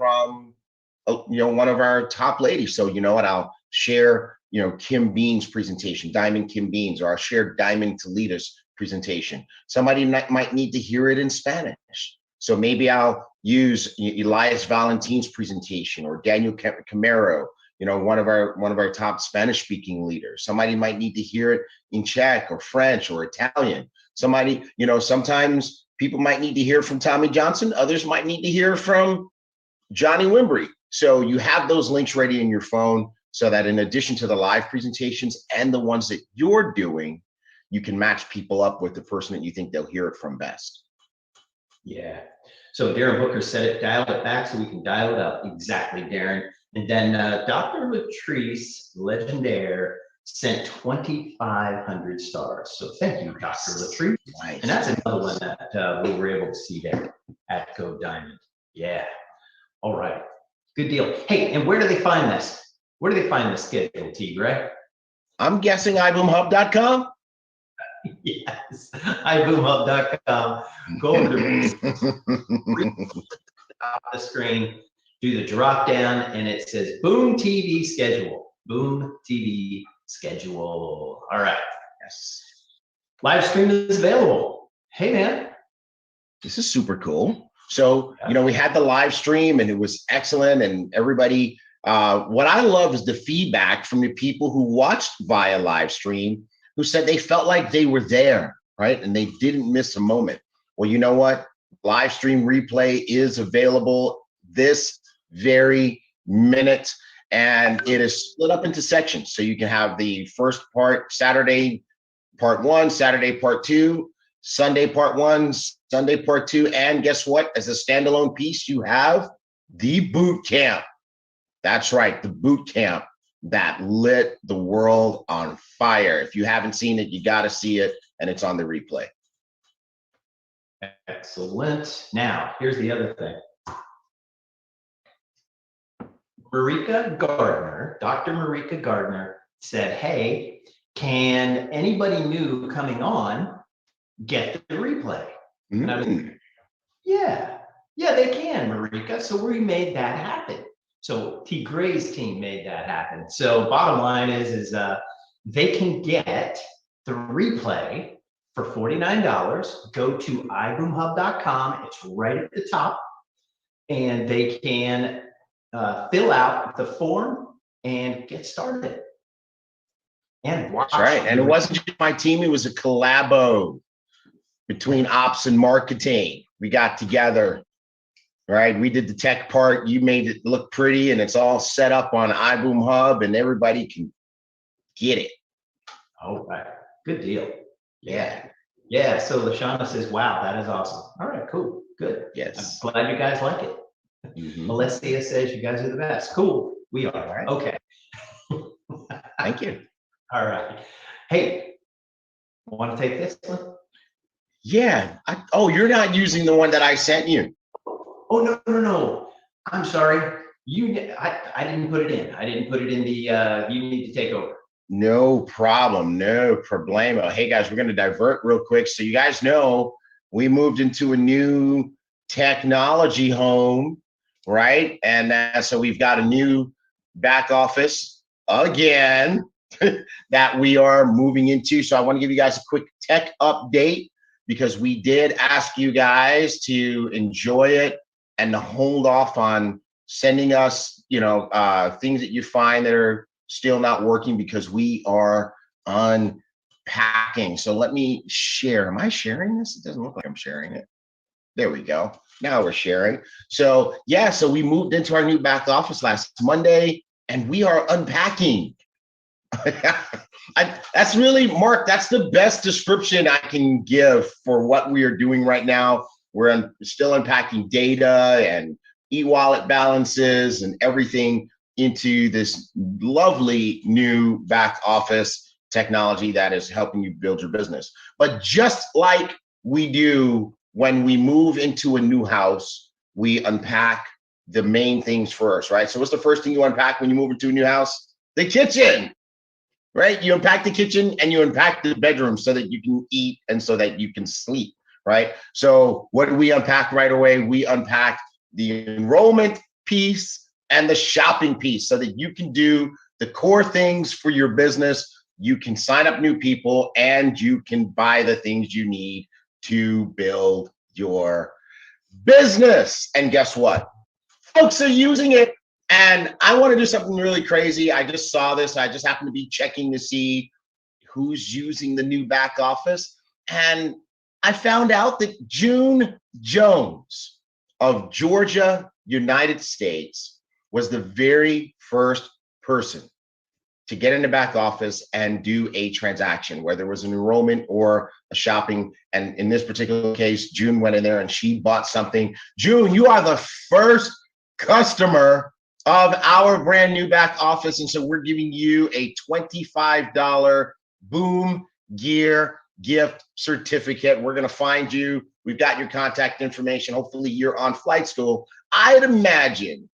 from, one of our top ladies. So you know what? I'll share, Kim Bean's presentation, Diamond Kim Bean's, or I'll share Diamond Toledo's presentation. Somebody might need to hear it in Spanish. So maybe I'll use Elias Valentin's presentation, or Daniel Camero, one of our top Spanish speaking leaders. Somebody might need to hear it in Czech or French or Italian. Somebody, sometimes people might need to hear from Tommy Johnson. Others might need to hear from Johnny Wimbrey. So you have those links ready in your phone, so that in addition to the live presentations and the ones that you're doing, you can match people up with the person that you think they'll hear it from best. Yeah. So Darren Booker said it, dial it back so we can dial it up. Exactly, Darren. And then Dr. Latrice Legendaire sent 2,500 stars. So thank you, Dr. Latrice. Nice. And that's another one that we were able to see there at Go Diamond. Yeah. All right. Good deal. Hey, and where do they find this? Where do they find this schedule, T. Greg? I'm guessing iboomhub.com. Yes, iboomhub.com. Go over to the screen, do the drop down, and it says Boom TV schedule. Boom TV schedule. All right. Yes. Live stream is available. Hey, man. This is super cool. So, we had the live stream and it was excellent, and everybody, what I love is the feedback from the people who watched via live stream, who said they felt like they were there, right? And they didn't miss a moment. Well, you know what? Live stream replay is available this very minute, and it is split up into sections. So you can have the first part, Saturday part 1, Saturday part 2, Sunday part 1, Sunday part 2, and guess what? As a standalone piece, you have the boot camp. That's right, the boot camp that lit the world on fire. If you haven't seen it, you got to see it, and it's on the replay. Excellent. Now, here's the other thing. Marika Gardner, Dr. Marika Gardner said, hey, can anybody new coming on get the replay? And I was like, yeah, they can, Marika. So we made that happen. So T. Gray's team made that happen. So bottom line is they can get the replay for $49. Go to iboomhub.com. It's right at the top. And they can fill out the form and get started. And watch. That's right. And it wasn't just my team. It was a collabo between ops and marketing. We got together. Right, we did the tech part. You made it look pretty, and it's all set up on iBoom Hub, and everybody can get it. All right, good deal. Yeah. So Lashana says, "Wow, that is awesome." All right, cool, good. Yes, I'm glad you guys like it. Alessia says you guys are the best. Cool, we are. Right. Okay. Thank you. All right. Hey, want to take this one? Yeah. You're not using the one that I sent you. Oh, no. I'm sorry. I didn't put it in. I didn't put it in the, you need to take over. No problem. No problemo. Hey, guys, we're going to divert real quick. So you guys know we moved into a new technology home, right? And so we've got a new back office again that we are moving into. So I want to give you guys a quick tech update, because we did ask you guys to enjoy it and to hold off on sending us, things that you find that are still not working, because we are unpacking. So let me share. Am I sharing this? It doesn't look like I'm sharing it. There we go. Now we're sharing. So so we moved into our new back office last Monday, and we are unpacking. That's really, Mark, that's the best description I can give for what we are doing right now. We're still unpacking data and e-wallet balances and everything into this lovely new back office technology that is helping you build your business. But just like we do when we move into a new house, we unpack the main things first, right? So what's the first thing you unpack when you move into a new house? The kitchen. Right? You unpack the kitchen and you unpack the bedroom so that you can eat and so that you can sleep, right? So what do we unpack right away? We unpack the enrollment piece and the shopping piece so that you can do the core things for your business. You can sign up new people and you can buy the things you need to build your business. And guess what? Folks are using it. And I want to do something really crazy. I just saw this. I just happened to be checking to see who's using the new back office. And I found out that June Jones of Georgia, United States, was the very first person to get in the back office and do a transaction, whether it was an enrollment or a shopping. And in this particular case, June went in there and she bought something. June, you are the first customer of our brand new back office. And so we're giving you a $25 Boom Gear gift certificate. We're going to find you. We've got your contact information. Hopefully you're on flight school. I'd imagine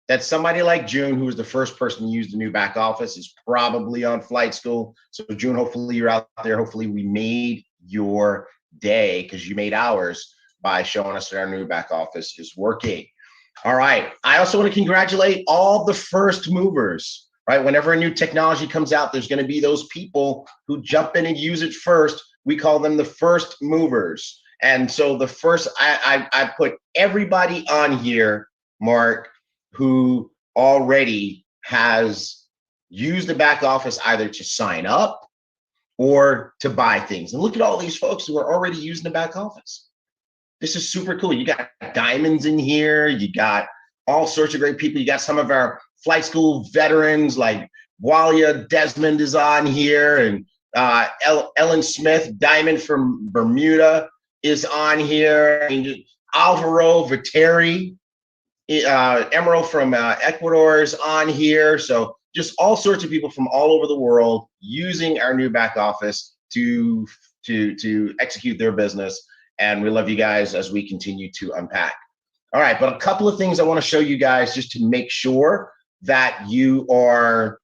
that somebody like June, who was the first person to use the new back office, is probably on flight school. So June, hopefully you're out there. Hopefully we made your day, because you made ours by showing us that our new back office is working. All right. I also want to congratulate all the first movers, right? Whenever a new technology comes out, there's going to be those people who jump in and use it first. We call them the first movers. And so the first, I put everybody on here, Mark, who already has used the back office either to sign up or to buy things. And look at all these folks who are already using the back office. This is super cool. You got diamonds in here. You got all sorts of great people. You got some of our flight school veterans like Walia Desmond is on here, and Ellen Smith, Diamond from Bermuda, is on here. And Alvaro Viteri, Emerald from Ecuador is on here. So just all sorts of people from all over the world using our new back office to execute their business. And we love you guys as we continue to unpack. All right, but a couple of things I want to show you guys just to make sure that you are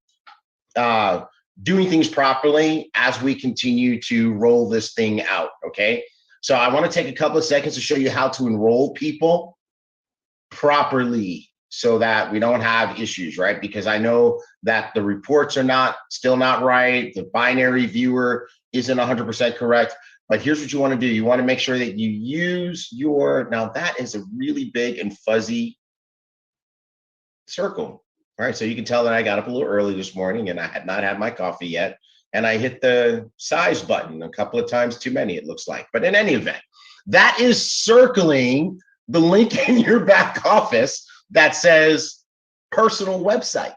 doing things properly as we continue to roll this thing out, okay? So I want to take a couple of seconds to show you how to enroll people properly so that we don't have issues, right? Because I know that the reports are still not right. The binary viewer isn't 100% correct. But here's what you want to do. You want to make sure that you use your, now that is a really big and fuzzy circle. All right, so you can tell that I got up a little early this morning and I had not had my coffee yet. And I hit the size button a couple of times too many, it looks like. But in any event, that is circling the link in your back office that says personal website.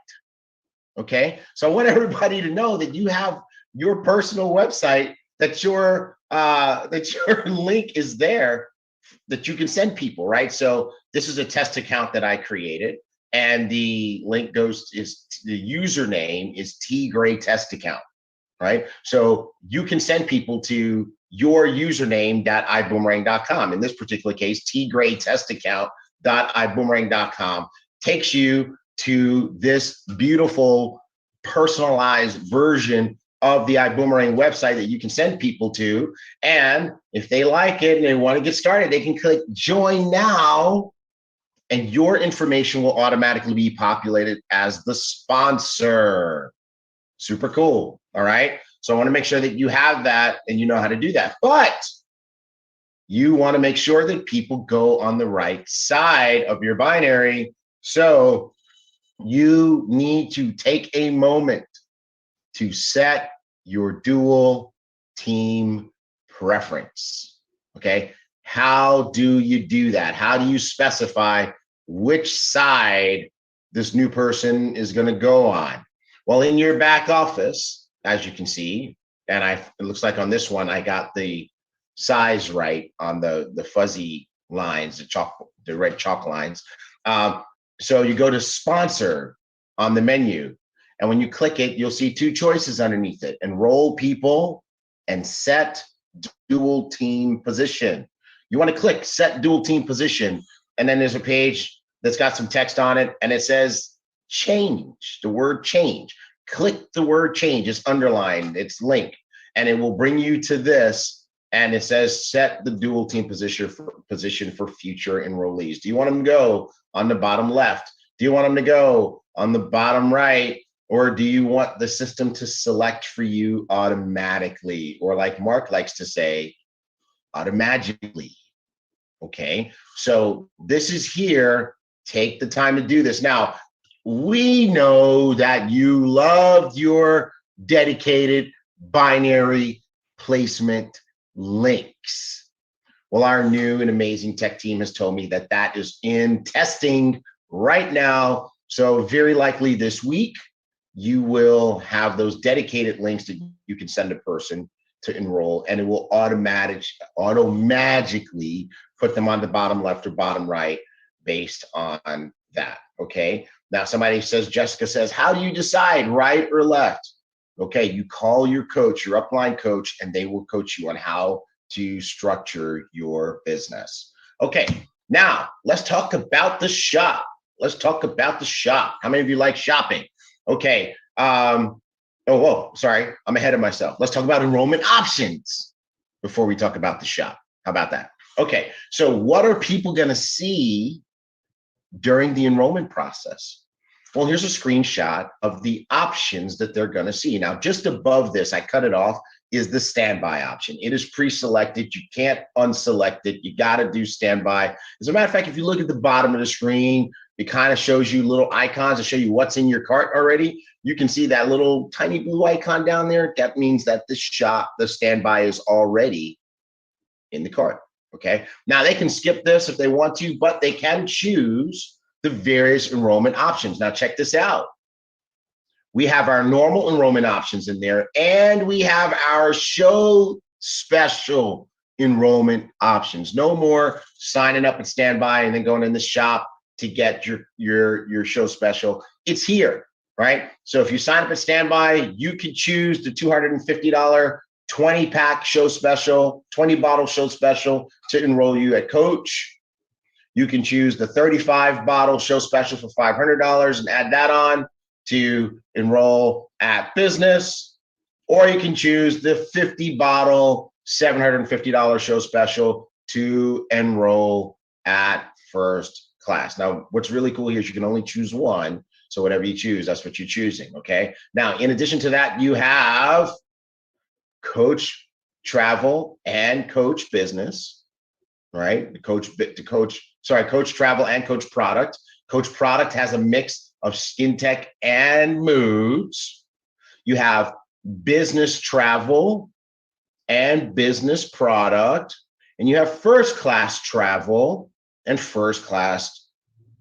Okay, so I want everybody to know that you have your personal website, that your link is there, that you can send people, right? So this is a test account that I created, and the link is the username is T Gray Test Account, right? So you can send people to your username.iboomerang.com. In this particular case, tgraytestaccount.iboomerang.com takes you to this beautiful personalized version of the iBoomerang website that you can send people to. And if they like it and they want to get started, they can click join now, and your information will automatically be populated as the sponsor. Super cool. All right. So I want to make sure that you have that and you know how to do that. But you want to make sure that people go on the right side of your binary. So you need to take a moment to set your dual team preference. Okay. How do you do that? How do you specify which side this new person is going to go on? Well, in your back office, as you can see, and it looks like on this one, I got the size right on the fuzzy lines, the red chalk lines. So you go to sponsor on the menu, and when you click it, you'll see two choices underneath it: enroll people and set dual team position. You want to click set dual team position, and then there's a page that's got some text on it, and it says change, the word change. Click the word change, it's underlined, it's linked, and it will bring you to this and it says set the dual team position for future enrollees. Do you want them to go on the bottom left? Do you want them to go on the bottom right? Or do you want the system to select for you automatically? Or like Mark likes to say, automatically. Okay, so this is here. Take the time to do this. Now, we know that you loved your dedicated binary placement links. Well, our new and amazing tech team has told me that that is in testing right now. So very likely this week, you will have those dedicated links that you can send a person to enroll, and it will automatically put them on the bottom left or bottom right based on that. Okay. Now somebody says, Jessica says, how do you decide right or left? Okay, you call your coach, your upline coach, and they will coach you on how to structure your business. Okay, now let's talk about the shop. Let's talk about the shop. How many of you like shopping? Okay. Oh, whoa, sorry, I'm ahead of myself. Let's talk about enrollment options before we talk about the shop. How about that? Okay, so what are people going to see during the enrollment process? Well, here's a screenshot of the options that they're going to see. Now, just above this, I cut it off, is the standby option. It is pre-selected. You can't unselect it. You got to do standby. As a matter of fact, if you look at the bottom of the screen, it kind of shows you little icons to show you what's in your cart already. You can see that little tiny blue icon down there. That means that the standby is already in the cart. Okay. Now they can skip this if they want to, but they can choose the various enrollment options. Now check this out. We have our normal enrollment options in there, and we have our show special enrollment options. No more signing up at standby and then going in the shop to get your show special. It's here, right? So if you sign up at standby, you can choose the $250 20-pack show special, 20-bottle show special to enroll you at Coach. You can choose the 35-bottle show special for $500 and add that on to enroll at Business, or you can choose the 50-bottle $750 show special to enroll at First Class. Now, what's really cool here is you can only choose one. So whatever you choose, that's what you're choosing, okay? Now, in addition to that, you have Coach Travel and Coach Business, right? Coach Travel and Coach Product. Coach Product has a mix of skin tech and moods. You have Business Travel and Business Product, and you have First Class Travel and First Class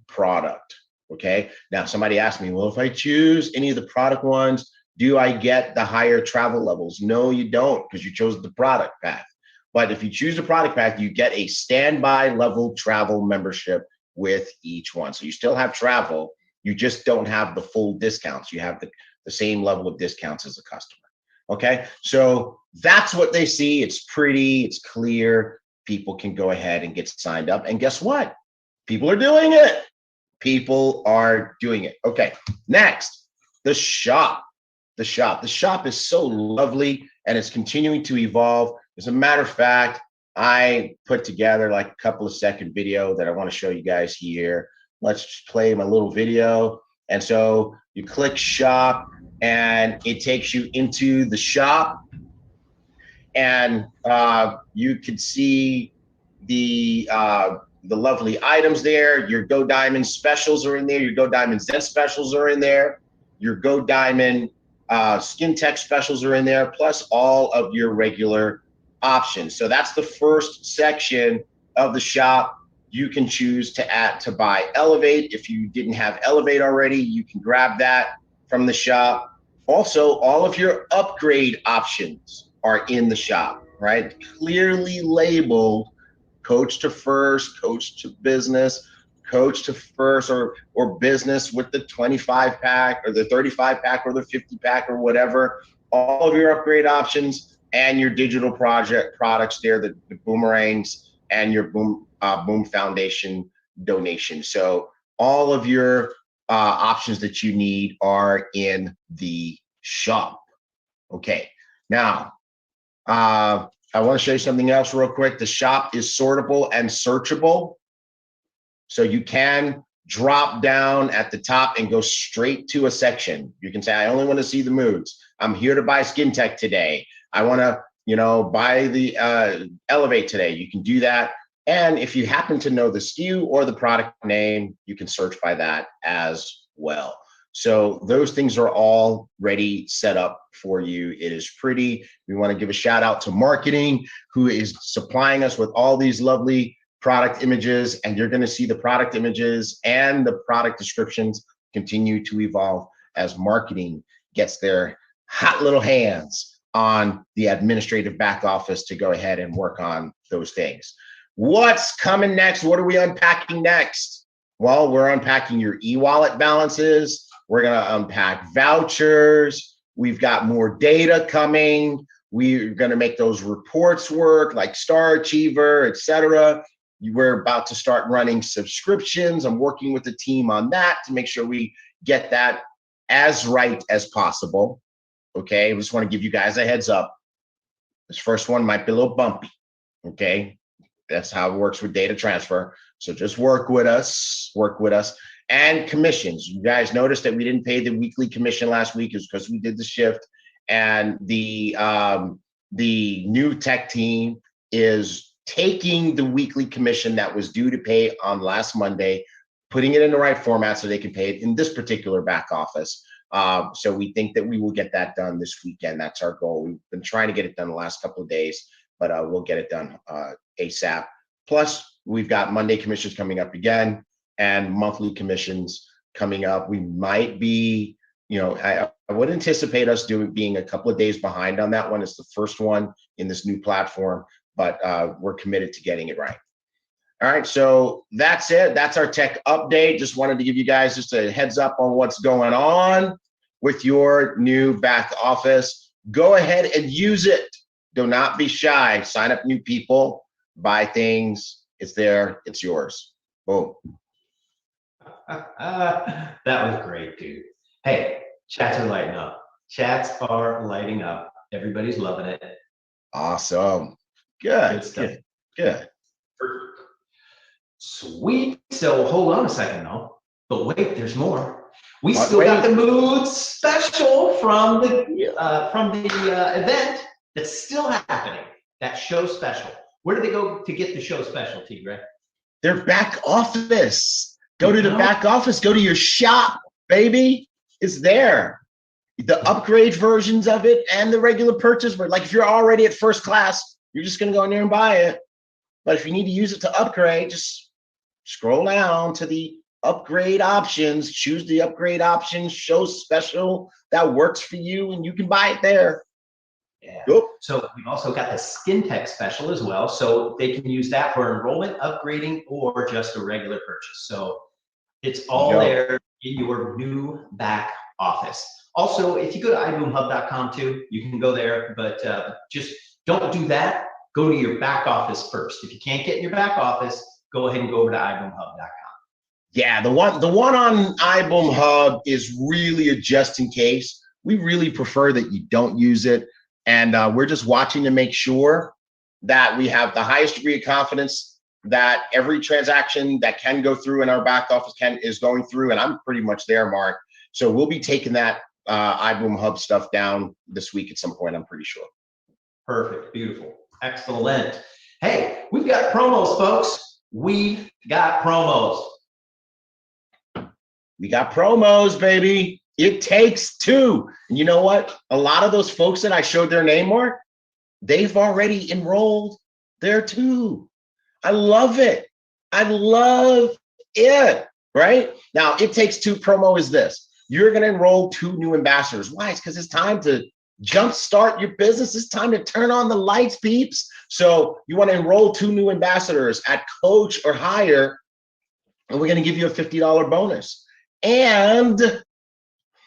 Product. Okay. Now somebody asked me, well, if I choose any of the product ones, do I get the higher travel levels? No, you don't, because you chose the product path. But if you choose the product path, you get a standby level travel membership with each one. So you still have travel, you just don't have the full discounts. You have the same level of discounts as a customer. Okay, so that's what they see. It's pretty, it's clear. People can go ahead and get signed up. And guess what? People are doing it. People are doing it. Okay, next, the shop. The shop is so lovely, and it's continuing to evolve. As a matter of fact, I put together like a couple of second video that I want to show you guys here. Let's play my little video. And so you click shop, and it takes you into the shop, and you can see the lovely items there. Your Go Diamond specials are in there. Your Go Diamond Zen specials are in there. Your Go Diamond skin tech specials are in there, plus all of your regular options. So that's the first section of the shop. You can choose to buy Elevate. If you didn't have Elevate already, you can grab that from the shop. Also, all of your upgrade options are in the shop, right? Clearly labeled Coach to First, Coach to Business, Coach to First, or Business with the 25-pack or the 35-pack or the 50-pack or whatever. All of your upgrade options and your digital products there, the boomerangs and your Boom Foundation donation. So all of your options that you need are in the shop. Okay, now I want to show you something else real quick. The shop is sortable and searchable. So you can drop down at the top and go straight to a section. You can say, I only want to see the moods. I'm here to buy Skin Tech today. I want to, buy the Elevate today. You can do that. And if you happen to know the SKU or the product name, you can search by that as well. So those things are all ready, set up for you. It is pretty. We want to give a shout out to marketing, who is supplying us with all these lovely product images, and you're going to see the product images and the product descriptions continue to evolve as marketing gets their hot little hands on the administrative back office to go ahead and work on those things. What's coming next? What are we unpacking next? Well, we're unpacking your e-wallet balances. We're going to unpack vouchers. We've got more data coming. We're going to make those reports work like Star Achiever, etc. We're about to start running subscriptions. I'm working with the team on that to make sure we get that as right as possible. Okay, I just want to give you guys a heads up. This first one might be a little bumpy. Okay, that's how it works with data transfer. So just work with us, And commissions. You guys noticed that we didn't pay the weekly commission last week is because we did the shift. And the new tech team is taking the weekly commission that was due to pay on last Monday, putting it in the right format so they can pay it in this particular back office. So we think that we will get that done this weekend. That's our goal. We've been trying to get it done the last couple of days, but we'll get it done ASAP. Plus, we've got Monday commissions coming up again and monthly commissions coming up. We might be, I would anticipate us being a couple of days behind on that one. It's the first one in this new platform, but we're committed to getting it right. All right, so that's it. That's our tech update. Just wanted to give you guys just a heads up on what's going on with your new back office. Go ahead and use it. Do not be shy. Sign up new people, buy things. It's there. It's yours. Boom. That was great, dude. Hey, chats are lighting up. Chats are lighting up. Everybody's loving it. Awesome. Good. Good. Perfect. Sweet. So hold on a second, though. But wait, there's more. We still got the mood special from the event that's still happening. That show special. Where do they go to get the show special, Tigre? Their back office. Go to the back office. Go to your shop, baby. It's there. The upgrade versions of it and the regular purchase. But like if you're already at first class, you're just going to go in there and buy it. But if you need to use it to upgrade, just scroll down to the upgrade options, choose the upgrade options, show special that works for you, and you can buy it there. Yeah. So we've also got the Skin Tech special as well. So they can use that for enrollment, upgrading, or just a regular purchase. So it's all there in your new back office. Also, if you go to iboomhub.com too, you can go there, but just don't do that. Go to your back office first. If you can't get in your back office, go ahead and go over to iboomhub.com. Yeah, the one on iBoom Hub is really a just in case. We really prefer that you don't use it. And we're just watching to make sure that we have the highest degree of confidence that every transaction that can go through in our back office is going through. And I'm pretty much there, Mark. So we'll be taking that iBoom Hub stuff down this week at some point, I'm pretty sure. Perfect. Beautiful. Excellent. Hey, we've got promos, folks. We've got promos. We got promos, baby. It takes two. And you know what? A lot of those folks that I showed their name, Mark, they've already enrolled there too. I love it. I love it. Right? Now, It Takes Two promo is this. You're going to enroll 2 new ambassadors. Why? It's because it's time to jumpstart your business. It's time to turn on the lights, peeps. So you want to enroll 2 new ambassadors at Coach or higher, and we're going to give you a $50 bonus. And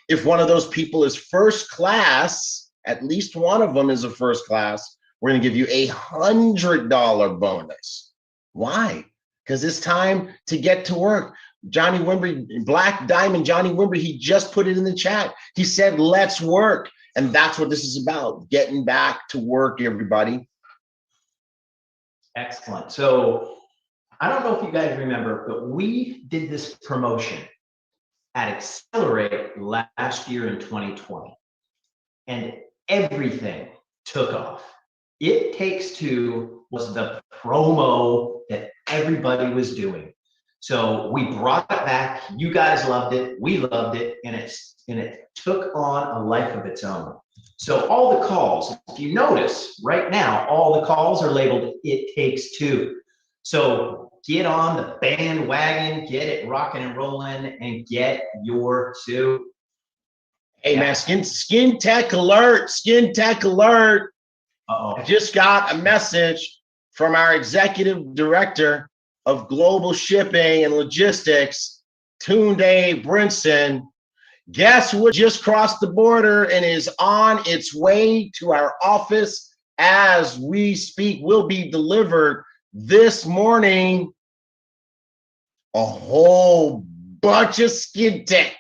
if one of those people is first class, at least one of them is a first class, we're going to give you a $100 bonus. Why? Because it's time to get to work. Johnny Wimber, Black Diamond Johnny Wimber, he just put it in the chat. He said, let's work. And that's what this is about, getting back to work, everybody. Excellent. So I don't know if you guys remember, but we did this promotion at Accelerate last year in 2020, and everything took off. It Takes Two was the promo that everybody was doing. So we brought it back. You guys loved it. We loved it, and it took on a life of its own. So all the calls, if you notice right now, all the calls are labeled "It Takes Two." So get on the bandwagon, get it rocking and rolling, and get your two. Hey man, skin tech alert, skin tech alert. Uh-oh. I just got a message from our executive director of global shipping and logistics, Tunde Brinson. Guess what just crossed the border and is on its way to our office as we speak, will be delivered this morning. A whole bunch of skin tech.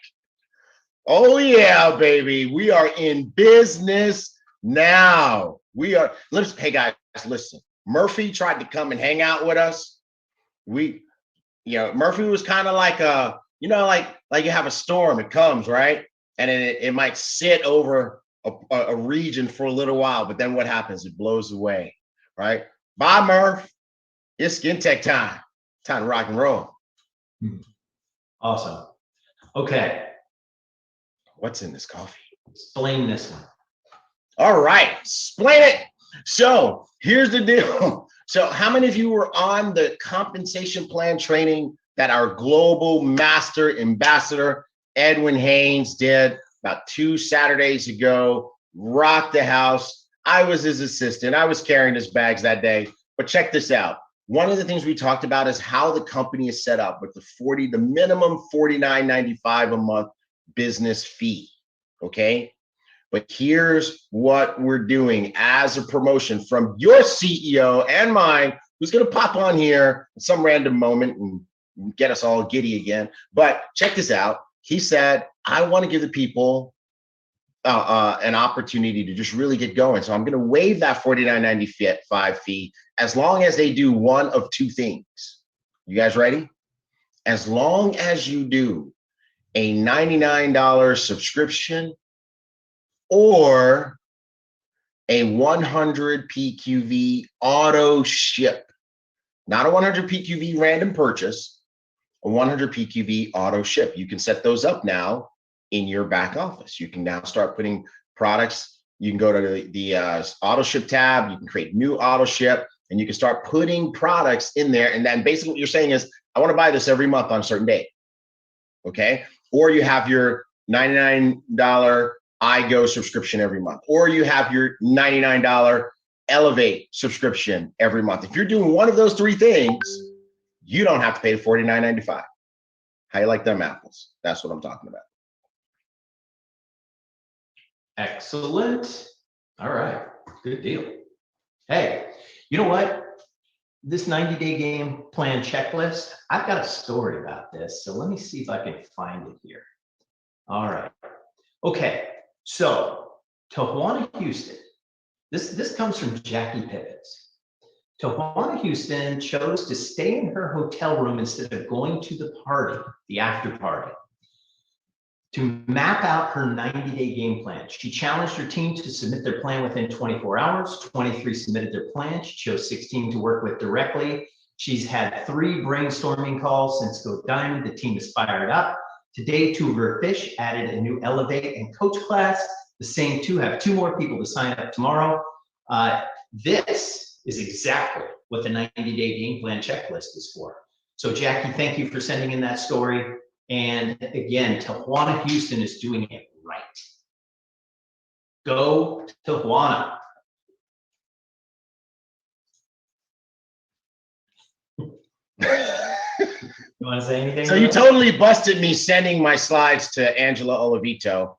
Oh yeah, baby. We are in business now. Hey guys, listen. Murphy tried to come and hang out with us. Murphy was kind of like like you have a storm, it comes, right? And it might sit over a region for a little while, but then what happens? It blows away, right? Bye, Murph. It's skin tech time. Time to rock and roll. Awesome. Okay. What's in this coffee? Explain this one. All right, explain it. So here's the deal. So how many of you were on the compensation plan training that our global master ambassador, Edwin Haynes, did about 2 Saturdays ago? Rocked the house. I was his assistant. I was carrying his bags that day. But check this out. One of the things we talked about is how the company is set up with the minimum $49.95 a month business fee. Okay. But here's what we're doing as a promotion from your CEO and mine, who's going to pop on here at some random moment and get us all giddy again. But check this out. He said, I want to give the people an opportunity to just really get going. So I'm going to waive that $49.95 fee as long as they do one of two things. You guys ready? As long as you do a $99 subscription or a 100 PQV auto ship, not a 100 PQV random purchase, a 100 PQV auto ship. You can set those up now in your back office. You can now start putting products. You can go to the auto ship tab. You can create new auto ship, and you can start putting products in there. And then basically what you're saying is, I want to buy this every month on a certain date. Okay. Or you have your $99 iGo subscription every month, or you have your $99 Elevate subscription every month. If you're doing one of those three things, you don't have to pay the $49.95. How you like them apples? That's what I'm talking about. Excellent. All right. Good deal. Hey, you know what? This 90-day game plan checklist, I've got a story about this. So let me see if I can find it here. All right. Okay. So Tijuana, Houston. This comes from Jackie Pippins. Tijuana, Houston chose to stay in her hotel room instead of going to the party, the after party, to map out her 90-day game plan. She challenged her team to submit their plan within 24 hours. 23 submitted their plan. She chose 16 to work with directly. She's had 3 brainstorming calls since Go Diamond. The team is fired up. Today, 2 of her fish added a new Elevate and Coach class. The same 2 have 2 more people to sign up tomorrow. This is exactly what the 90-day game plan checklist is for. So Jackie, thank you for sending in that story. And again, Tijuana, Houston is doing it right. Go Tijuana. You want to say anything? So you totally busted me sending my slides to Angela Olavito,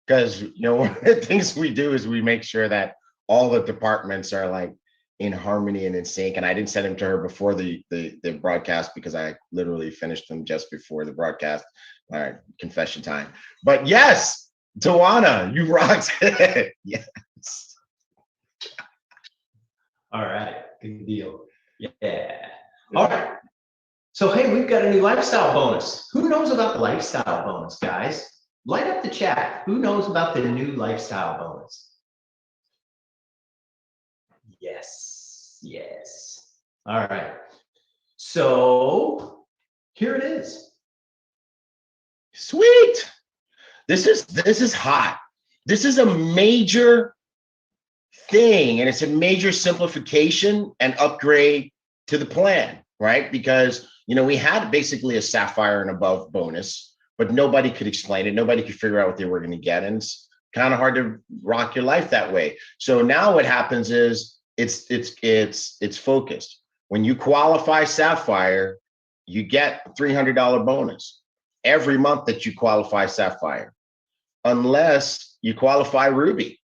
because one of the things we do is we make sure that all the departments are like in harmony and in sync. And I didn't send them to her before the broadcast because I literally finished them just before the broadcast. All right, confession time. But yes, Tijuana, you rocked it. Yes. All right, good deal. Yeah. All right. So, hey, we've got a new lifestyle bonus. Who knows about the lifestyle bonus, guys? Light up the chat. Who knows about the new lifestyle bonus? Yes. Yes. All right. So here it is. Sweet. This is hot. This is a major thing, and it's a major simplification and upgrade to the plan, right? Because we had basically a Sapphire and above bonus, but nobody could explain it. Nobody could figure out what they were going to get, and it's kind of hard to rock your life that way. So now what happens is it's focused. When you qualify Sapphire, you get $300 bonus every month that you qualify Sapphire, unless you qualify Ruby.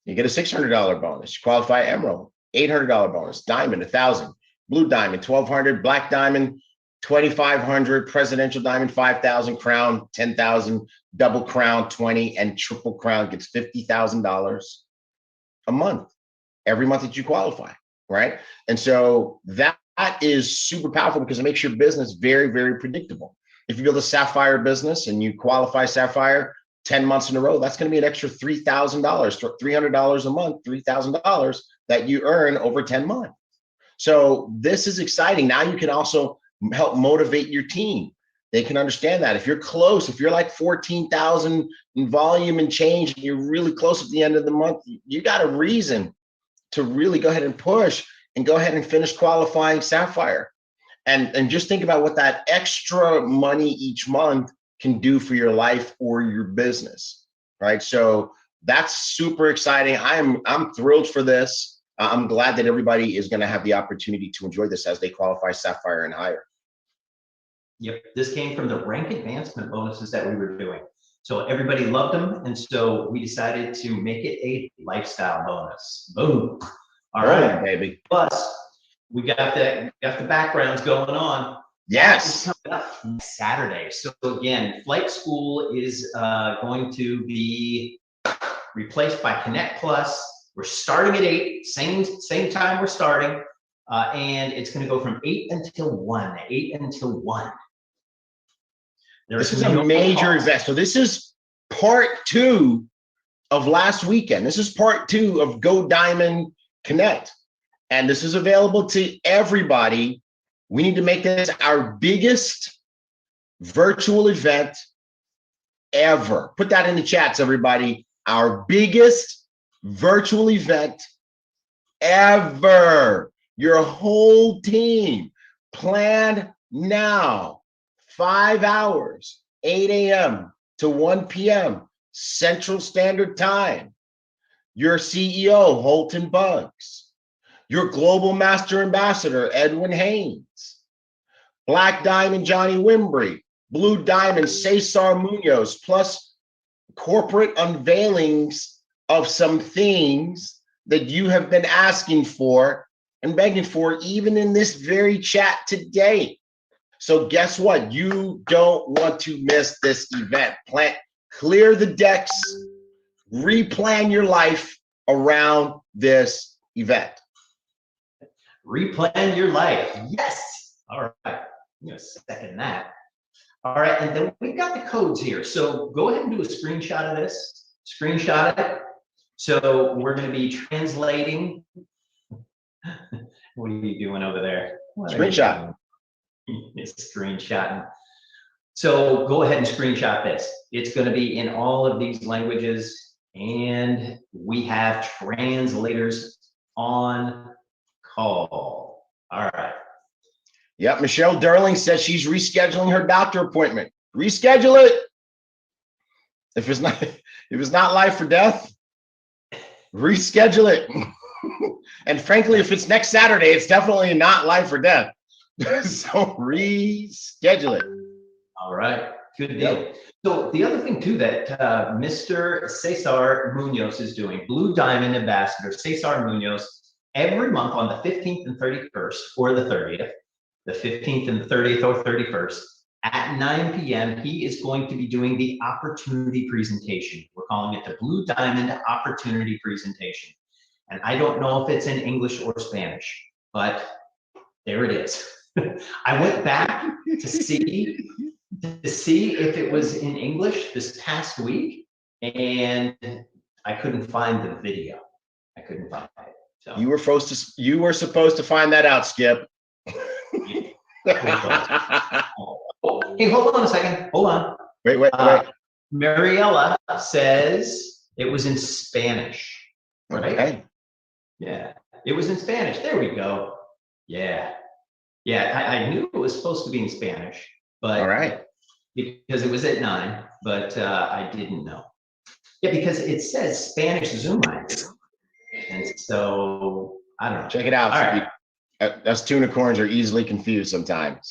You get a $600 bonus. You qualify Emerald, $800 bonus. Diamond, $1,000. Blue Diamond, $1,200. Black Diamond, $2,500. Presidential Diamond, $5,000. Crown, $10,000. Double Crown, $20,000. And Triple Crown gets $50,000 a month, every month that you qualify, right? And so that is super powerful because it makes your business very, very predictable. If you build a Sapphire business and you qualify Sapphire 10 months in a row, that's going to be an extra $3,000, $300 a month, $3,000 that you earn over 10 months. So this is exciting. Now you can also help motivate your team. They can understand that if you're close, if you're like 14,000 in volume and change, and you're really close at the end of the month, you got a reason to really go ahead and push and go ahead and finish qualifying Sapphire. And just think about what that extra money each month can do for your life or your business, right? So that's super exciting. I'm thrilled for this. I'm glad that everybody is going to have the opportunity to enjoy this as they qualify Sapphire and higher. Yep, this came from the rank advancement bonuses that we were doing. So everybody loved them, and so we decided to make it a lifestyle bonus. Boom. All right, baby. Plus, we got the backgrounds going on. Yes. Coming up Saturday. So again, Flight School is going to be replaced by Connect Plus. We're starting at 8, same time we're starting, and it's going to go from 8 until 1. 8 until 1. This is a major event. So this is part 2 of last weekend. This is part 2 of Go Diamond Connect. And this is available to everybody. We need to make this our biggest virtual event ever. Put that in the chats, everybody. Our biggest virtual event ever. Your whole team planned now. 5 hours, 8 a.m. to 1 p.m. Central Standard Time. Your CEO, Holton Buggs. Your Global Master Ambassador, Edwin Haynes. Black Diamond, Johnny Wimbrey. Blue Diamond, Cesar Munoz, plus corporate unveilings of some things that you have been asking for and begging for, even in this very chat today. So guess what? You don't want to miss this event. Clear the decks, replan your life around this event. Replan your life. Yes. All right. I'm going to second that. All right. And then we've got the codes here. So go ahead and do a screenshot of this. Screenshot it. So we're going to be translating. What are you doing over there? Screenshot. It's screenshotting. So go ahead and screenshot this. It's going to be in all of these languages, and we have translators on call. All right. Yep. Michelle Durling says she's rescheduling her doctor appointment. Reschedule it. If it's not life or death, reschedule it. And frankly, if it's next Saturday, it's definitely not life or death. So reschedule it. All right. Good deal. Yep. So the other thing too that Mr. Cesar Munoz is doing, Blue Diamond Ambassador Cesar Munoz, every month on the 15th and 31st or the 30th, the 15th and the 30th or 31st at 9 p.m., he is going to be doing the opportunity presentation. We're calling it the Blue Diamond Opportunity Presentation. And I don't know if it's in English or Spanish, but There it is. I went back to see if it was in English this past week, and I couldn't find the video. I couldn't find it. So you were supposed to find that out, Skip. Hey, hold on a second. Hold on. Wait. Mariella says it was in Spanish, right? Okay. Yeah, it was in Spanish. There we go. Yeah. I knew it was supposed to be in Spanish, but All right. because it was at 9, but I didn't know. Yeah, because it says Spanish Zoom ID, and so I don't know. Check it out. All right. Us tunicorns are easily confused sometimes.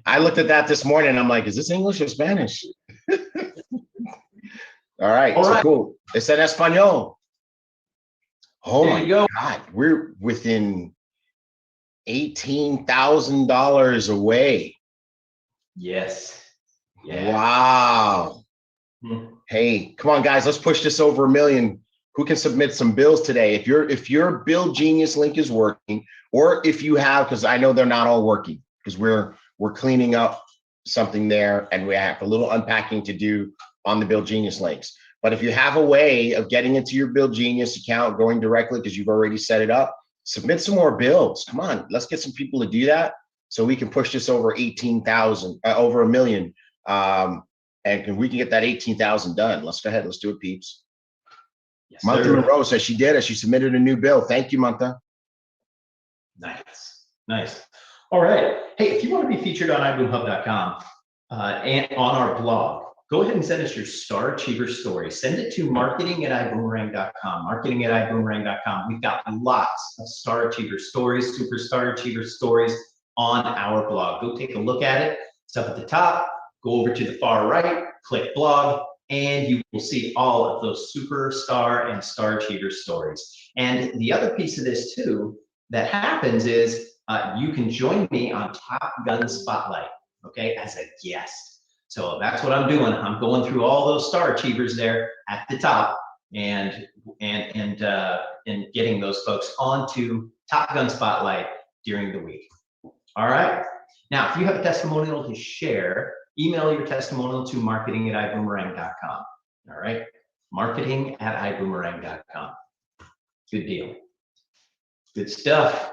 I looked at that this morning and I'm like, is this English or Spanish? All right. Cool. It said Espanol. Oh my God. We're within $18,000 away. Yes. Yeah. Wow. Hey, come on, guys. Let's push this over 1 million. Who can submit some bills today? If your Bill Genius link is working, or if you have, because I know they're not all working, because we're cleaning up something there and we have a little unpacking to do on the Bill Genius links. But if you have a way of getting into your Bill Genius account, going directly because you've already set it up, submit some more bills. Come on, let's get some people to do that so we can push this over 18,000, over 1 million. And we can get that 18,000 done. Let's go ahead. Let's do it, peeps. Yes, Mantha Monroe says she did it. She submitted a new bill. Thank you, Mantha. Nice. All right. Hey, if you want to be featured on iBoomHub.com and on our blog, go ahead and send us your Star Achiever story. Send it to marketing@iboomerang.com. Marketing@iboomerang.com. We've got lots of Star Achiever stories, Superstar Achiever stories on our blog. Go take a look at it. It's up at the top. Go over to the far right, click blog, and you will see all of those Superstar and Star Achiever stories. And the other piece of this too that happens is you can join me on Top Gun Spotlight, okay, as a guest. So that's what I'm doing. I'm going through all those Star Achievers there at the top and getting those folks onto Top Gun Spotlight during the week. All right. Now, if you have a testimonial to share, email your testimonial to marketing@iboomerang.com. All right. Marketing@iboomerang.com. Good deal. Good stuff.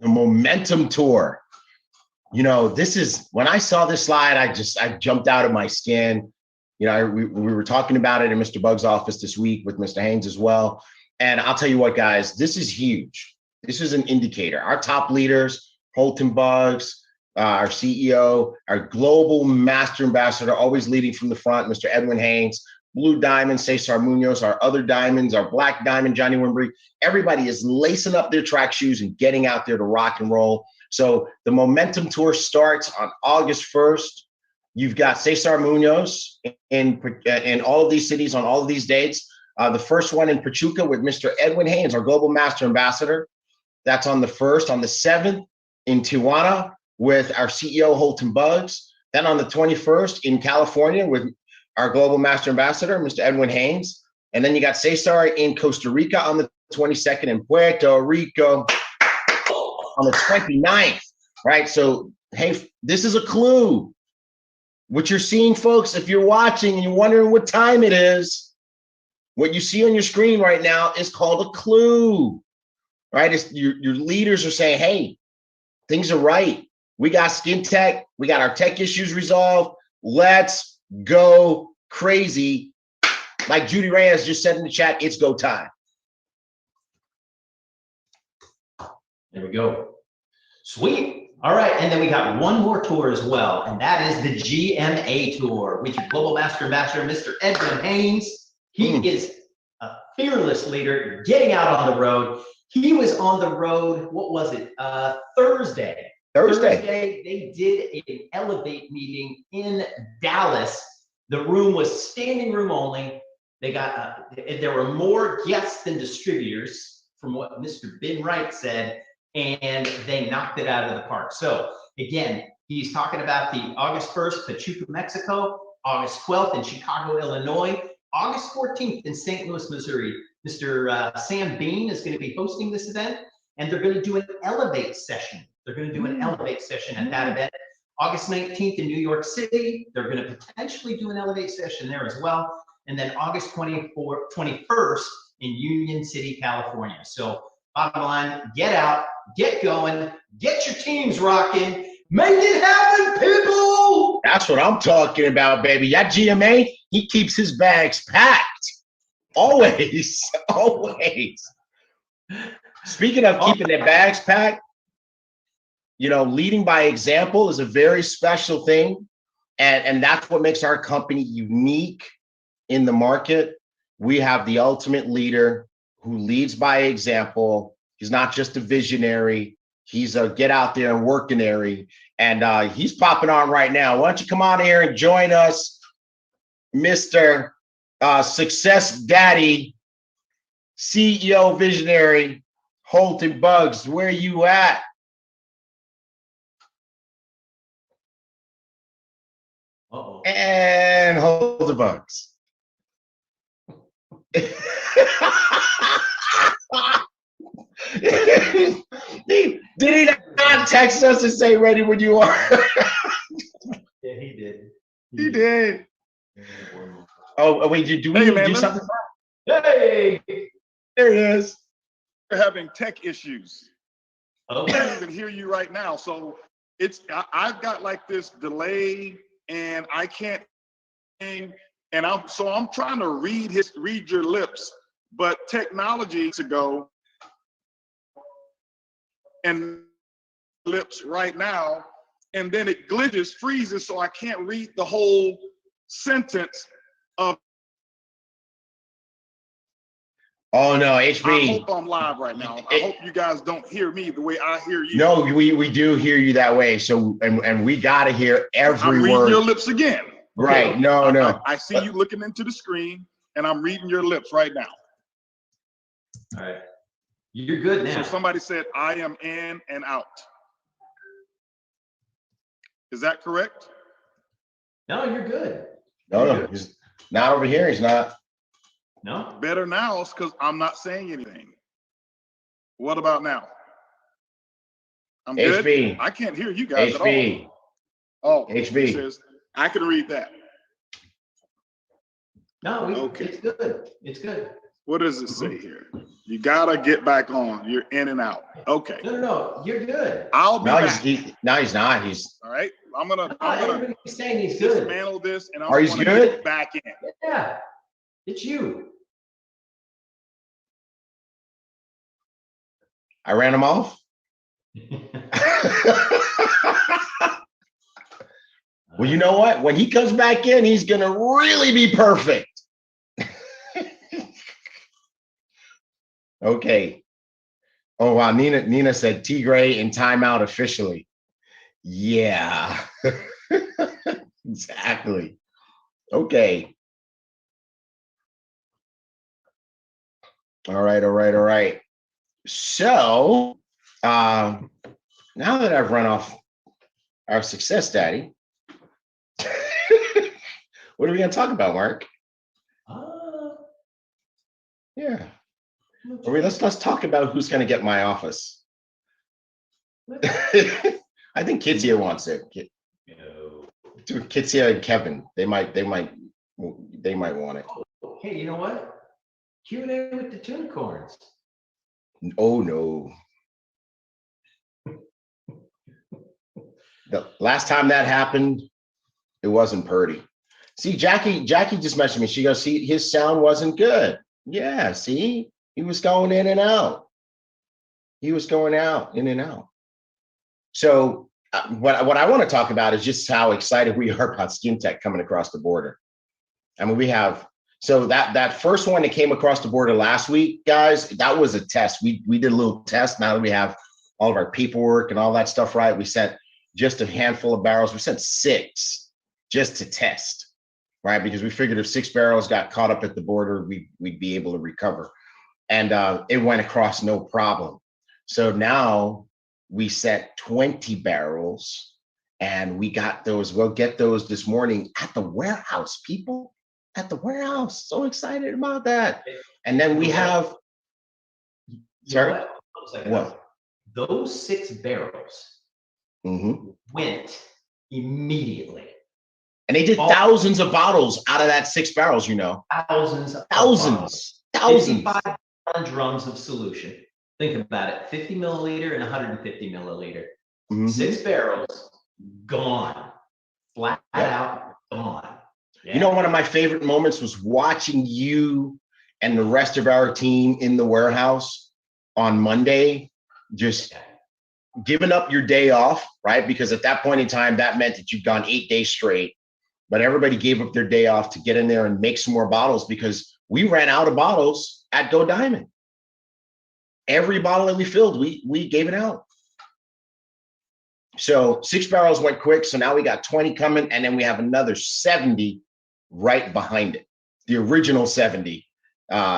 The Momentum Tour. You know, this is, when I saw this slide, I jumped out of my skin. You know, we were talking about it in Mr. Bug's office this week with Mr. Haynes as well. And I'll tell you what, guys, this is huge. This is an indicator. Our top leaders, Holton Buggs, our CEO, our global master ambassador, always leading from the front, Mr. Edwin Haynes, Blue Diamond, Cesar Munoz, our other diamonds, our Black Diamond, Johnny Wimbrey. Everybody is lacing up their track shoes and getting out there to rock and roll. So the Momentum Tour starts on August 1st. You've got Cesar Munoz in all of these cities on all of these dates. The first one in Pachuca with Mr. Edwin Haynes, our global master ambassador. That's on the 1st. On the 7th in Tijuana with our CEO, Holton Buggs. Then on the 21st in California with our global master ambassador, Mr. Edwin Haynes. And then you got Cesar in Costa Rica on the 22nd, in Puerto Rico on the 29th, right? So, hey, this is a clue. What you're seeing, folks, if you're watching and you're wondering what time it is, what you see on your screen right now is called a clue, right? It's your leaders are saying, hey, things are right. We got skin tech. We got our tech issues resolved. Let's go crazy. Like Judy Reyes just said in the chat, it's go time. There we go. Sweet. All right. And then we got one more tour as well. And that is the GMA tour with your global master ambassador, Mr. Edwin Haynes. He is a fearless leader getting out on the road. He was on the road. What was it? Thursday. They did an Elevate meeting in Dallas. The room was standing room only. They got there were more guests than distributors, from what Mr. Ben Wright said, and they knocked it out of the park. So again, he's talking about the August 1st, Pachuca, Mexico, August 12th in Chicago, Illinois, August 14th in St. Louis, Missouri. Mr. Sam Bean is going to be hosting this event, and they're going to do an Elevate session. They're going to do an Elevate session at that event. August 19th in New York City, they're going to potentially do an Elevate session there as well. And then August 21st in Union City, California. So bottom line, get out, get going, get your teams rocking, make it happen, people! That's what I'm talking about, baby. That GMA, he keeps his bags packed. Always, always. Speaking of keeping their bags packed, you know, leading by example is a very special thing. And that's what makes our company unique in the market. We have the ultimate leader who leads by example. He's not just a visionary. He's a get out there and working-ary. And he's popping on right now. Why don't you come on here and join us, Mr. Success Daddy, CEO Visionary, Holton Buggs. Where you at? Uh-oh. And Holton Buggs. Did he not text us and say ready when you are? Yeah, he did. He did. Oh, wait, do we need to do something? Hey! There it is. We're having tech issues. Oh. I can't even hear you right now. So I've got like this delay and I can't, and I'm trying to read your lips, but technology to go and lips right now, and then it glitches, freezes, so I can't read the whole sentence of. Oh no, I HB. hope I'm live right now. I hope you guys don't hear me the way I hear you. No, we do hear you that way. So and we gotta hear every I'm reading word. your lips again. Right? Okay. No. I see you looking into the screen, and I'm reading your lips right now. All right. You're good now. So somebody said, I am in and out. Is that correct? No, you're good. No, he's not over here. He's not. No? Better now because I'm not saying anything. What about now? I'm good. HB. I can't hear you guys HB. at all. Oh, HB. it says, I can read that. No, Okay. It's good. It's good. What does it say here? You gotta get back on. You're in and out. Okay. No, you're good. I'll be back. No, he's not. He's. All right. I'm gonna Everybody's saying he's good. dismantle this, and I'm Are you gonna good? get back in. Yeah, it's you. I ran him off. Well, you know what? When he comes back in, he's gonna really be perfect. Okay. Oh wow, Nina said Tigray in timeout officially. Yeah. Exactly. Okay. All right. So now that I've run off our Success Daddy, what are we gonna talk about, Mark? Yeah. Let's talk about who's gonna get my office. I think Kitsia wants it. Kitsia and Kevin, they might want it. Hey, you know what? Q&A with the Tunicorns. Oh no. The last time that happened, it wasn't Purdy. See, Jackie just mentioned me. She goes, see, his sound wasn't good. Yeah, see, he was going in and out. In and out. So what I want to talk about is just how excited we are about Skin Tech coming across the border. I mean, we have, so that first one that came across the border last week, guys, that was a test. We did a little test. Now that we have all of our paperwork and all that stuff right, we sent just a handful of barrels. We sent 6 just to test, right? Because we figured if 6 barrels got caught up at the border, we'd be able to recover. And it went across no problem. So now we sent 20 barrels and we got those. We'll get those this morning at the warehouse, people. at the warehouse. So excited about that. And then we have, sorry, You know what? what? Those 6 barrels went immediately. And they did thousands of bottles out of that 6 barrels, you know. Thousands. 55 drums of solution. Think about it, 50 milliliter and 150 milliliter. 6 barrels, gone. Flat out, gone. Yeah. You know, one of my favorite moments was watching you and the rest of our team in the warehouse on Monday, just giving up your day off, right? Because at that point in time, that meant that you'd gone 8 days straight. But everybody gave up their day off to get in there and make some more bottles because we ran out of bottles at Go Diamond. Every bottle that we filled, we gave it out. So 6 barrels went quick. So now we got 20 coming, and then we have another 70 right behind it, the original 70.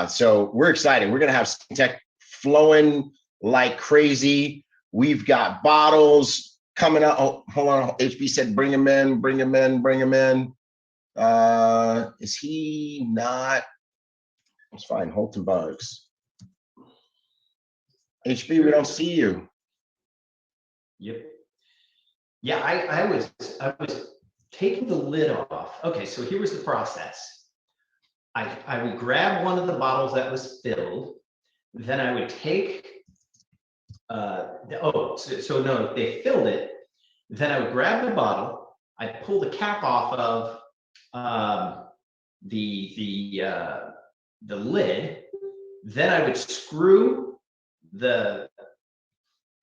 So we're excited. We're going to have tech flowing like crazy. We've got bottles coming out. Oh, hold on. HB said, bring him in, bring him in, bring him in. Is he not? It's fine. Holton Bugs. HB, we don't see you. Yep. Yeah, I was taking the lid off. Okay, so here was the process. I would grab one of the bottles that was filled, then I would take so no, they filled it. Then I would grab the bottle, I'd pull the cap off of the lid, then I would screw the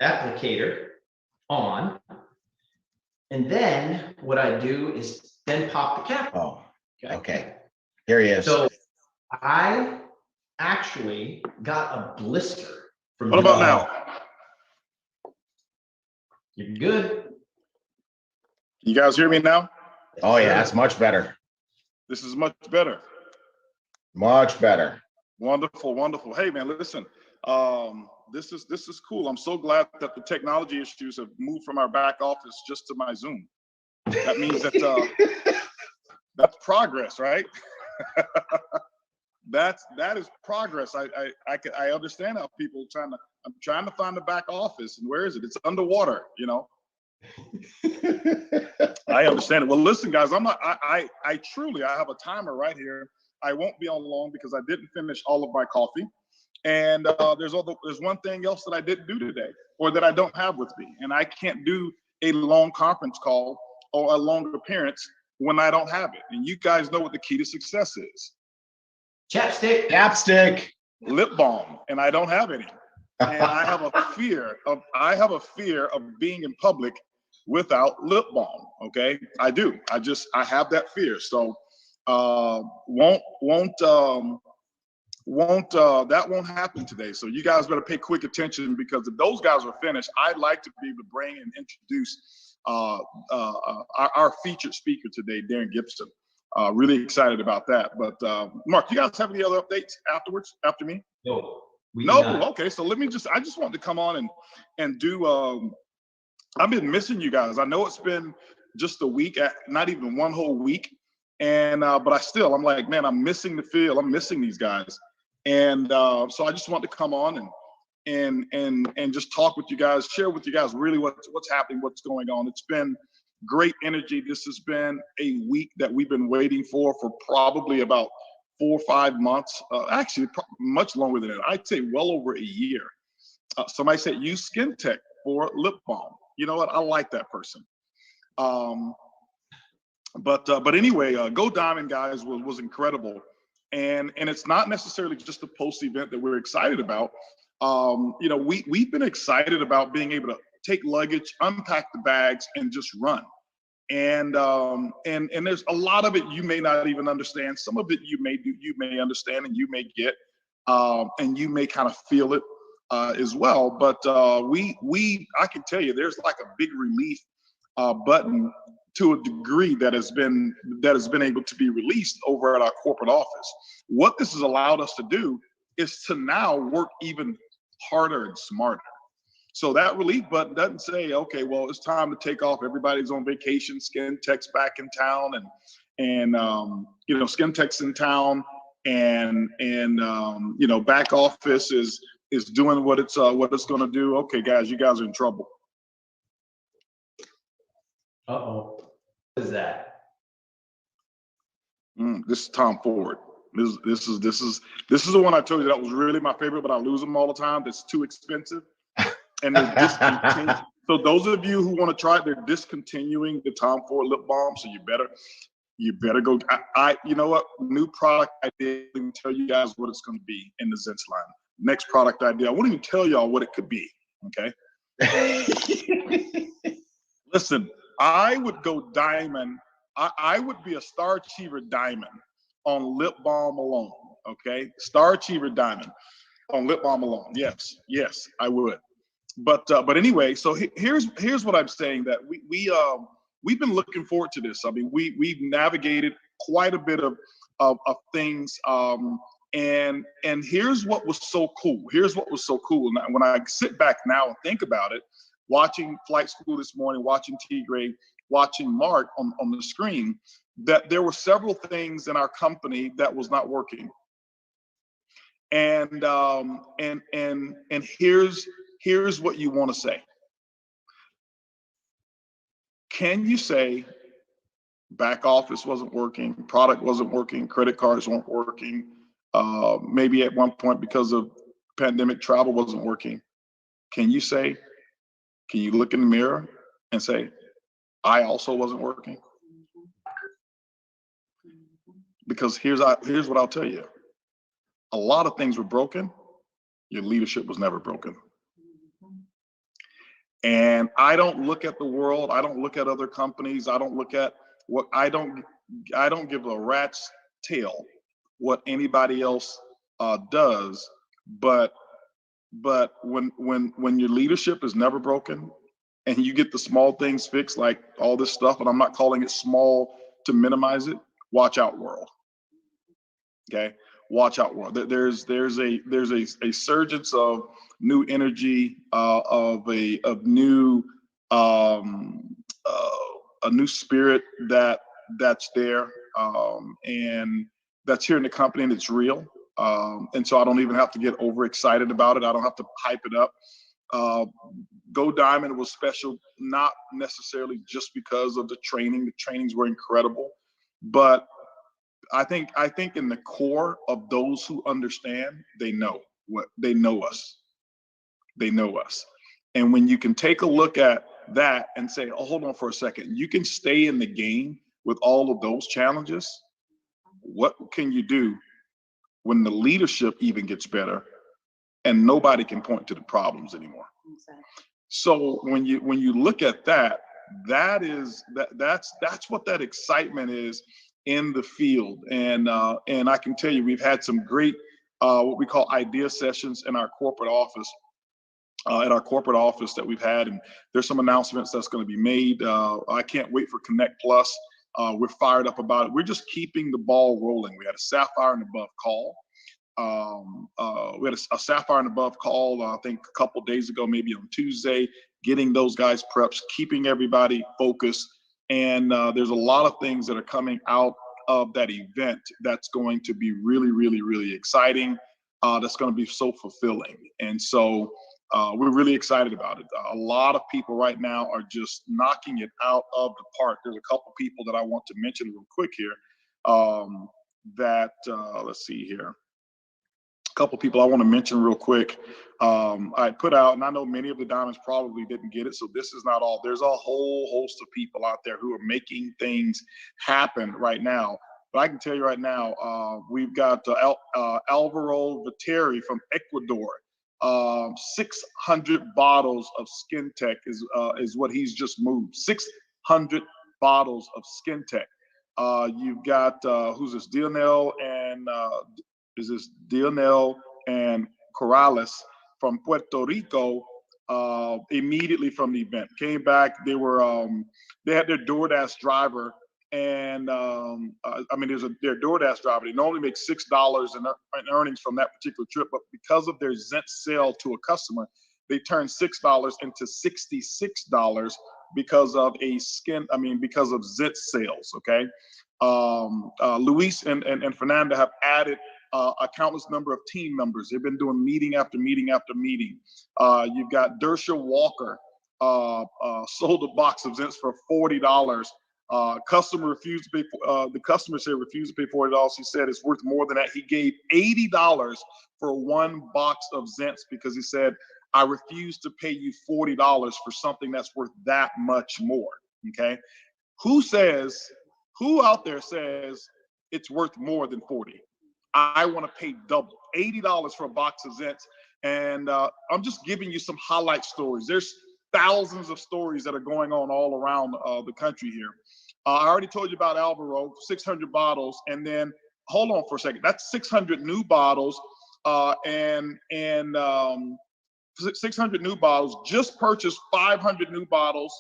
applicator on, and then what I do is then pop the cap. Oh, okay. Here he is. So I actually got a blister from. What about now? You're good. You guys hear me now? Oh yeah, that's much better. This is much better. Much better. Wonderful, wonderful. Hey man, listen. This is cool. I'm so glad that the technology issues have moved from our back office just to my Zoom. That means that that's progress, right? that is progress. I understand how people I'm trying to find the back office, and where is it? It's underwater, you know. I understand it. Well, listen, guys, I truly have a timer right here. I won't be on long because I didn't finish all of my coffee. And there's one thing else that I didn't do today, or that I don't have with me. And I can't do a long conference call or a long appearance when I don't have it. And you guys know what the key to success is. Chapstick. Chapstick. Lip balm. And I don't have any. And I have a fear of being in public without lip balm. Okay. I do. I have that fear. So that won't happen today. So you guys better pay quick attention, because if those guys are finished, I'd like to be able to bring and introduce our featured speaker today, Darren Gibson. Really excited about that. But Mark, you guys have any other updates after me? No. Okay. So I just wanted to come on and do. I've been missing you guys. I know it's been just a week, not even one whole week, and but I'm like, man, I'm missing the feel. I'm missing these guys. And so I just want to come on and just talk with you guys, share with you guys really what's happening, what's going on. It's been great energy. This has been a week that we've been waiting for probably about 4 or 5 months. Actually, much longer than that. I'd say well over a year. Somebody said use Skin Tech for lip balm. You know what? I like that person. But anyway, Go Diamond, guys, was incredible. And it's not necessarily just a post event that we're excited about. We've been excited about being able to take luggage, unpack the bags, and just run. And there's a lot of it you may not even understand. Some of it you may understand, and you may get, and you may kind of feel it as well. But I can tell you, there's like a big relief button to a degree that has been able to be released over at our corporate office. What this has allowed us to do is to now work even harder and smarter. So that relief button doesn't say, okay, well, it's time to take off. Everybody's on vacation. Skin Tech's back in town, you know, Skin Tech's in town, and you know, back office is doing what it's going to do. Okay, guys, you guys are in trouble. Uh-oh. What is that? This is Tom Ford. This is the one I told you that was really my favorite, but I lose them all the time. That's too expensive, and they're discontinued. So those of you who want to try it, they're discontinuing the Tom Ford lip balm. So you better go. You know what? New product idea. Let me tell you guys what it's going to be in the Zents line. Next product idea. I won't even tell y'all what it could be. Okay. Listen, I would go diamond. I would be a Star Achiever diamond on lip balm alone. Okay, Star Achiever diamond on lip balm alone. Yes, I would. But anyway, so here's what I'm saying, that we've been looking forward to this. I mean, we've navigated quite a bit of things. And here's what was so cool. Now, when I sit back now and think about it, watching Flight School this morning, watching T-Gray, watching Mark on the screen, that there were several things in our company that was not working. And here's what you want to say. Can you say back office wasn't working, product wasn't working, credit cards weren't working, maybe at one point because of pandemic travel wasn't working? Can you look in the mirror and say, I also wasn't working? Because here's what I'll tell you. A lot of things were broken. Your leadership was never broken. And I don't look at the world. I don't look at other companies. I don't look at what I don't give a rat's tail what anybody else does. But when your leadership is never broken and you get the small things fixed, like all this stuff, and I'm not calling it small to minimize it, watch out, world. Okay, watch out, world. There's a surgence of new energy, of a new spirit that's there, and that's here in the company, and it's real. And so I don't even have to get overexcited about it. I don't have to hype it up. Go Diamond was special, not necessarily just because of the training. The trainings were incredible, but I think in the core of those who understand, they know us. They know us. And when you can take a look at that and say, oh, hold on for a second, you can stay in the game with all of those challenges. What can you do when the leadership even gets better and nobody can point to the problems anymore? Exactly. So when you look at that, that's what that excitement is in the field. And I can tell you, we've had some great what we call idea sessions in our corporate office. At our corporate office that we've had, and there's some announcements that's going to be made. I can't wait for Connect Plus. We're fired up about it. We're just keeping the ball rolling. We had a Sapphire and Above call. We had a Sapphire and Above call, I think a couple days ago, maybe on Tuesday, getting those guys preps, keeping everybody focused. And there's a lot of things that are coming out of that event that's going to be really, really, really exciting. That's going to be so fulfilling. And so we're really excited about it. A lot of people right now are just knocking it out of the park. There's a couple people that I want to mention real quick here. Let's see here. A couple people I want to mention real quick. I put out, and I know many of the Diamonds probably didn't get it, so this is not all. There's a whole host of people out there who are making things happen right now. But I can tell you right now, we've got Alvaro Viteri from Ecuador. 600 bottles of Skin Tech is what he's just moved. 600 bottles of Skin Tech. You've got who's this? Dionel and Corrales from Puerto Rico. Immediately from the event, came back. They had their DoorDash driver. And their DoorDash driver, they normally make $6 in earnings from that particular trip, but because of their Zent sale to a customer, they turned $6 into $66 because of Zent sales. Okay, Luis and Fernanda have added a countless number of team members. They've been doing meeting after meeting after meeting. You've got Dersha Walker sold a box of Zents for $40. Customer refused to pay. The customer said refused to pay $40. He said it's worth more than that. He gave $80 for one box of Zents because he said, I refuse to pay you $40 for something that's worth that much more. Okay, who out there says it's worth more than 40? I want to pay double, $80 for a box of Zents. And I'm just giving you some highlight stories. There's thousands of stories that are going on all around the country here. I already told you about Alvaro, 600 bottles. And then hold on for a second. That's 600 new bottles and 600 new bottles. Just purchased 500 new bottles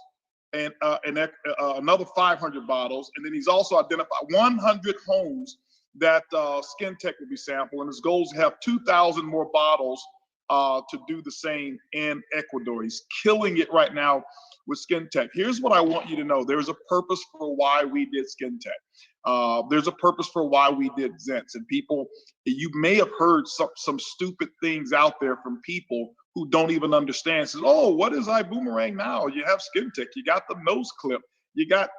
and another 500 bottles. And then he's also identified 100 homes that SkinTech will be sampling. His goal is to have 2,000 more bottles to do the same in Ecuador. He's killing it right now with SkinTech. Here's what I want you to know. There's a purpose for why we did SkinTech. There's a purpose for why we did Zents. And people, you may have heard some stupid things out there from people who don't even understand. Says, oh, what is iBoomerang now? You have SkinTech, you got the nose clip, you got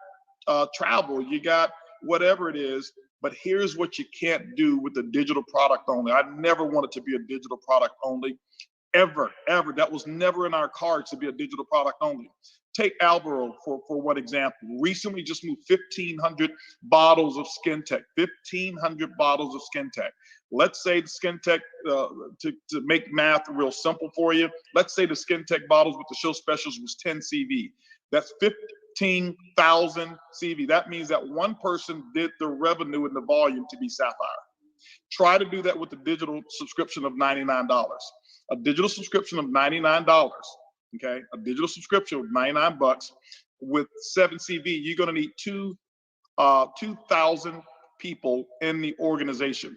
travel, you got whatever it is. But here's what you can't do with a digital product only. I never wanted to be a digital product only, ever. That was never in our cards to be a digital product only. Take Alvaro for one example. Recently just moved 1,500 bottles of SkinTech, 1,500 bottles of SkinTech. Let's say the SkinTech, to make math real simple for you, let's say the SkinTech bottles with the show specials was 10 CV. That's 15,000 CV. That means that one person did the revenue and the volume to be Sapphire. Try to do that with the digital subscription of $99. A digital subscription of $99, okay? A digital subscription of $99 with 7 CV, you're gonna need 2,000 people in the organization.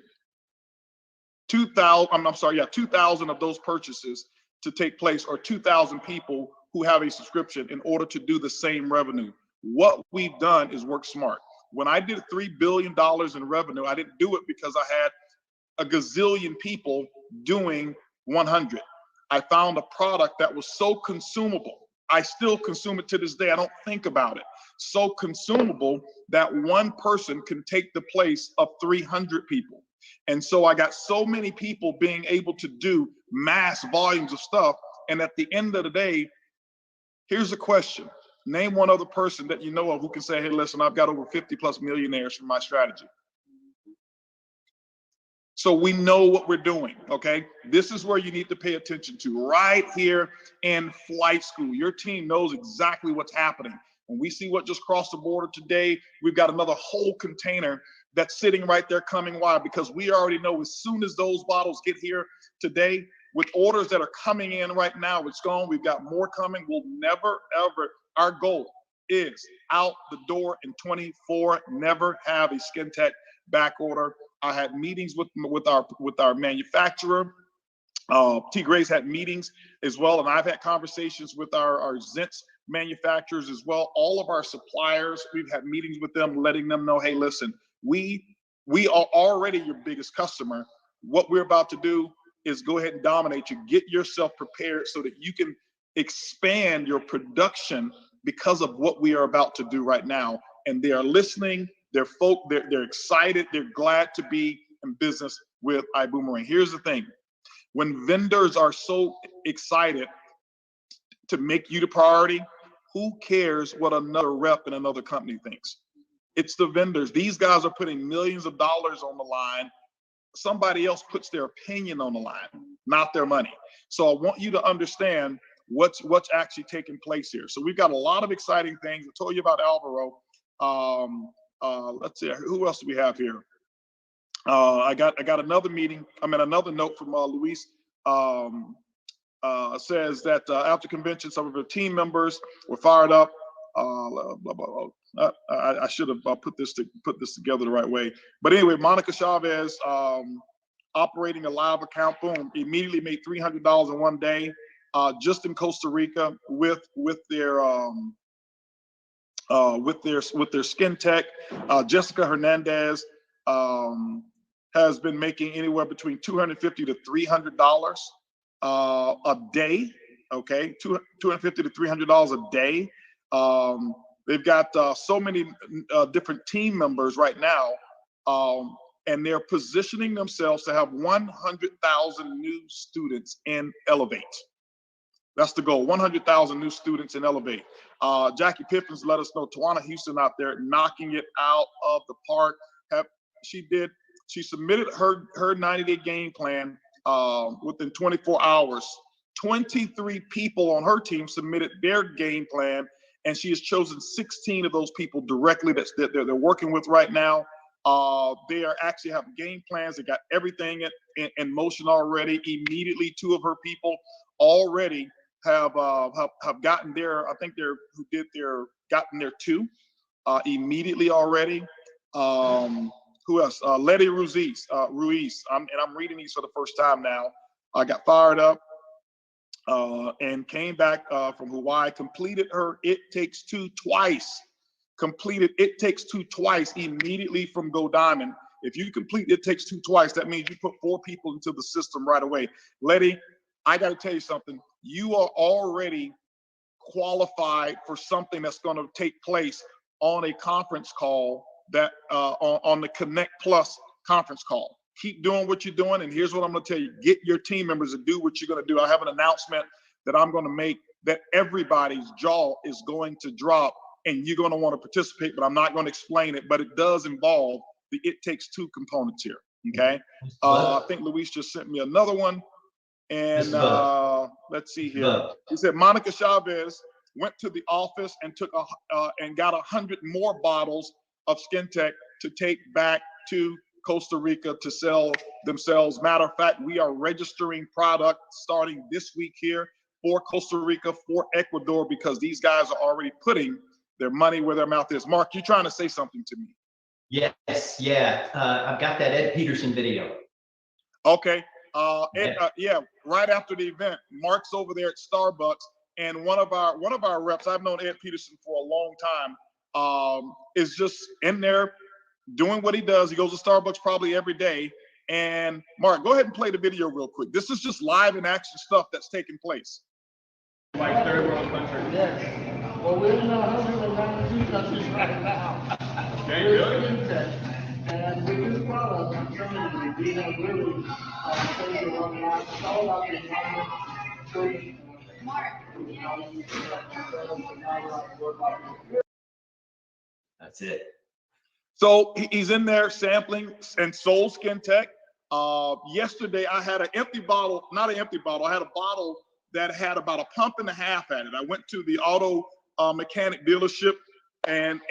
2,000 of those purchases to take place, or 2,000 people who have a subscription in order to do the same revenue. What we've done is work smart. When I did $3 billion in revenue, I didn't do it because I had a gazillion people doing 100. I found a product that was so consumable. I still consume it to this day. I don't think about it. So consumable that one person can take the place of 300 people. And so I got so many people being able to do mass volumes of stuff. And at the end of the day, here's a question. Name one other person that you know of who can say, hey, listen, I've got over 50 plus millionaires from my strategy. So we know what we're doing, okay? This is where you need to pay attention to, right here in flight school. Your team knows exactly what's happening. When we see what just crossed the border today, we've got another whole container that's sitting right there coming. Why? Because we already know as soon as those bottles get here today, with orders that are coming in right now, it's gone. We've got more coming. We'll never, ever, our goal is out the door in 24, never have a SkinTech back order. I had meetings with our manufacturer. T. Gray's had meetings as well, and I've had conversations with our Zents manufacturers as well. All of our suppliers, we've had meetings with them, letting them know, hey, listen, we are already your biggest customer. What we're about to do is go ahead and dominate you. Get yourself prepared so that you can expand your production because of what we are about to do right now. And they are listening. They're excited. They're glad to be in business with iBoomerang. Here's the thing. When vendors are so excited to make you the priority, who cares what another rep in another company thinks? It's the vendors. These guys are putting millions of dollars on the line. Somebody else puts their opinion on the line, not their money. So I want you to understand what's actually taking place here. So we've got a lot of exciting things. I told you about Alvaro. Let's see, who else do we have here? I got another meeting. Another note from Luis says that after convention, some of her team members were fired up. Blah, blah, blah. I should have put this together the right way. But anyway, Monica Chavez, operating a live account, boom, immediately made $300 in one day, just in Costa Rica with their with their skin tech. Jessica Hernandez has been making anywhere between $250 to $300 a day. Okay, $250 to $300 a day. They've got so many different team members right now, and they're positioning themselves to have 100,000 new students in Elevate. That's the goal, 100,000 new students in Elevate. Jackie Pippins let us know Tawana Houston out there knocking it out of the park. She submitted her 90-day game plan within 24 hours. 23 people on her team submitted their game plan, and she has chosen 16 of those people directly that they're working with right now. They are actually have game plans. They got everything in motion already. Immediately, 2 of her people already have gotten their, I think gotten their 2 immediately already. Who else? Letty Ruiz. I'm reading these for the first time now. I got fired up and came back from Hawaii, completed her It Takes Two twice. Completed It Takes Two twice immediately from Go Diamond. If you complete It Takes Two twice, that means you put 4 people into the system right away. Letty, I got to tell you something. You are already qualified for something that's going to take place on a conference call that on the Connect Plus conference call. Keep doing what you're doing, and here's what I'm going to tell you: get your team members to do what you're going to do. I have an announcement that I'm going to make that everybody's jaw is going to drop, and you're going to want to participate. But I'm not going to explain it. But it does involve the It Takes Two components here. Okay. I think Luis just sent me another one. And let's see here. He said Monica Chavez went to the office and took and got 100 more bottles of Skin Tech to take back to Costa Rica to sell themselves. Matter of fact, we are registering product starting this week here for Costa Rica, for Ecuador, because these guys are already putting their money where their mouth is. Mark, you're trying to say something to me. Yes, yeah. I've got that Ed Peterson video. Okay. Right after the event, Mark's over there at Starbucks, and one of our reps, I've known Ed Peterson for a long time, is just in there doing what he does. He goes to Starbucks probably every day. And Mark, go ahead and play the video real quick. This is just live in action stuff that's taking place. Like third world country. Yes. Well, we're in 192 countries right now. Okay, good. And with this product, I'm telling you, we have really taken it on the sold out the That's it. So he's in there sampling and sold Skin Tech. Yesterday, I had an empty bottle, not an empty bottle, I had a bottle that had about a pump and a half at it. I went to the auto mechanic dealership and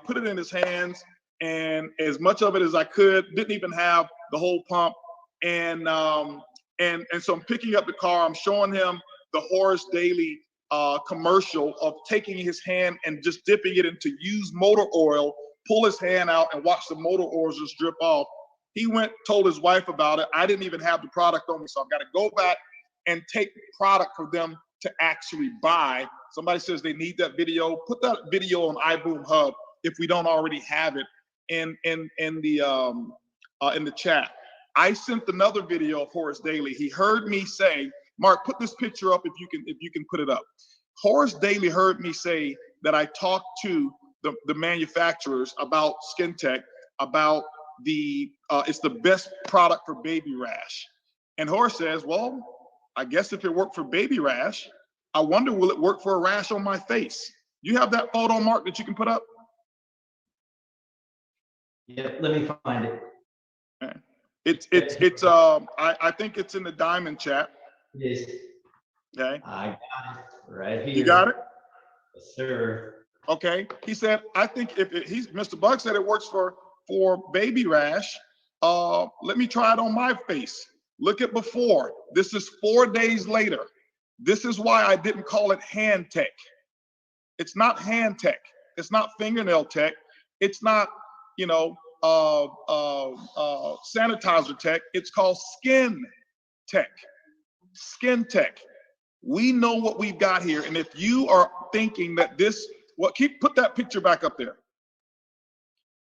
put it in his hands, and as much of it as I could, didn't even have the whole pump. And so I'm picking up the car, I'm showing him the Horace Daly commercial of taking his hand and just dipping it into used motor oil, pull his hand out and watch the motor oil just drip off. He went, told his wife about it. I didn't even have the product on me, so I've got to go back and take the product for them to actually buy. Somebody says they need that video. Put that video on iBoom Hub if we don't already have it in the chat. I sent another video of Horace Daly. He heard me say, Mark, put this picture up if you can put it up. Horace Daly heard me say that I talked to the manufacturers about Skin Tech, about it's the best product for baby rash. And Horace says, well, I guess if it worked for baby rash, I wonder, will it work for a rash on my face? You have that photo, Mark, that you can put up? Yeah, let me find it. Okay. I think it's in the Diamond chat. It is. Okay. I got it right here. You got it? Yes, sir. Okay. He said, I think if Mr. Buck said it works for baby rash, let me try it on my face. Look at before. This is 4 days later. This is why I didn't call it hand tech. It's not hand tech. It's not fingernail tech. It's not, sanitizer tech. It's called skin tech. Skin tech. We know what we've got here. And if you are thinking that this put that picture back up there.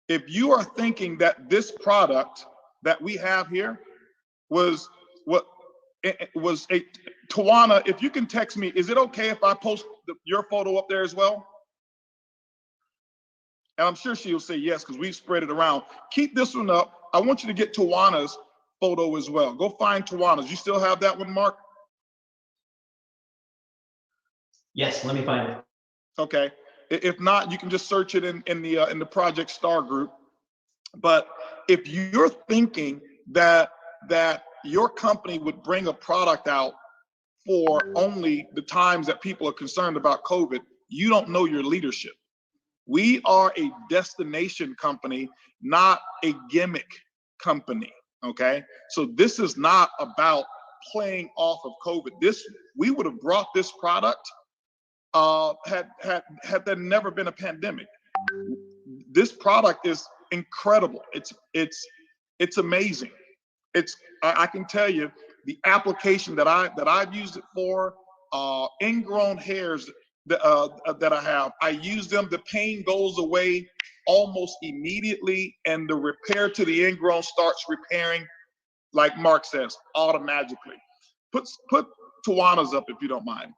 If you are thinking that this product that we have here was what it was a Tawana, if you can text me, is it okay if I post your photo up there as well? And I'm sure she'll say yes, because we've spread it around. Keep this one up. I want you to get Tawana's photo as well. Go find Tawana's. You still have that one, Mark? Yes, let me find it. Okay. If not, you can just search it in the Project Star group. But if you're thinking that your company would bring a product out for only the times that people are concerned about COVID, you don't know your leadership. We are a destination company, not a gimmick company, okay? So this is not about playing off of COVID. We would have brought this product had there never been a pandemic. This product is incredible. It's amazing. I can tell you the application that I've used it for, ingrown hairs that I have. I use them. The pain goes away almost immediately, and the repair to the ingrown starts repairing, like Mark says, automatically. Put Tawana's up if you don't mind.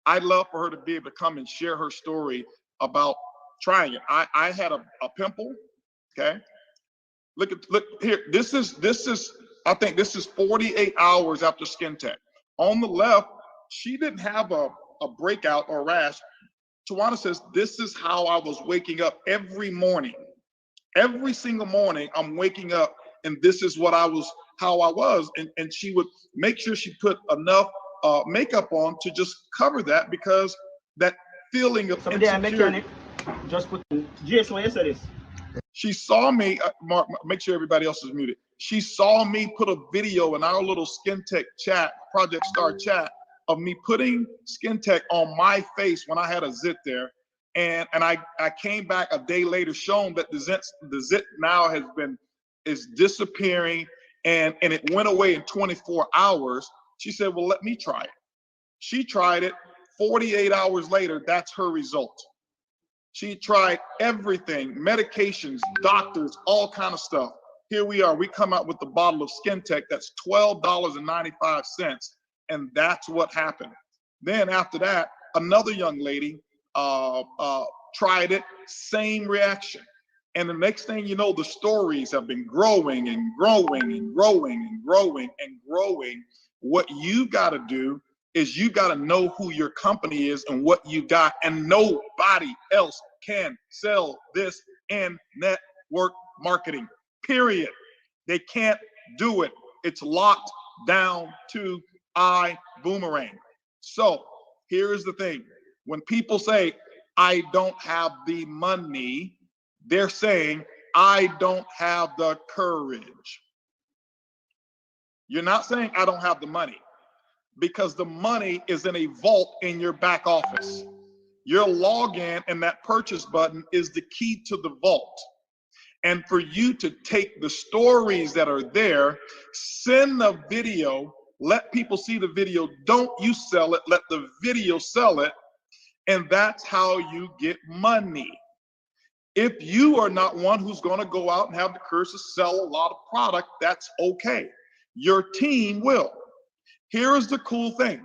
I'd love for her to be able to come and share her story about trying it. I had a pimple. Okay, look here. This is I think this is 48 hours after Skin Tech. On the left, she didn't have a breakout or rash. Tawana says, this is how I was waking up every morning. Every single morning, I'm waking up, and this is how I was. And she would make sure she put enough makeup on to just cover that, because that feeling of insecurity. Just put Jason, what you say this? She saw me, Mark, make sure everybody else is muted. She saw me put a video in our little Skin Tech chat, Project Star chat, of me putting Skin Tech on my face when I had a zit there. And I came back a day later showing that the zit now is disappearing, and it went away in 24 hours. She said, well, let me try it. She tried it. 48 hours later, that's her result. She tried everything, medications, doctors, all kind of stuff. Here we are. We come out with the bottle of Skin Tech that's $12.95, and that's what happened. Then after that, another young lady tried it, same reaction. And the next thing you know, the stories have been growing and growing and growing and growing and growing. What you got to do is you got to know who your company is and what you got, and nobody else can sell this in network marketing, period. They can't do it. It's locked down to iBoomerang. So here's the thing. When people say, I don't have the money, they're saying, I don't have the courage. You're not saying I don't have the money, because the money is in a vault in your back office. Your login and that purchase button is the key to the vault. And for you to take the stories that are there, send the video, let people see the video. Don't you sell it, let the video sell it. And that's how you get money. If you are not one who's going to go out and have the courage to sell a lot of product, that's okay. Your team will. Here is the cool thing.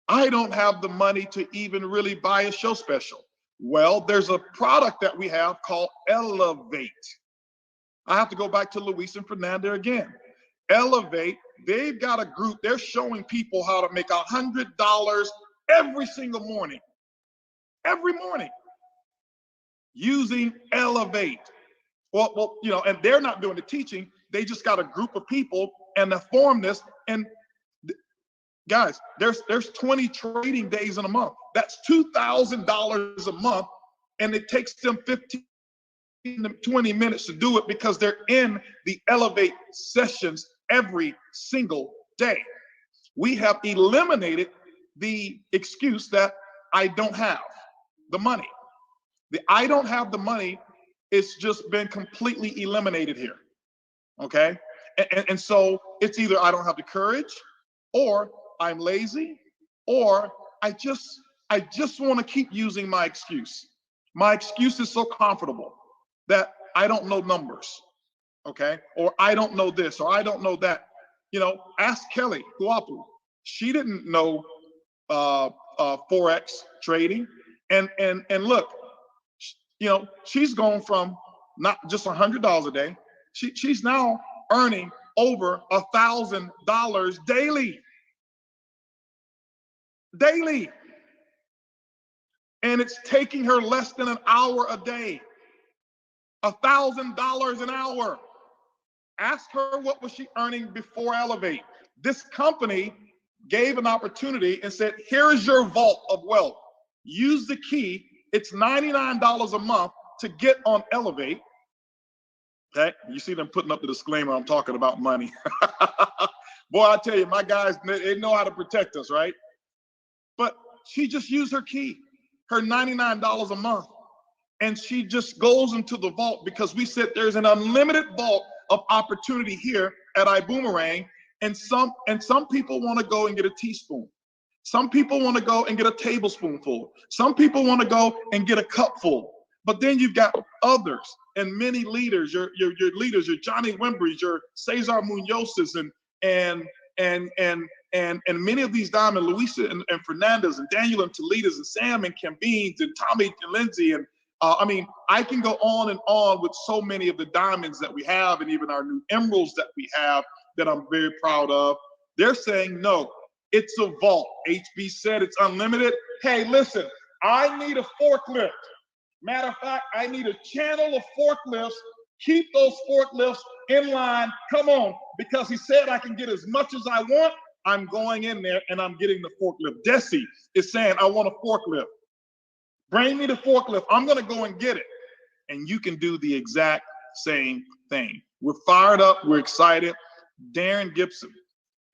I don't have the money to even really buy a show special. Well, there's a product that we have called Elevate. I have to go back to Luis and Fernanda again. Elevate, they've got a group. They're showing people how to make $100 every single morning. Every morning. Using Elevate. Well, you know, and they're not doing the teaching. They just got a group of people and they form this. And guys, there's 20 trading days in a month. That's $2,000 a month, and it takes them 15 to 20 minutes to do it, because they're in the Elevate sessions every single day. We have eliminated the excuse that I don't have the money. The I don't have the money, it's just been completely eliminated here. Okay? And so it's either I don't have the courage, or I'm lazy, or I just want to keep using my excuse. My excuse is so comfortable that I don't know numbers, okay? Or I don't know this, or I don't know that. You know, ask Kelly Guapu. She didn't know Forex trading. And look, you know, she's gone from not just $100 a day. She's now earning over $1,000 daily. Daily. And it's taking her less than an hour a day. $1,000 an hour. Ask her what was she earning before Elevate. This company gave an opportunity and said, here's your vault of wealth. Use the key. It's $99 a month to get on Elevate. Okay, you see them putting up the disclaimer, I'm talking about money. Boy, I tell you, my guys, they know how to protect us, right? But she just used her key, her $99 a month. And she just goes into the vault because we said there's an unlimited vault of opportunity here at iBoomerang. And some people want to go and get a teaspoon. Some people want to go and get a tablespoonful. Some people want to go and get a cupful. But then you've got others and many leaders, your leaders, your Johnny Wimbrys, your Cesar Munozes, and many of these diamond, Luisa and Fernandez and Daniel and Toledas and Sam and Kim Beans and Tommy and Lindsay. And I mean, I can go on and on with so many of the diamonds that we have and even our new emeralds that we have that I'm very proud of. They're saying, no, it's a vault. HB said it's unlimited. Hey, listen, I need a forklift. Matter of fact, I need a channel of forklifts. Keep those forklifts in line. Come on, because he said I can get as much as I want. I'm going in there and I'm getting the forklift. Desi is saying, I want a forklift. Bring me the forklift. I'm going to go and get it. And you can do the exact same thing. We're fired up. We're excited. Darren Gibson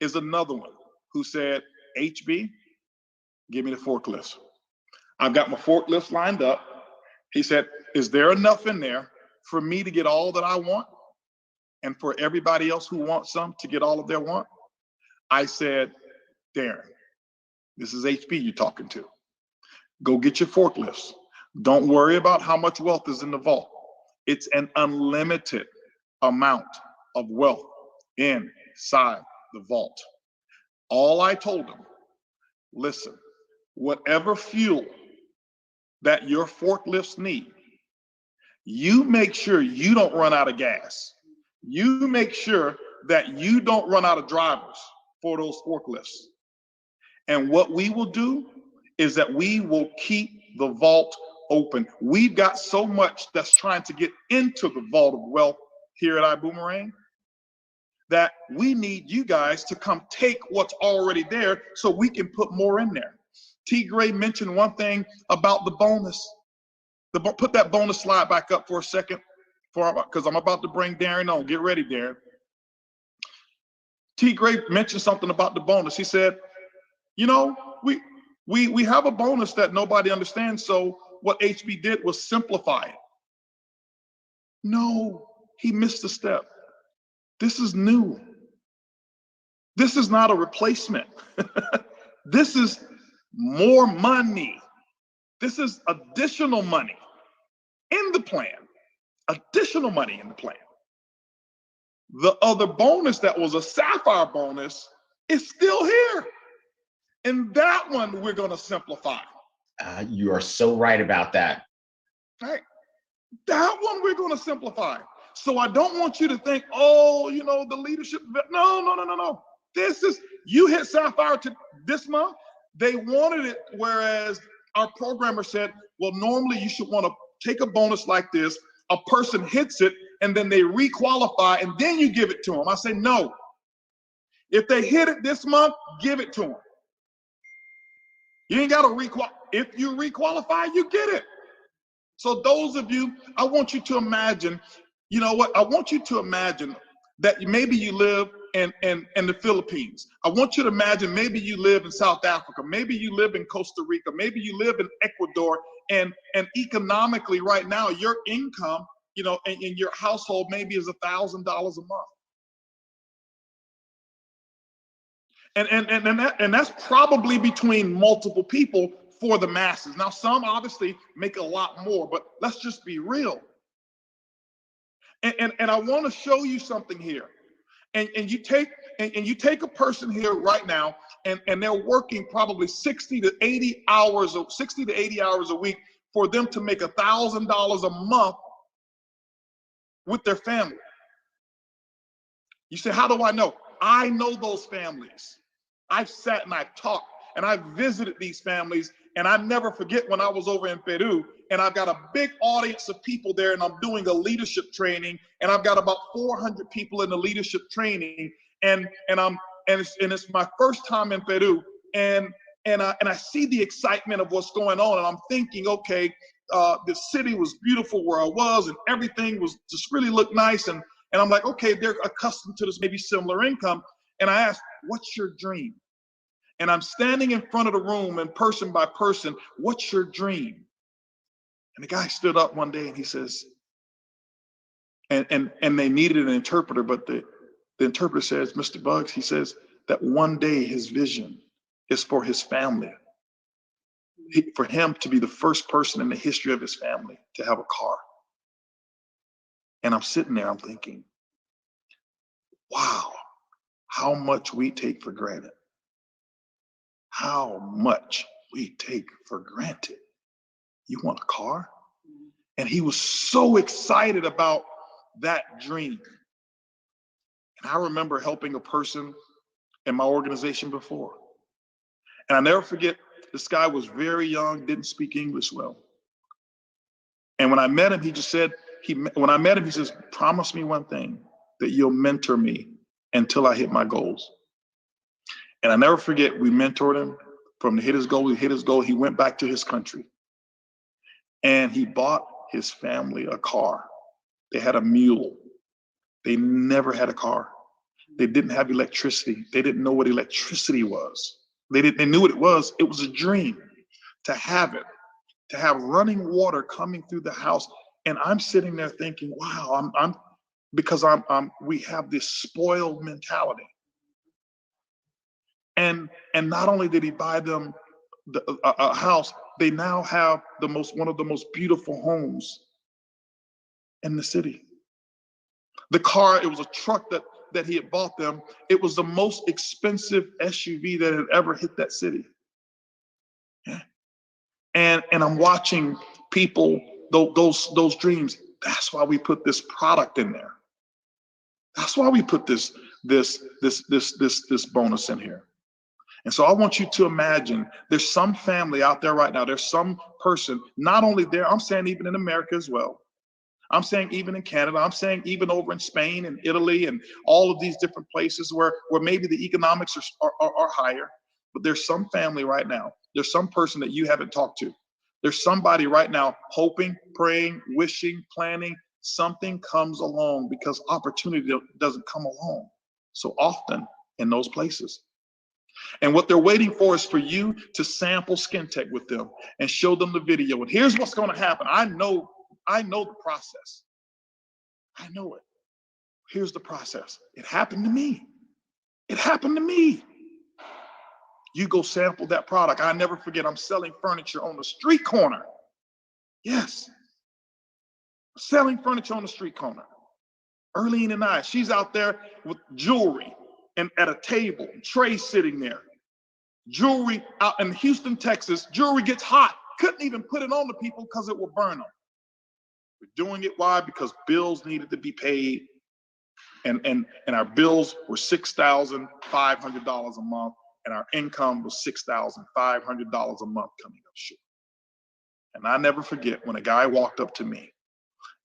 is another one who said, HB, give me the forklifts. I've got my forklifts lined up. He said, is there enough in there for me to get all that I want and for everybody else who wants some to get all of their want? I said, Darren, this is HB you're talking to. Go get your forklifts. Don't worry about how much wealth is in the vault. It's an unlimited amount of wealth inside the vault. All I told him, listen, whatever fuel that your forklifts need, you make sure you don't run out of gas. You make sure that you don't run out of drivers for those forklifts. And what we will do is that we will keep the vault open. We've got so much that's trying to get into the vault of wealth here at iBoomerang that we need you guys to come take what's already there so we can put more in there. T. Gray mentioned one thing about the bonus. Put that bonus slide back up for a second, because I'm about to bring Darren on. Get ready, Darren. T. Gray mentioned something about the bonus. He said, you know, we have a bonus that nobody understands, so what HB did was simplify it. No, he missed a step. This is new. This is not a replacement. This is more money. This is additional money in the plan. Additional money in the plan. The other bonus that was a sapphire bonus is still here. And that one we're going to simplify. You are so right about that. Right? That one we're going to simplify. So I don't want you to think, oh, you know, the leadership. No. This is, you hit sapphire this month. They wanted it, whereas our programmer said, well, normally you should want to take a bonus like this. A person hits it, and then they requalify, and then you give it to them. I say, no. If they hit it this month, give it to them. You ain't got to requalify. If you requalify, you get it. So those of you, I want you to imagine, you know what? I want you to imagine that maybe you live in the Philippines. I want you to imagine maybe you live in South Africa. Maybe you live in Costa Rica. Maybe you live in Ecuador. And economically right now, your income, you know, in your household maybe is $1,000 a month. And that's probably between multiple people for the masses. Now, some obviously make a lot more, but let's just be real. And I want to show you something here. And you take a person here right now, and they're working probably 60 to 80 hours a week for them to make $1,000 a month with their family. You say, how do I know? I know those families. I've sat and I've talked and I've visited these families, and I never forget when I was over in Peru, and I've got a big audience of people there, and I'm doing a leadership training, and I've got about 400 people in the leadership training, and it's my first time in Peru, and I see the excitement of what's going on, and I'm thinking, okay, the city was beautiful where I was, and everything was just really looked nice, and I'm like, okay, they're accustomed to this maybe similar income, and I asked, what's your dream? And I'm standing in front of the room, and person by person, what's your dream? And the guy stood up one day and he says, and they needed an interpreter, but the interpreter says, Mr. Buggs, he says that one day his vision is for his family, for him to be the first person in the history of his family to have a car. And I'm sitting there, I'm thinking, wow, how much we take for granted. How much we take for granted. You want a car? And he was so excited about that dream. And I remember helping a person in my organization before. And I never forget, this guy was very young, didn't speak English well. And when I met him, he just said, when I met him, he says, promise me one thing, that you'll mentor me until I hit my goals. And I never forget, we mentored him from the hit his goal, he went back to his country. And he bought his family a car. They had a mule. They never had a car. They didn't have electricity. They didn't know what electricity was. They knew what it was. It was a dream to have it, to have running water coming through the house. And I'm sitting there thinking, wow, because we have this spoiled mentality. And not only did he buy them a house, they now have one of the most beautiful homes in the city. The car, it was a truck that he had bought them. It was the most expensive SUV that had ever hit that city. Yeah. And I'm watching people, those dreams. That's why we put this product in there. That's why we put this bonus in here. And so I want you to imagine there's some family out there right now. There's some person, not only there, I'm saying even in America as well. I'm saying even in Canada. I'm saying even over in Spain and Italy and all of these different places where maybe the economics are higher. But there's some family right now. There's some person that you haven't talked to. There's somebody right now hoping, praying, wishing, planning. Something comes along because opportunity doesn't come along so often in those places. And what they're waiting for is for you to sample SkinTech with them and show them the video. And here's what's going to happen. I know the process. I know it. Here's the process. It happened to me. It happened to me. You go sample that product. I never forget, I'm selling furniture on the street corner. Yes. Selling furniture on the street corner. Earlene and I, she's out there with jewelry and at a table, trays sitting there. Jewelry out in Houston, Texas, jewelry gets hot. Couldn't even put it on the people because it will burn them. We're doing it, why? Because bills needed to be paid. And our bills were $6,500 a month, and our income was $6,500 a month coming up short. And I never forget when a guy walked up to me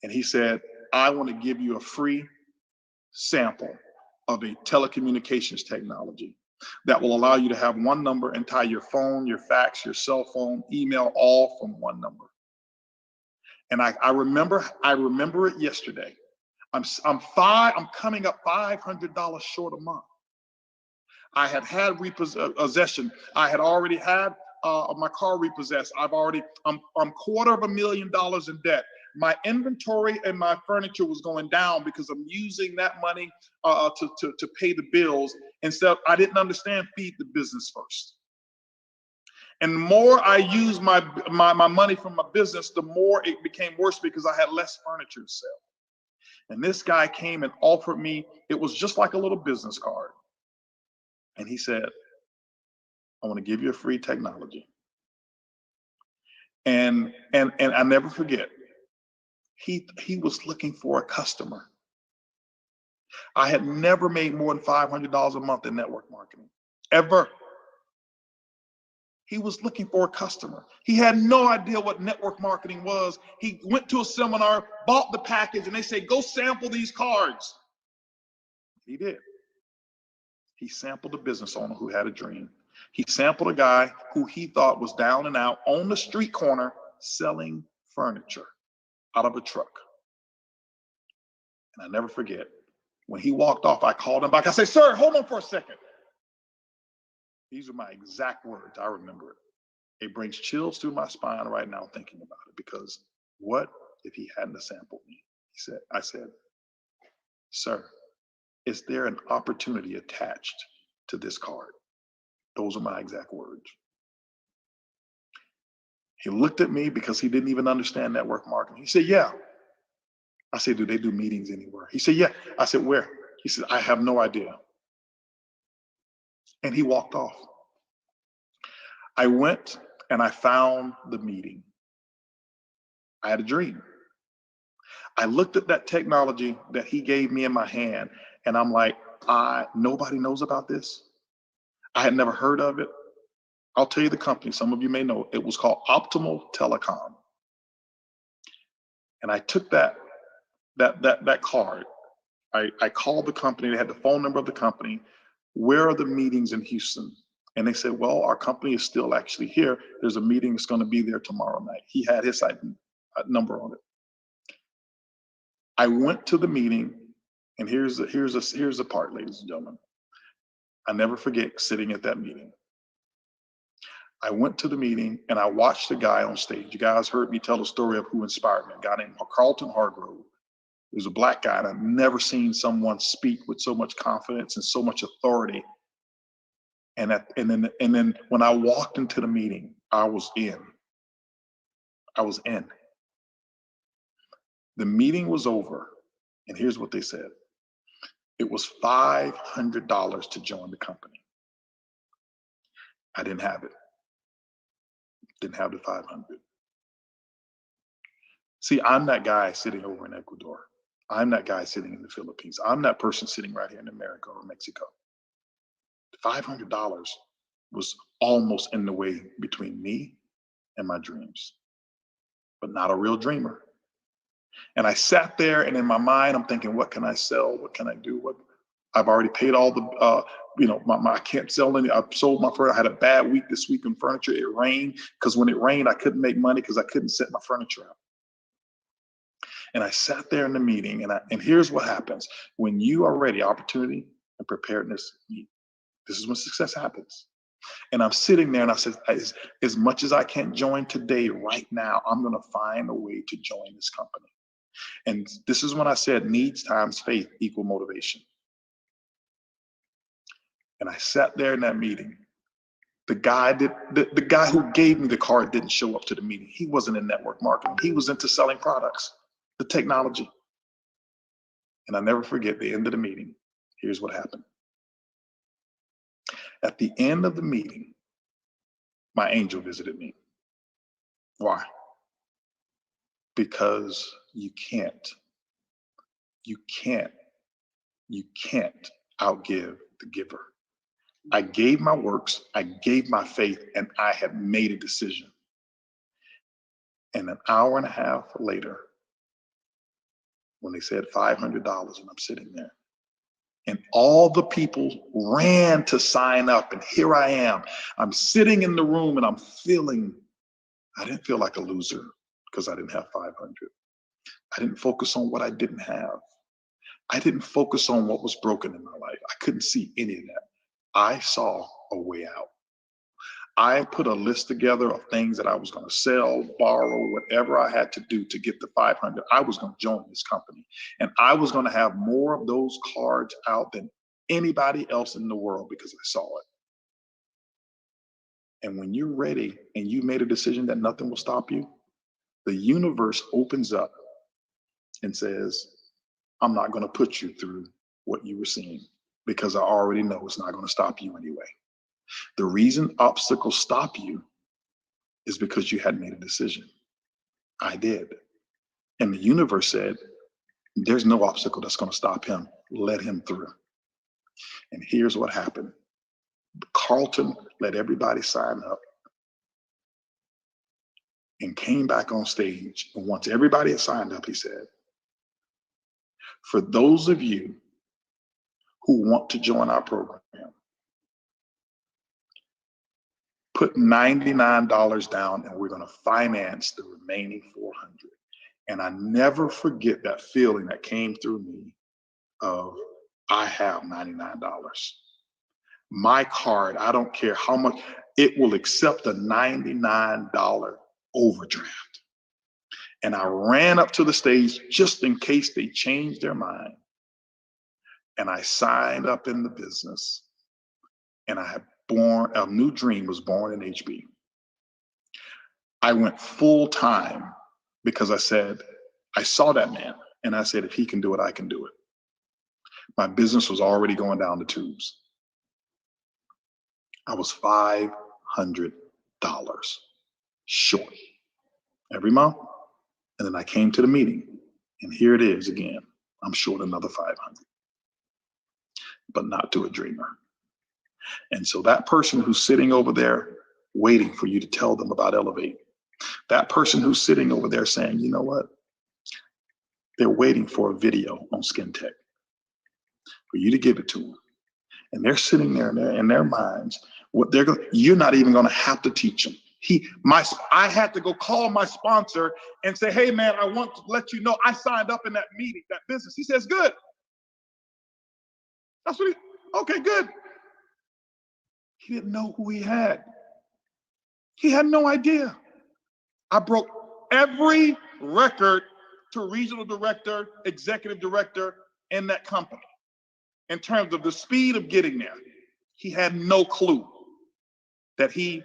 and he said, I want to give you a free sample of a telecommunications technology that will allow you to have one number and tie your phone, your fax, your cell phone, email, all from one number. And I remember it yesterday. I'm coming up $500 short a month. I had repossession. I had already had my car repossessed. I'm $250,000 in debt. My inventory and my furniture was going down because I'm using that money to pay the bills. Instead, I didn't understand feed the business first. And the more I used my money from my business, the more it became worse because I had less furniture to sell. And this guy came and offered me, it was just like a little business card. And he said, I want to give you a free technology. And I never forget, he was looking for a customer. I had never made more than $500 a month in network marketing, ever. He was looking for a customer. He had no idea what network marketing was. He went to a seminar, bought the package, and they said, go sample these cards. He did. He sampled a business owner who had a dream. He sampled a guy who he thought was down and out on the street corner selling furniture out of a truck. And I never forget, when he walked off, I called him back. I said, sir, hold on for a second. These are my exact words. I remember it. It brings chills through my spine right now thinking about it, because what if he hadn't sampled me? I said, sir, is there an opportunity attached to this card? Those are my exact words. He looked at me because he didn't even understand network marketing. He said, yeah. I said, do they do meetings anywhere? He said, yeah. I said, where? He said, I have no idea. And he walked off. I went and I found the meeting. I had a dream. I looked at that technology that he gave me in my hand, and I'm like, nobody knows about this. I had never heard of it. I'll tell you the company, some of you may know, it was called Optimal Telecom. And I took that card. I called the company, they had the phone number of the company. Where are the meetings in Houston? And they said, well, our company is still actually here. There's a meeting that's going to be there tomorrow night. He had his number on it. I went to the meeting, and here's the part, ladies and gentlemen. I never forget sitting at that meeting. I went to the meeting and I watched the guy on stage. You guys heard me tell the story of who inspired me, a guy named Carlton Hargrove. He was a black guy, and I've never seen someone speak with so much confidence and so much authority. And then when I walked into the meeting, I was in. The meeting was over, and here's what they said. It was $500 to join the company. I didn't have it. Didn't have the 500. See, I'm that guy sitting over in Ecuador. I'm that guy sitting in the Philippines. I'm that person sitting right here in America or Mexico. $500 was almost in the way between me and my dreams, but not a real dreamer. And I sat there, and in my mind, I'm thinking, what can I sell? What can I do? What I've already paid all the, I can't sell any. I've sold my furniture. I had a bad week this week in furniture. It rained, because when it rained, I couldn't make money because I couldn't set my furniture out. And I sat there in the meeting, and here's what happens. When you are ready, opportunity and preparedness meet. This is when success happens. And I'm sitting there, and I said, as much as I can't join today, right now, I'm going to find a way to join this company. And this is when I said needs times faith equal motivation. And I sat there in that meeting. The guy who gave me the card didn't show up to the meeting. He wasn't in network marketing. He was into selling products, the technology. And I never forget the end of the meeting. Here's what happened. At the end of the meeting, my angel visited me. Why? Because you can't outgive the giver. I gave my works, I gave my faith, and I had made a decision. And an hour and a half later, when they said $500, and I'm sitting there, and all the people ran to sign up, and here I am. I'm sitting in the room, and I didn't feel like a loser because I didn't have 500. I didn't focus on what I didn't have. I didn't focus on what was broken in my life. I couldn't see any of that. I saw a way out. I put a list together of things that I was going to sell, borrow, whatever I had to do to get the 500. I was going to join this company, and I was going to have more of those cards out than anybody else in the world because I saw it. And when you're ready and you made a decision that nothing will stop you, the universe opens up and says, I'm not going to put you through what you were seeing because I already know it's not going to stop you anyway. The reason obstacles stop you is because you hadn't made a decision. I did. And the universe said, there's no obstacle that's going to stop him. Let him through. And here's what happened. Carlton let everybody sign up and came back on stage. And once everybody had signed up, he said, for those of you who want to join our program, put $99 down and we're going to finance the remaining $400. And I never forget that feeling that came through me of, I have $99. My card, I don't care how much, it will accept a $99 overdraft. And I ran up to the stage just in case they changed their mind. And I signed up in the business. And I had born, a new dream was born in HB. I went full time because I said, I saw that man and I said, if he can do it, I can do it. My business was already going down the tubes. I was $500 short every month. And then I came to the meeting and here it is again. I'm short another 500, but not to a dreamer. And so that person who's sitting over there waiting for you to tell them about Elevate, that person who's sitting over there saying, you know what? They're waiting for a video on Skin Tech for you to give it to them. And they're sitting there in their minds, what they're going, you're not even going to have to teach them. I had to go call my sponsor and say, hey man, I want to let you know I signed up in that meeting, that business. He says, good. That's what okay, good. He didn't know who he had. He had no idea. I broke every record to regional director, executive director in that company in terms of the speed of getting there. He had no clue that he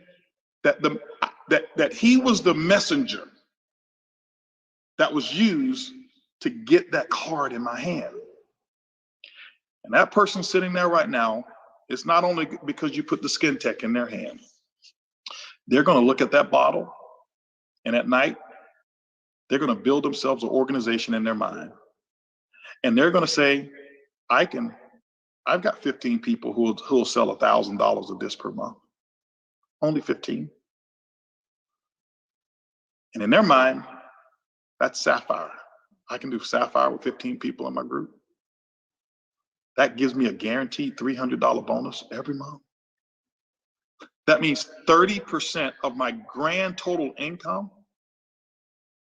was the messenger that was used to get that card in my hand. And that person sitting there right now, it's not only because you put the Skin Tech in their hand. They're going to look at that bottle, and at night, they're going to build themselves an organization in their mind. And they're going to say, I've got 15 people who will sell $1,000 of this per month. Only 15. And in their mind, that's Sapphire. I can do Sapphire with 15 people in my group. That gives me a guaranteed $300 bonus every month. That means 30% of my grand total income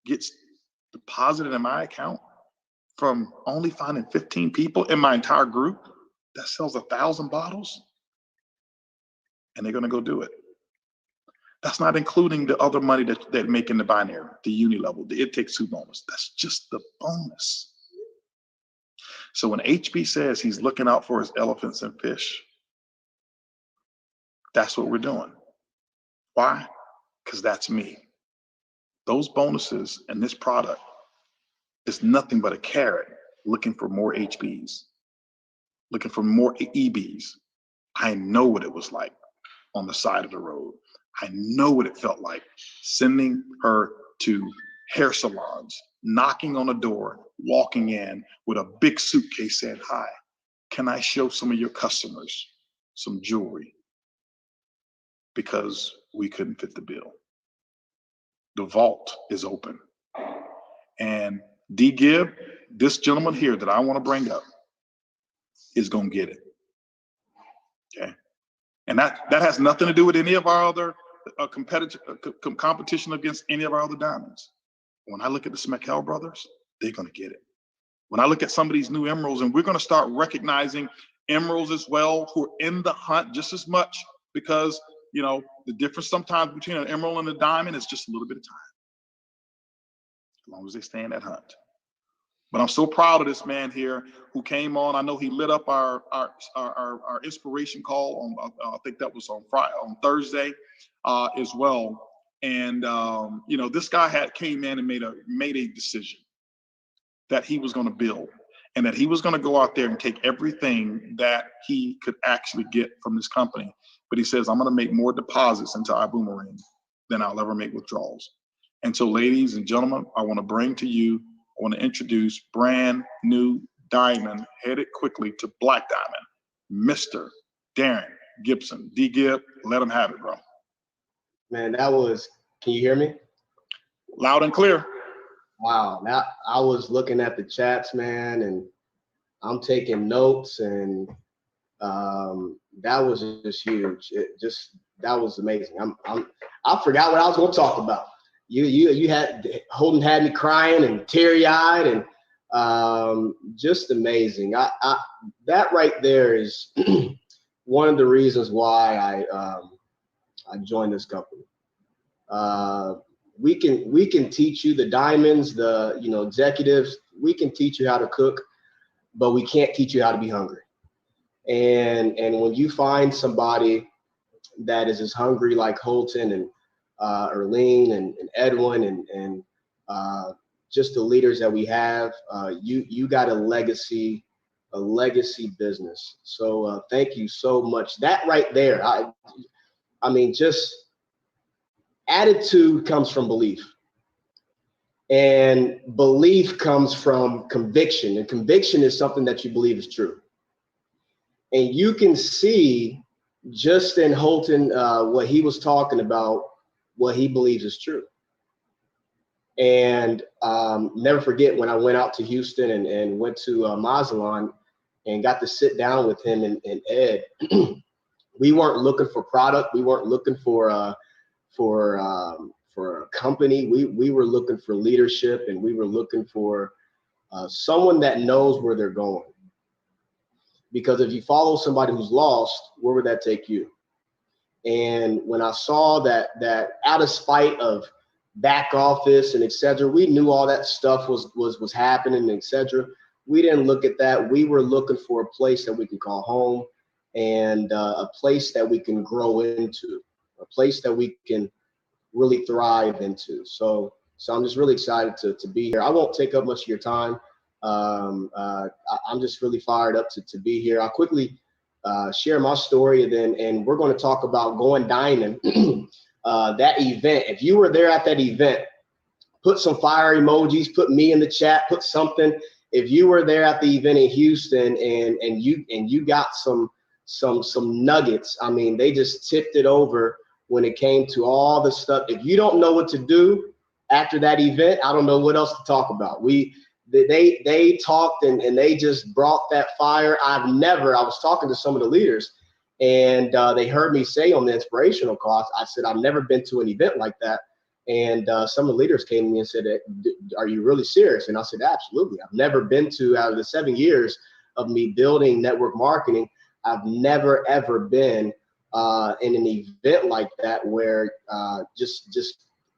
gets deposited in my account from only finding 15 people in my entire group that sells 1,000 bottles. And they're going to go do it. That's not including the other money that they make in the binary, the uni level, the It Takes Two bonus. That's just the bonus. So when HB says he's looking out for his elephants and fish, that's what we're doing. Why? Because that's me. Those bonuses and this product is nothing but a carrot looking for more HBs, looking for more EBs. I know what it was like on the side of the road. I know what it felt like sending her to hair salons, knocking on a door, walking in with a big suitcase saying, hi, can I show some of your customers some jewelry? Because we couldn't fit the bill. The vault is open. And D. Gibb, this gentleman here that I want to bring up, is going to get it. Okay. And that has nothing to do with any of our other competition against any of our other diamonds. When I look at the Smeckel brothers, they're going to get it. When I look at some of these new emeralds, and we're going to start recognizing emeralds as well who are in the hunt just as much, because, you know, the difference sometimes between an emerald and a diamond is just a little bit of time, as long as they stay in that hunt. But I'm so proud of this man here who came on. I know he lit up our inspiration call on, I think that was on Thursday as well. And you know, this guy came in and made a decision that he was going to build, and that he was going to go out there and take everything that he could actually get from this company. But he says, I'm going to make more deposits into iBoomerang than I'll ever make withdrawals. And so, ladies and gentlemen, I want to introduce brand new diamond, headed quickly to Black Diamond, Mr. Darren Gibson. D-Gib, let him have it, bro. Man, can you hear me? Loud and clear. Wow. Now I was looking at the chats, man, and I'm taking notes, and that was just huge. That was amazing. I forgot what I was going to talk about. You had Holden had me crying and teary-eyed, and just amazing. That right there is one of the reasons why I joined this company. We can teach you the diamonds, the executives. We can teach you how to cook, but we can't teach you how to be hungry. And when you find somebody that is as hungry like Holton and Erlene and Edwin and just the leaders that we have, you got a legacy business. So thank you so much. That right there, I mean, just attitude comes from belief, and belief comes from conviction, and conviction is something that you believe is true. And you can see just in Holton what he was talking about, what he believes is true. And never forget when I went out to Houston and went to Mazatlan and got to sit down with him and Ed. We weren't looking for product. We weren't looking for a company. We were looking for leadership, and we were looking for someone that knows where they're going. Because if you follow somebody who's lost, where would that take you? And when I saw that out of spite of back office and et cetera, we knew all that stuff was happening, et cetera. We didn't look at that. We were looking for a place that we can call home, and a place that we can grow into, a place that we can really thrive into. So I'm just really excited to be here. I won't take up much of your time. I'm just really fired up to be here. I'll quickly share my story, and we're going to talk about going diamond. That event, if you were there at that event, put some fire emojis, put me in the chat, put something. If you were there at the event in Houston and you got some nuggets, I mean, they just tipped it over when it came to all the stuff. If you don't know what to do after that event, I don't know what else to talk about. They talked and they just brought that fire. I was talking to some of the leaders, and they heard me say on the inspirational call, I said, I've never been to an event like that. And some of the leaders came to me and said, are you really serious? And I said, absolutely. I've never been to, out of the 7 years of me building network marketing, I've never, ever been in an event like that where just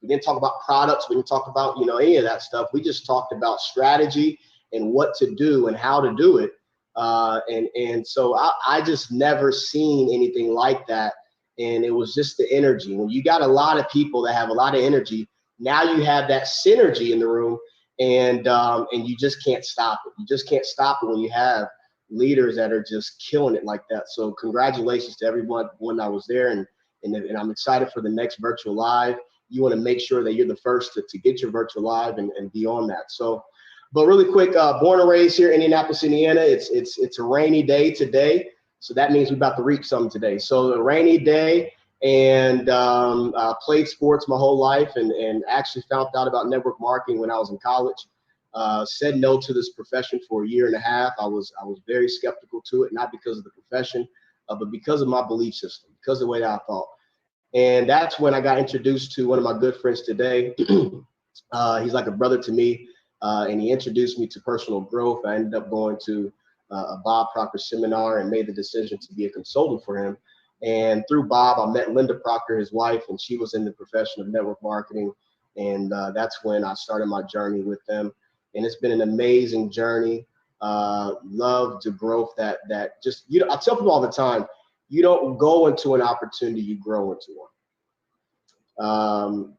we didn't talk about products. We didn't talk about, any of that stuff. We just talked about strategy and what to do and how to do it. And so I just never seen anything like that. And it was just the energy. When you got a lot of people that have a lot of energy, now you have that synergy in the room, and you just can't stop it. You just can't stop it when you have leaders that are just killing it like that. So congratulations to everyone when I was there, and I'm excited for the next virtual live. You want to make sure that you're the first to get your virtual live and be on that. So, but really quick, born and raised here in Indianapolis, Indiana. It's a rainy day today, so that means we're about to reap something today. So a rainy day, and played sports my whole life, and actually found out about network marketing when I was in college. Said no to this profession for a year and a half. I was very skeptical to it, not because of the profession, but because of my belief system, because of the way that I thought. And that's when I got introduced to one of my good friends today. He's like a brother to me, and he introduced me to personal growth. I ended up going to a Bob Proctor seminar and made the decision to be a consultant for him. And through Bob, I met Linda Proctor, his wife, and she was in the profession of network marketing. And that's when I started my journey with them. and it's been an amazing journey. Love to growth that just, you know, I tell people all the time, you don't go into an opportunity, you grow into one.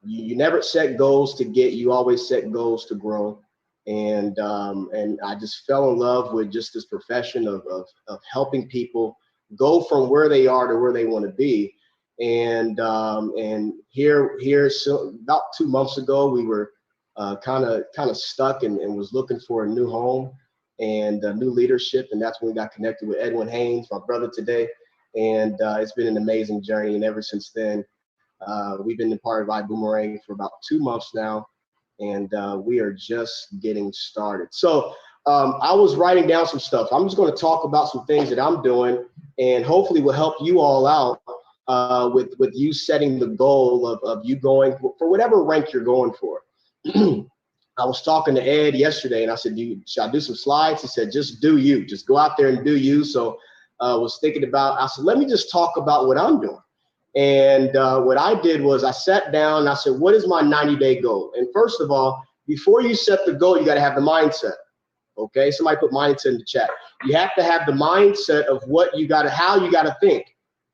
You never set goals to get, you always set goals to grow. And I just fell in love with just this profession of helping people go from where they are to where they want to be. And here, so about 2 months ago, we were kind of stuck and was looking for a new home and new leadership. And that's when we got connected with Edwin Haynes, my brother today. And it's been an amazing journey. And ever since then, we've been a part of iBoomerang for about 2 months now. And we are just getting started. So I was writing down some stuff. I'm just going to talk about some things that I'm doing, and hopefully will help you all out with you setting the goal of you going for whatever rank you're going for. I was talking to Ed yesterday, and I said, should I do some slides? He said, just do you. Just go out there and do you. So I was thinking about, I said, let me just talk about what I'm doing. And what I did was I sat down and I said, what is my 90-day goal? And first of all, before you set the goal, you got to have the mindset. Okay, somebody put mindset in the chat. You have to have the mindset of what you got to, how you got to think.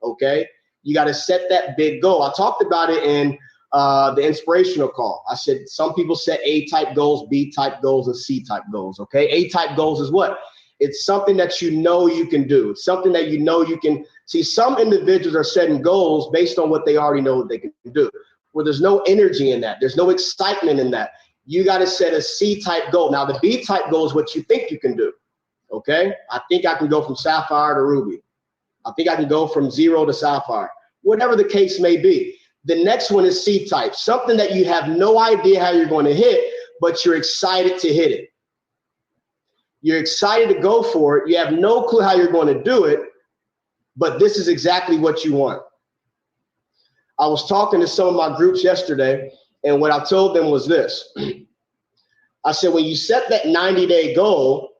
Okay, you got to set that big goal. I talked about it in the inspirational call. I said some people set A-type goals, B-type goals, and C-type goals. Okay, A-type goals is what? It's something that you know you can do. It's something that you know you can. See, some individuals are setting goals based on what they already know that they can do, where there's no energy in that. There's no excitement in that. You got to set a C-type goal. Now, the B-type goal is what you think you can do, okay? I think I can go from sapphire to ruby. I think I can go from 0 to sapphire, whatever the case may be. The next one is C-type, something that you have no idea how you're going to hit, but you're excited to hit it. You're excited to go for it. You have no clue how you're going to do it, but this is exactly what you want. I was talking to some of my groups yesterday, and what I told them was this. I said, when you set that 90-day goal,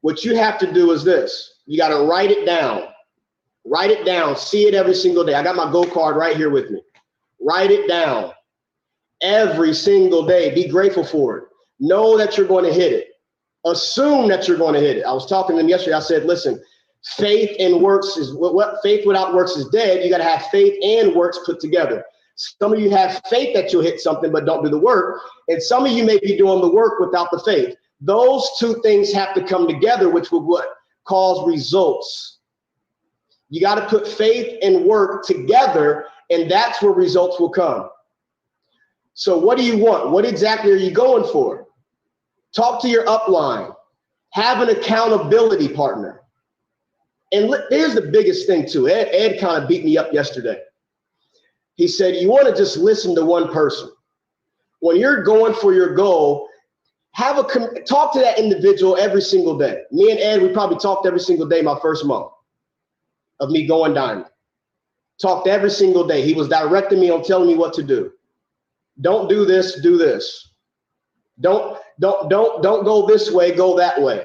what you have to do is this. You got to write it down. Write it down. See it every single day. I got my Go card right here with me. Write it down every single day. Be grateful for it. Know that you're going to hit it. Assume that you're going to hit it. I was talking to them yesterday. I said, listen, faith and works is what faith without works is dead. You got to have faith and works put together. Some of you have faith that you'll hit something, but don't do the work. And some of you may be doing the work without the faith. Those two things have to come together, which will what? Cause results. You got to put faith and work together, and that's where results will come. So what do you want? What exactly are you going for? Talk to your upline. Have an accountability partner. And here's the biggest thing too. Ed kind of beat me up yesterday. He said, you want to just listen to one person. When you're going for your goal, talk to that individual every single day. Me and Ed, we probably talked every single day my first month of me going diamond. Talked every single day. He was directing me on telling me what to do. Don't do this, do this. Don't go this way, go that way.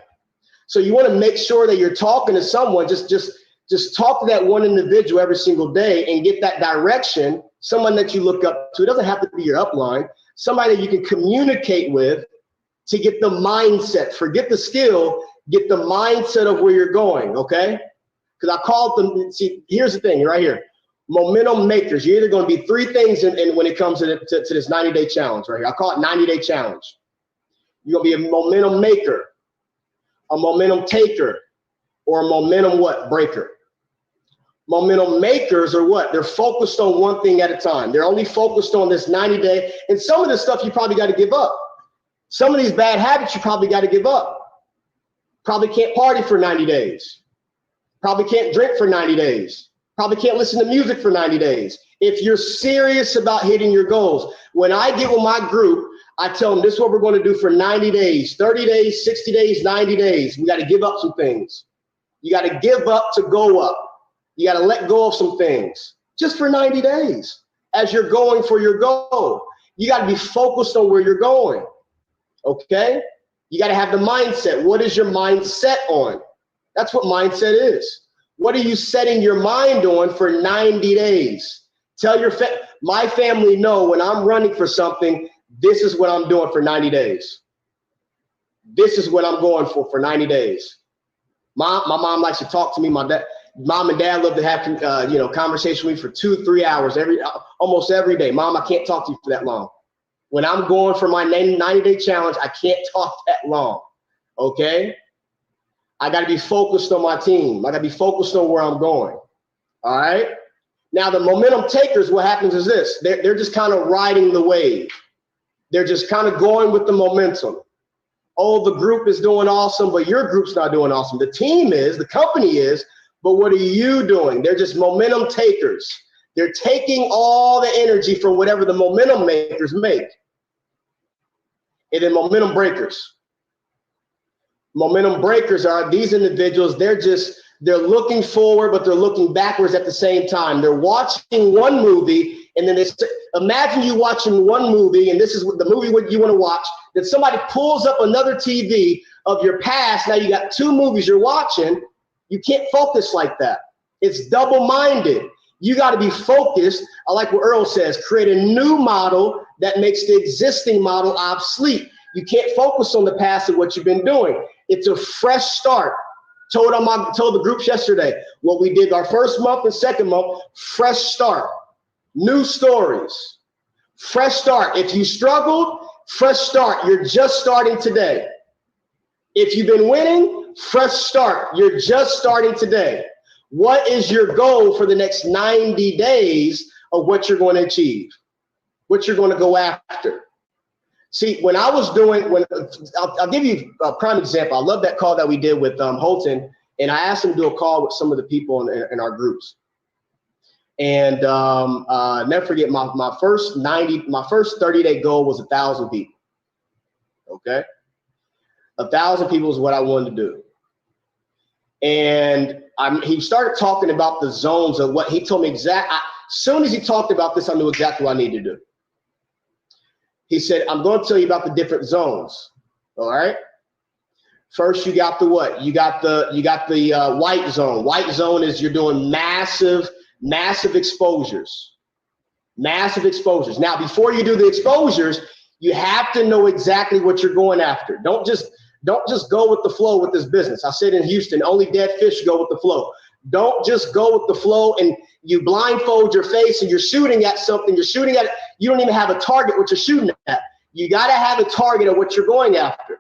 So you want to make sure that you're talking to someone, just talk to that one individual every single day and get that direction, someone that you look up to. It doesn't have to be your upline, somebody that you can communicate with to get the mindset. Forget the skill, get the mindset of where you're going, okay? Because I called them, see, here's the thing right here. Momentum makers. You're either going to be three things in when it comes to this 90-day challenge right here. I call it 90-day challenge. You're going to be a momentum maker, a momentum taker, or a momentum what? Breaker. Momentum makers are what? They're focused on one thing at a time. They're only focused on this 90-day. And some of this stuff you probably got to give up. Some of these bad habits you probably got to give up. Probably can't party for 90 days. Probably can't drink for 90 days. Probably can't listen to music for 90 days. If you're serious about hitting your goals, when I get with my group, I tell them this is what we're going to do for 90 days, 30 days, 60 days, 90 days. We got to give up some things. You got to give up to go up. You got to let go of some things just for 90 days as you're going for your goal. You got to be focused on where you're going. Okay? You got to have the mindset. What is your mindset on? That's what mindset is. What are you setting your mind on for 90 days? Tell your my family know when I'm running for something, this is what I'm doing for 90 days. This is what I'm going for 90 days. My mom likes to talk to me. Mom and dad love to have conversation with me for 2-3 hours almost every day. Mom, I can't talk to you for that long. When I'm going for my 90-day challenge, I can't talk that long. Okay? I got to be focused on my team. I got to be focused on where I'm going. All right? Now, the momentum takers, what happens is this. They're just kind of riding the wave. They're just kind of going with the momentum. Oh, the group is doing awesome, but your group's not doing awesome. The team is, the company is, but what are you doing? They're just momentum takers. They're taking all the energy from whatever the momentum makers make. And then momentum breakers. Momentum breakers are these individuals, they're looking forward, but they're looking backwards at the same time. They're watching one movie, and then imagine you watching one movie, and this is the movie what you want to watch, that somebody pulls up another TV of your past. Now you got 2 movies you're watching. You can't focus like that. It's double-minded. You got to be focused. I like what Earl says, create a new model that makes the existing model obsolete. You can't focus on the past of what you've been doing. It's a fresh start. Told the groups yesterday, what we did our first month and second month, fresh start, new stories, fresh start. If you struggled, fresh start. You're just starting today. If you've been winning, fresh start. You're just starting today. What is your goal for the next 90 days of what you're going to achieve, what you're going to go after? See, when I was I'll give you a prime example. I love that call that we did with Holton, and I asked him to do a call with some of the people in our groups. And never forget, my first 30-day goal was 1,000 people. Okay, 1,000 people is what I wanted to do. And he started talking about the zones of what he told me exactly. As soon as he talked about this, I knew exactly what I needed to do. He said, I'm going to tell you about the different zones. All right. First, you got the what? You got the white zone. White zone is you're doing massive exposures. Massive exposures. Now, before you do the exposures, you have to know exactly what you're going after. Don't just go with the flow with this business. I said in Houston, only dead fish go with the flow. Don't just go with the flow and you blindfold your face and you're shooting at something. You're shooting at it. You don't even have a target what you're shooting at. You got to have a target of what you're going after.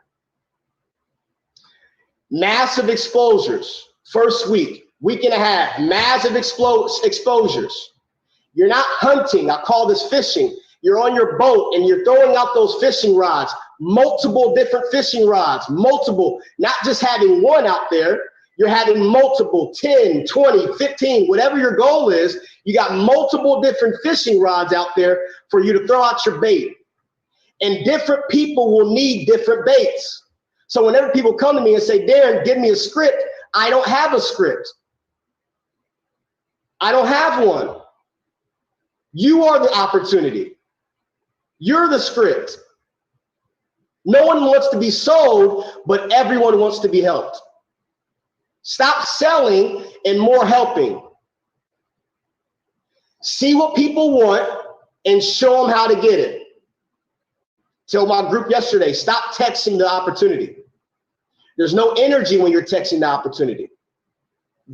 Massive exposures. First week and a half, massive exposures. You're not hunting. I call this fishing. You're on your boat and you're throwing out those fishing rods, multiple different fishing rods, multiple, not just having one out there. You're having multiple, 10, 20, 15, whatever your goal is. You got multiple different fishing rods out there for you to throw out your bait. And different people will need different baits. So whenever people come to me and say, Darren, give me a script, I don't have a script. I don't have one. You are the opportunity. You're the script. No one wants to be sold, but everyone wants to be helped. Stop selling and more helping. See what people want and show them how to get it. Tell my group yesterday, stop texting the opportunity. There's no energy when you're texting the opportunity.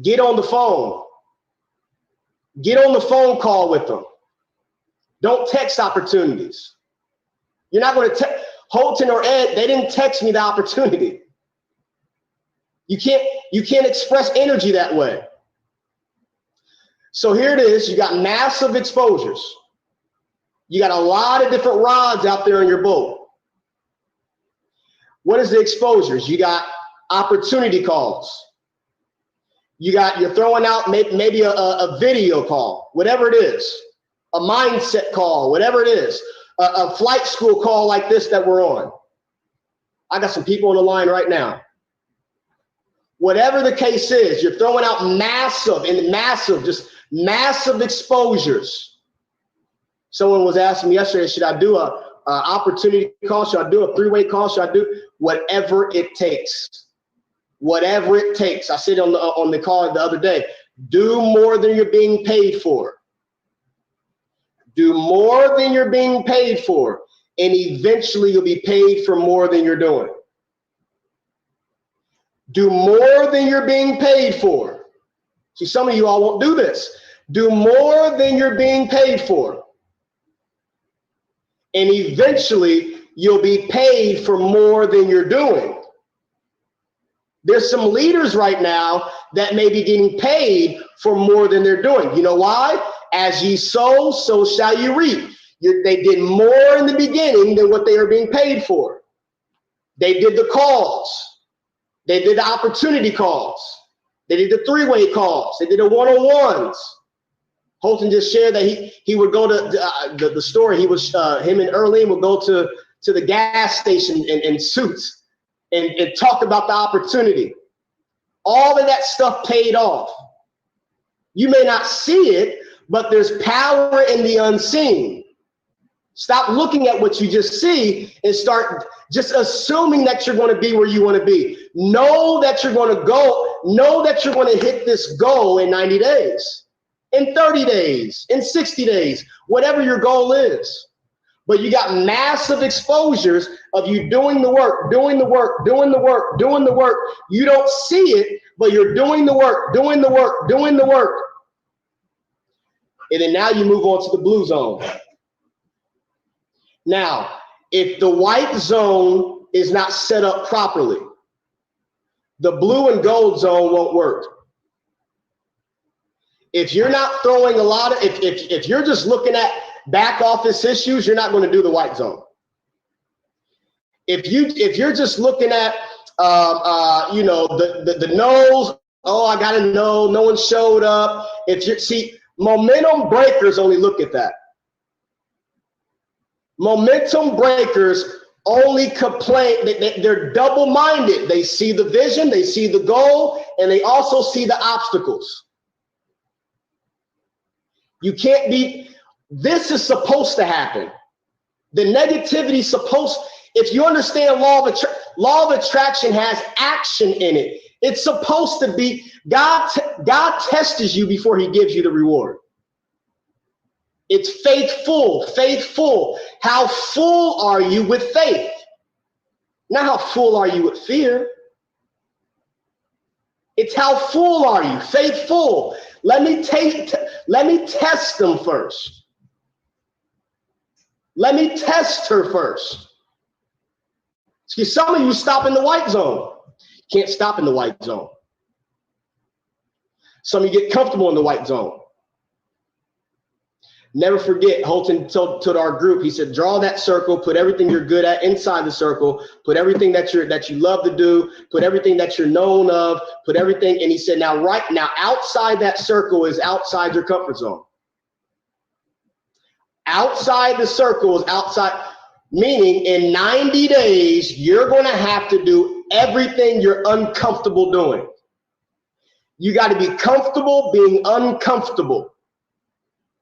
Get on the phone. Get on the phone call with them. Don't text opportunities. You're not going to text. Holton or Ed, they didn't text me the opportunity. You can't express energy that way. So here it is. You got massive exposures. You got a lot of different rods out there in your boat. What is the exposures? You got opportunity calls. You're throwing out maybe a video call, whatever it is, a mindset call, whatever it is, a flight school call like this that we're on. I got some people on the line right now. Whatever the case is, you're throwing out massive exposures. Someone was asking me yesterday, should I do a opportunity call? Should I do a 3-way call? Should I do whatever it takes? Whatever it takes. I said on the call the other day, do more than you're being paid for. Do more than you're being paid for, and eventually you'll be paid for more than you're doing. Do more than you're being paid for. See, some of you all won't do this. Do more than you're being paid for. And eventually, you'll be paid for more than you're doing. There's some leaders right now that may be getting paid for more than they're doing. You know why? As ye sow, so shall you reap. They did more in the beginning than what they are being paid for. They did the calls. They did the opportunity calls. They did the three-way calls. They did the one-on-ones. Holton just shared that he would go to the store. He was him and Earlene would go to the gas station in suits and talk about the opportunity. All of that stuff paid off. You may not see it, but there's power in the unseen. Stop looking at what you just see and start just assuming that you're going to be where you want to be. Know that you're going to go. Know that you're going to hit this goal in 90 days, in 30 days, in 60 days, whatever your goal is. But you got massive exposures of you doing the work, doing the work, doing the work, doing the work. You don't see it, but you're doing the work, doing the work, doing the work. And then now you move on to the blue zone. Now, if the white zone is not set up properly, the blue and gold zone won't work. If you're not throwing a lot of, if you're just looking at back office issues, you're not going to do the white zone. If you're just looking at, the no's, oh, I got to know, no one showed up. Momentum breakers only look at that. Momentum breakers only complain, they're double-minded. They see the vision, they see the goal, and they also see the obstacles. You can't be, this is supposed to happen. The negativity if you understand law of attraction has action in it. It's supposed to be, God tests you before he gives you the reward. It's faithful. How full are you with faith? Not how full are you with fear. It's how full are you, faithful. Let me test them first. Let me test her first. See, some of you stop in the white zone. You can't stop in the white zone. Some of you get comfortable in the white zone. Never forget, Holton told our group, he said, draw that circle, put everything you're good at inside the circle, put everything that you love to do, put everything that you're known of, put everything. And he said, now outside that circle is outside your comfort zone. Outside the circle is outside, meaning in 90 days, you're going to have to do everything you're uncomfortable doing. You got to be comfortable being uncomfortable.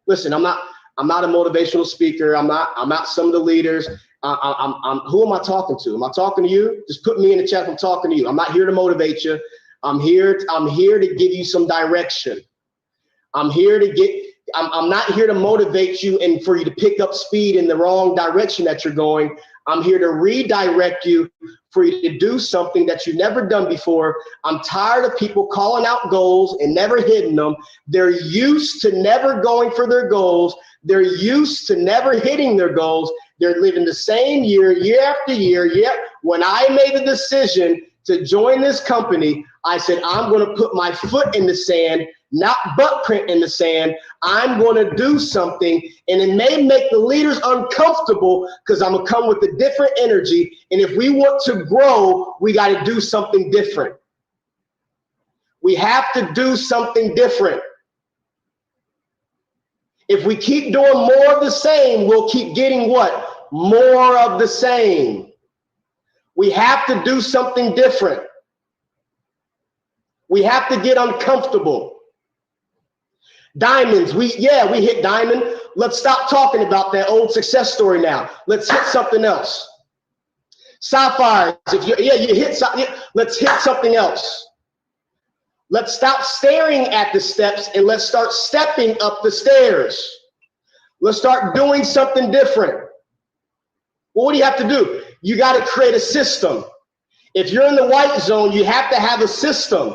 Listen, I'm not a motivational speaker. I'm not some of the leaders. Who am I talking to? Am I talking to you? Just put me in the chat if I'm talking to you. I'm not here to motivate you. I'm here to give you some direction. I'm not here to motivate you and for you to pick up speed in the wrong direction that you're going. I'm here to redirect you for you to do something that you've never done before. I'm tired of people calling out goals and never hitting them. They're used to never going for their goals. They're used to never hitting their goals. They're living the same year after year. Yet when I made the decision to join this company, I said, I'm going to put my foot in the sand, not butt print in the sand. I'm going to do something, and it may make the leaders uncomfortable because I'm going to come with a different energy. And if we want to grow, we got to do something different. We have to do something different. If we keep doing more of the same, we'll keep getting what? More of the same. We have to do something different. We have to get uncomfortable. Diamonds, we hit diamond. Let's stop talking about that old success story now. Let's hit something else. Sapphires, let's hit something else. Let's stop staring at the steps and let's start stepping up the stairs. Let's start doing something different. Well, what do you have to do? You got to create a system. If you're in the white zone, you have to have a system.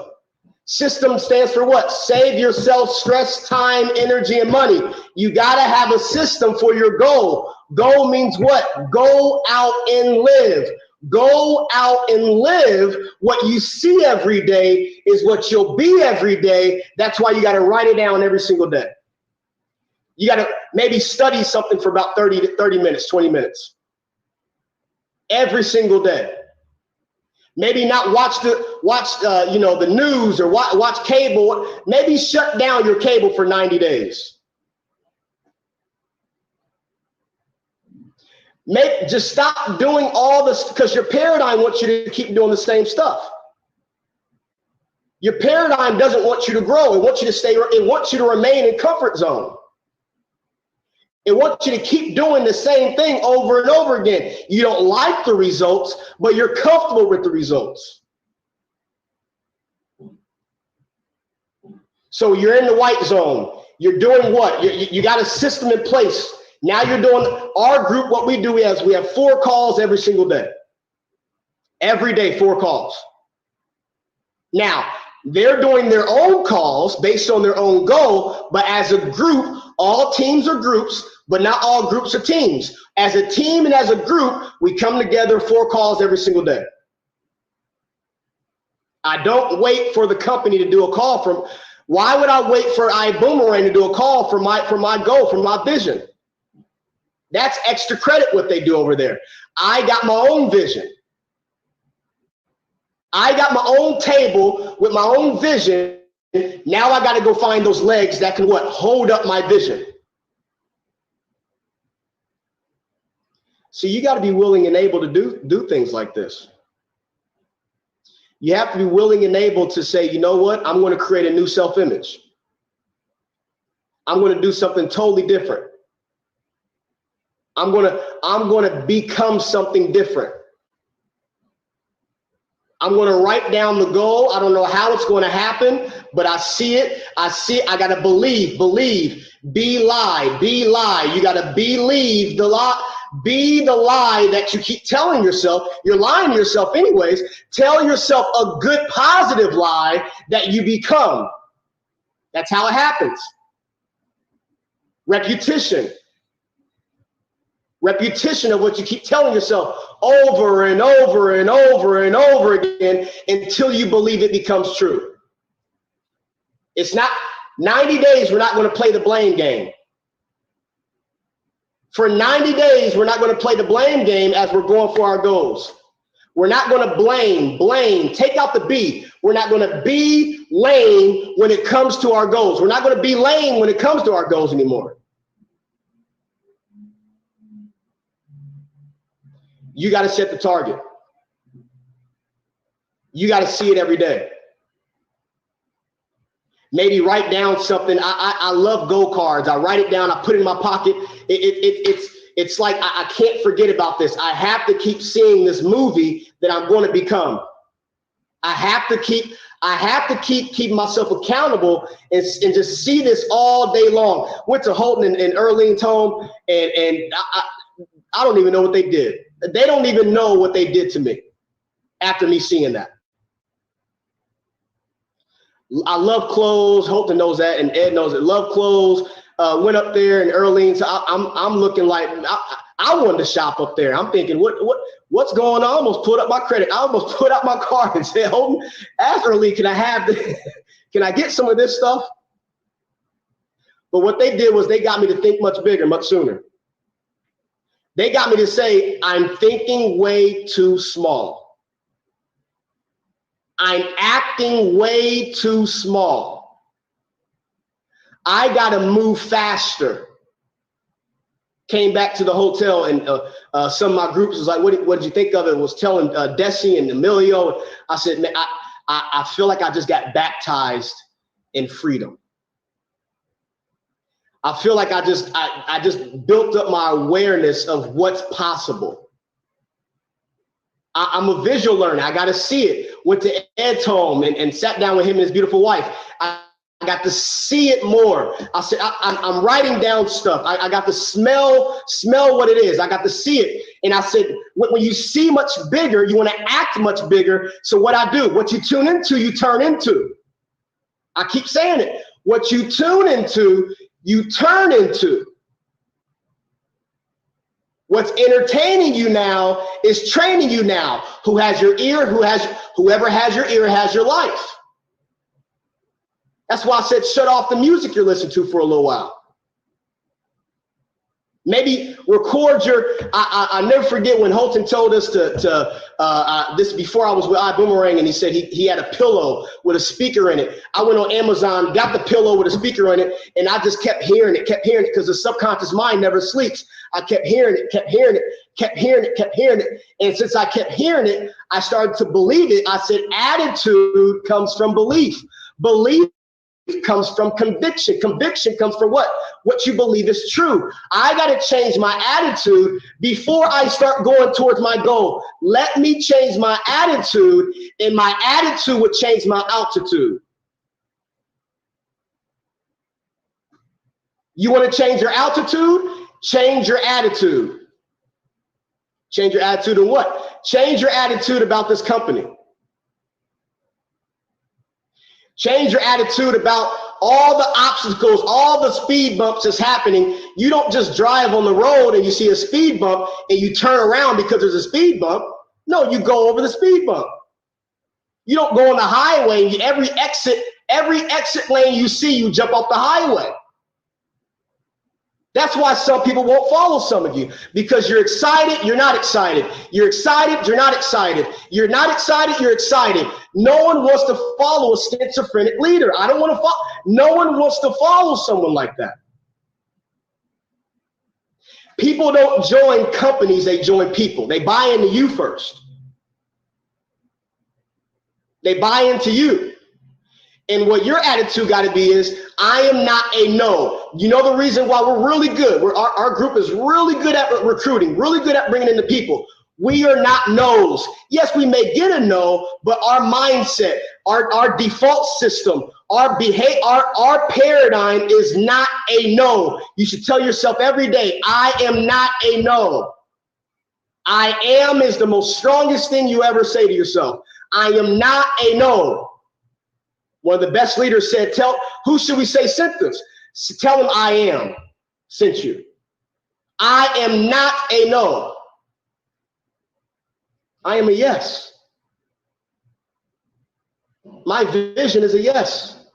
System stands for what? Save yourself stress, time, energy, and money. You got to have a system for your goal. Goal means what? Go out and live. Go out and live. What you see every day is what you'll be every day. That's why you got to write it down every single day. You got to maybe study something for about 30 minutes, 20 minutes. Every single day. Maybe not watch the news or watch cable. Maybe shut down your cable for 90 days. Just stop doing all this, because your paradigm wants you to keep doing the same stuff. Your paradigm doesn't want you to grow. It wants you to stay. It wants you to remain in comfort zone. It wants you to keep doing the same thing over and over again. You don't like the results, but you're comfortable with the results. So you're in the white zone. You're doing what? You got a system in place. Now you're doing our group. What we do is we have 4 calls every single day. Every day, 4 calls. Now, they're doing their own calls based on their own goal, but as a group, all teams are groups, but not all groups are teams. As a team and as a group, we come together 4 calls every single day. I don't wait for the company to do a call from. Why would I wait for iBoomerang to do a call for my goal, for my vision? That's extra credit what they do over there. I got my own vision. I got my own table with my own vision. Now I got to go find those legs that can what? Hold up my vision. So you got to be willing and able to do things like this. You have to be willing and able to say, you know what? I'm going to create a new self-image. I'm going to do something totally different. I'm going to become something different. I'm going to write down the goal. I don't know how it's going to happen, but I see it. I got to believe, be lie. You got to believe the lie. Be the lie that you keep telling yourself. You're lying to yourself anyways. Tell yourself a good, positive lie that you become. That's how it happens. Repetition of what you keep telling yourself over and over and over and over again until you believe it becomes true. It's not 90 days. We're not going to play the blame game. For 90 days, we're not going to play the blame game as we're going for our goals. We're not going to blame, take out the B. We're not going to be lame when it comes to our goals. We're not going to be lame when it comes to our goals anymore. You got to set the target. You got to see it every day. Maybe write down something. I love goal cards. I write it down. I put it in my pocket. It's like I can't forget about this. I have to keep seeing this movie that I'm going to become. I have to keep keeping myself accountable and just see this all day long. Went to Holton and Earlene's home, and I don't even know what they did. They don't even know what they did to me after me seeing that. I love clothes. Holton knows that, and Ed knows it. Love clothes. Went up there and Earlene's. I'm looking like I wanted to shop up there. I'm thinking, what's going on? I almost put up my credit. I almost put out my card and said, Holton, ask Earlene, can I have can I get some of this stuff? But what they did was they got me to think much bigger, much sooner. They got me to say, I'm thinking way too small. I'm acting way too small. I got to move faster. Came back to the hotel, and some of my groups was like, what did you think of it? Was telling Desi and Emilio. I said, man, I feel like I just got baptized in freedom. I feel like I just built up my awareness of what's possible. I'm a visual learner. I got to see it. Went to Ed's home and sat down with him and his beautiful wife. I got to see it more. I said, I'm writing down stuff. I got to smell what it is. I got to see it. And I said, when you see much bigger, you want to act much bigger. So what I do, what you tune into, you turn into. I keep saying it. What you tune into, you turn into. What's entertaining you now is training you now. Who has your ear? Whoever has your ear has your life. That's why I said shut off the music you're listening to for a little while. Maybe record your, I never forget when Holton told us this before I was with iBoomerang, and he said he had a pillow with a speaker in it. I went on Amazon, got the pillow with a speaker in it, and I just kept hearing it because the subconscious mind never sleeps. I kept hearing it. And since I kept hearing it, I started to believe it. I said, attitude comes from belief. Belief comes from conviction. Conviction comes from what? What you believe is true. I got to change my attitude before I start going towards my goal. Let me change my attitude, and my attitude would change my altitude. You want to change your altitude? Change your attitude. Change your attitude on what? Change your attitude about this company. Change your attitude about all the obstacles, all the speed bumps that's happening. You don't just drive on the road and you see a speed bump and you turn around because there's a speed bump. No, you go over the speed bump. You don't go on the highway and every exit lane you see, you jump off the highway. That's why some people won't follow some of you, because you're excited, you're not excited. You're excited, you're not excited. You're not excited, you're excited. No one wants to follow a schizophrenic leader. I don't want to follow. No one wants to follow someone like that. People don't join companies, they join people. They buy into you first. They buy into you. And what your attitude got to be is, I am not a no. You know the reason why we're really good? Our group is really good at recruiting, really good at bringing in the people. We are not no's. Yes, we may get a no, but our mindset, our default system, our behavior, our paradigm is not a no. You should tell yourself every day, I am not a no. I am is the most strongest thing you ever say to yourself. I am not a no. One of the best leaders said, who should we say sent us? Tell them I am sent you. I am not a no. I am a yes. My vision is a yes.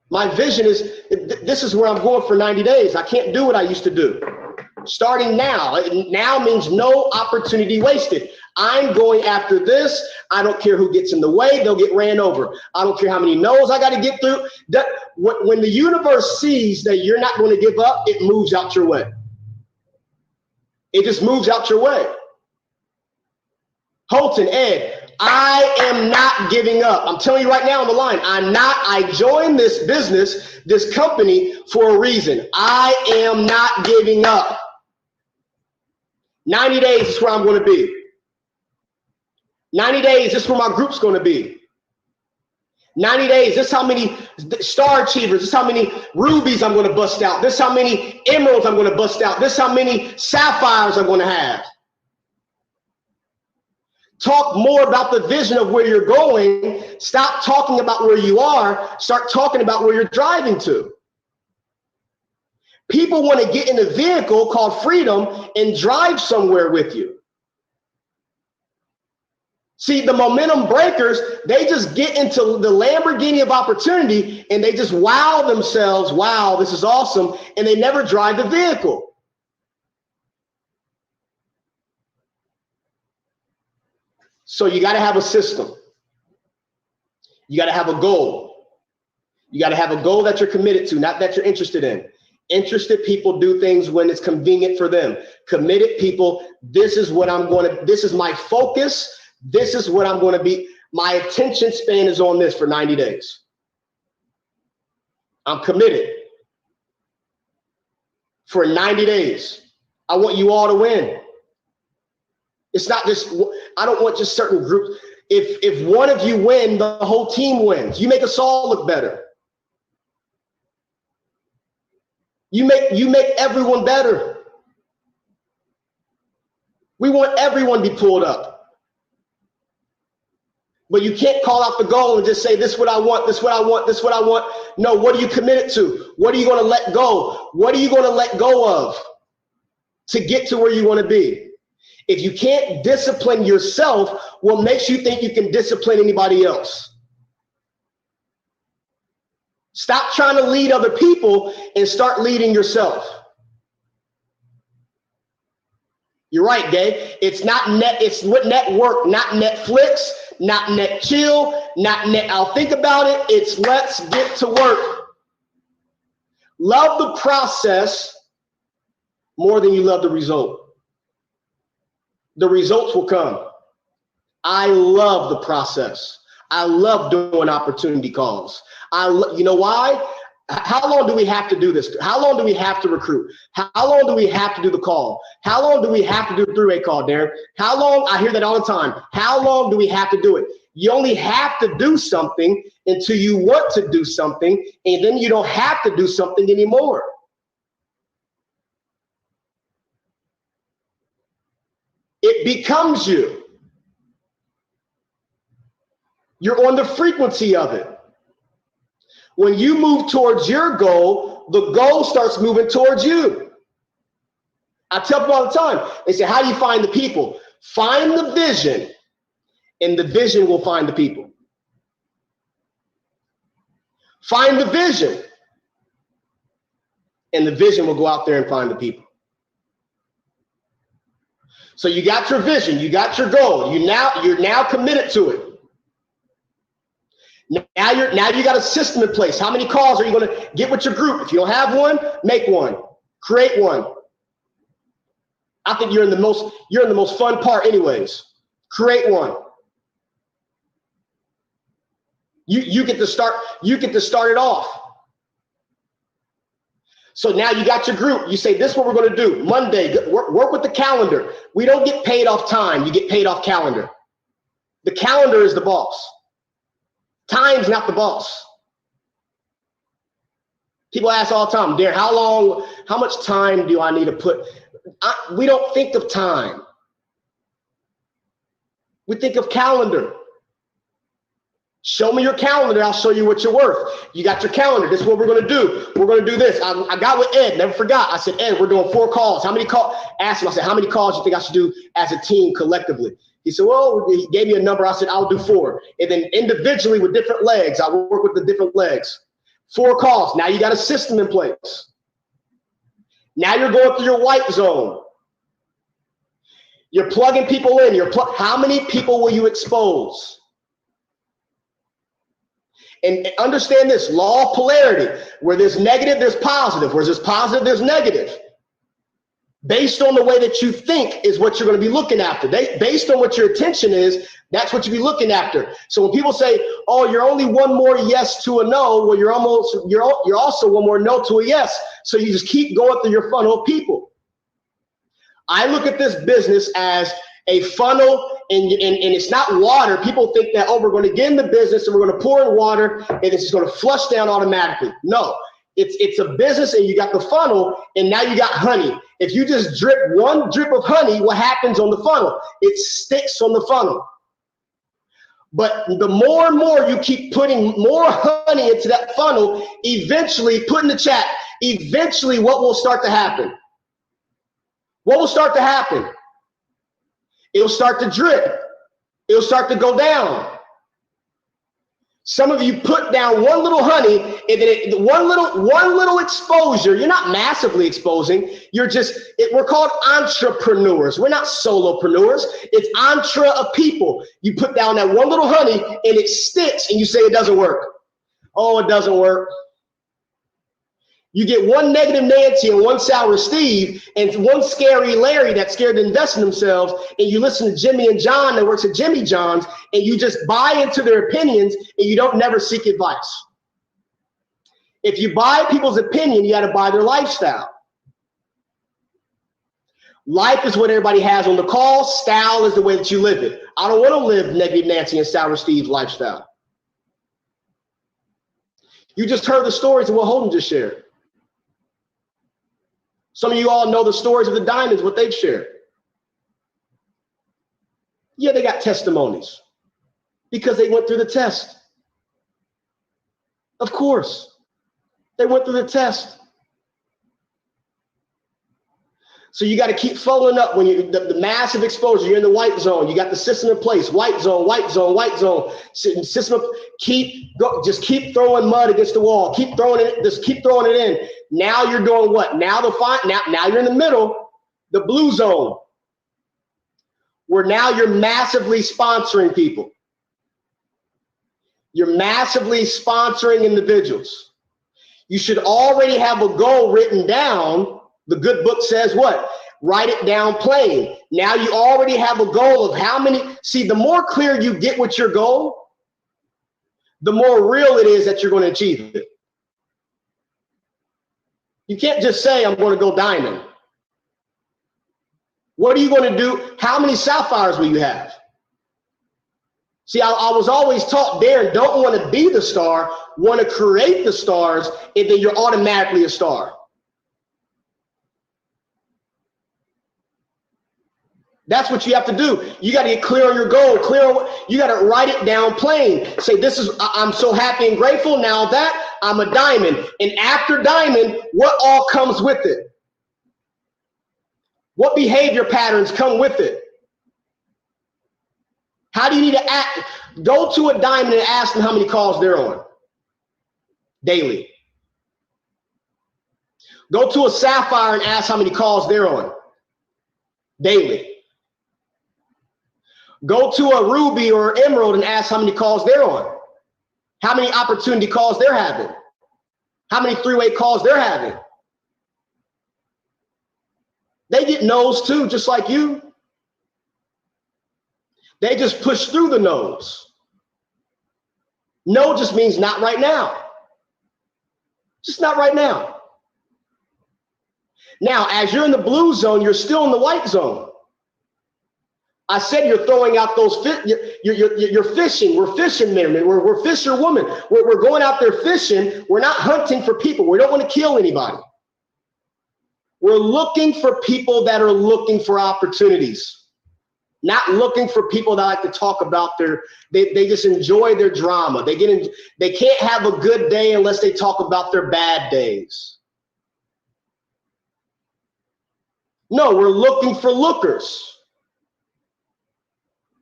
My vision is, this is where I'm going for 90 days. I can't do what I used to do. Starting now. Now means no opportunity wasted. I'm going after this. I don't care who gets in the way. They'll get ran over. I don't care how many no's I got to get through. When the universe sees that you're not going to give up, it moves out your way. It just moves out your way. Holton, Ed, I am not giving up. I'm telling you right now on the line, I joined this business, this company for a reason. I am not giving up. 90 days is where I'm going to be. 90 days, this is where my group's going to be. 90 days, this is how many star achievers, this is how many rubies I'm going to bust out. This is how many emeralds I'm going to bust out. This is how many sapphires I'm going to have. Talk more about the vision of where you're going. Stop talking about where you are. Start talking about where you're driving to. People want to get in a vehicle called freedom and drive somewhere with you. See, the momentum breakers, they just get into the Lamborghini of opportunity and they just wow themselves. Wow, this is awesome. And they never drive the vehicle. So you got to have a system. You got to have a goal. You got to have a goal that you're committed to, not that you're interested in. Interested people do things when it's convenient for them. Committed people, this is my focus. This is what I'm going to be. My attention span is on this for 90 days. I'm committed for 90 days. I want you all to win. It's not just, I don't want just certain groups. If one of you win, the whole team wins. You make us all look better. You make everyone better. We want everyone to be pulled up. But you can't call out the goal and just say, this is what I want, this is what I want, this is what I want. No, what are you committed to? What are you going to let go? What are you going to let go of to get to where you want to be? If you can't discipline yourself, what makes you think you can discipline anybody else? Stop trying to lead other people and start leading yourself. You're right, Dave. It's what network, not Netflix, not net chill, not net I'll think about it. It's let's get to work. Love the process more than you love the result. The results will come. I love the process. I love doing opportunity calls. You know why? How long do we have to do this? How long do we have to recruit? How long do we have to do the call? How long do we have to do the three-way call, Darren? How long? I hear that all the time. How long do we have to do it? You only have to do something until you want to do something, and then you don't have to do something anymore. It becomes you. You're on the frequency of it. When you move towards your goal, the goal starts moving towards you. I tell people all the time, they say, how do you find the people? Find the vision, and the vision will find the people. Find the vision, and the vision will go out there and find the people. So you got your vision, you got your goal, you're now committed to it. Now you got a system in place. How many calls are you going to get with your group? If you don't have one, make one, create one. I think you're in the most fun part anyways. Create one. You get to start it off. So now you got your group. You say, this is what we're going to do. Monday, work with the calendar. We don't get paid off time. You get paid off calendar. The calendar is the boss. Time's not the boss. People ask all the time, Darren, how much time do I need to put? We don't think of time. We think of calendar. Show me your calendar, I'll show you what you're worth. You got your calendar, this is what we're gonna do. We're gonna do this. I got with Ed, never forgot. I said, Ed, we're doing 4 calls. How many calls? Asked him, I said, how many calls do you think I should do as a team collectively? He said, well, he gave me a number. I said, I'll do 4. And then individually with different legs, I will work with the different legs. 4 calls, now you got a system in place. Now you're going through your white zone. You're plugging people in. How many people will you expose? And understand this, law of polarity, where there's negative, there's positive. Where there's positive, there's negative. Based on the way that you think is what you're going to be looking after. Based on what your attention is, that's what you be looking after. So when people say, oh, you're only one more yes to a no, well, you're also one more no to a yes. So you just keep going through your funnel of people. I look at this business as a funnel, and it's not water. People think that, oh, we're going to get in the business and we're going to pour in water and it's just going to flush down automatically. No, it's a business, and you got the funnel, and now you got honey. If you just drip one drip of honey, what happens on the funnel? It sticks on the funnel. But the more and more you keep putting more honey into that funnel, eventually, put in the chat, eventually what will start to happen? What will start to happen? It'll start to drip. It'll start to go down. Some of you put down one little honey, and then one little exposure. You're not massively exposing. We're called entrepreneurs. We're not solopreneurs. It's entre of people. You put down that one little honey, and it sticks, and you say it doesn't work. Oh, it doesn't work. You get one negative Nancy and one sour Steve and one scary Larry that's scared to invest in themselves, and you listen to Jimmy and John that works at Jimmy John's, and you just buy into their opinions, and you don't never seek advice. If you buy people's opinion, you got to buy their lifestyle. Life is what everybody has on the call. Style is the way that you live it. I don't want to live negative Nancy and sour Steve's lifestyle. You just heard the stories of what Holden just shared. Some of you all know the stories of the diamonds, what they've shared. Yeah, they got testimonies because they went through the test. Of course, they went through the test. So you got to keep following up when you the massive exposure. You're in the white zone. You got the system in place. White zone, white zone, white zone. System. Just keep throwing mud against the wall. Keep throwing it. Just keep throwing it in. Now you're doing what? Now you're in the middle, the blue zone, where now you're massively sponsoring people. You're massively sponsoring individuals. You should already have a goal written down. The good book says what? Write it down plain. Now you already have a goal of how many. See, the more clear you get with your goal, the more real it is that you're going to achieve it. You can't just say, I'm going to go diamond. What are you going to do? How many sapphires will you have? See, I was always taught, Darren, don't want to be the star, want to create the stars, and then you're automatically a star. That's what you have to do. You got to get clear on your goal, you got to write it down plain. Say, I'm so happy and grateful. Now that I'm a diamond. And after diamond, what all comes with it? What behavior patterns come with it? How do you need to act? Go to a diamond and ask them how many calls they're on daily. Go to a sapphire and ask how many calls they're on daily. Go to a ruby or emerald and ask how many calls they're on. How many opportunity calls they're having. How many three-way calls they're having. They get no's too, just like you. They just push through the no's. No just means not right now. Just not right now. Now, as you're in the blue zone, you're still in the white zone. I said you're throwing out those you're fishing. We're fishermen. We're fisherwomen. We're going out there fishing. We're not hunting for people. We don't want to kill anybody. We're looking for people that are looking for opportunities. Not looking for people that like to talk about they just enjoy their drama. They can't have a good day unless they talk about their bad days. No, we're looking for lookers.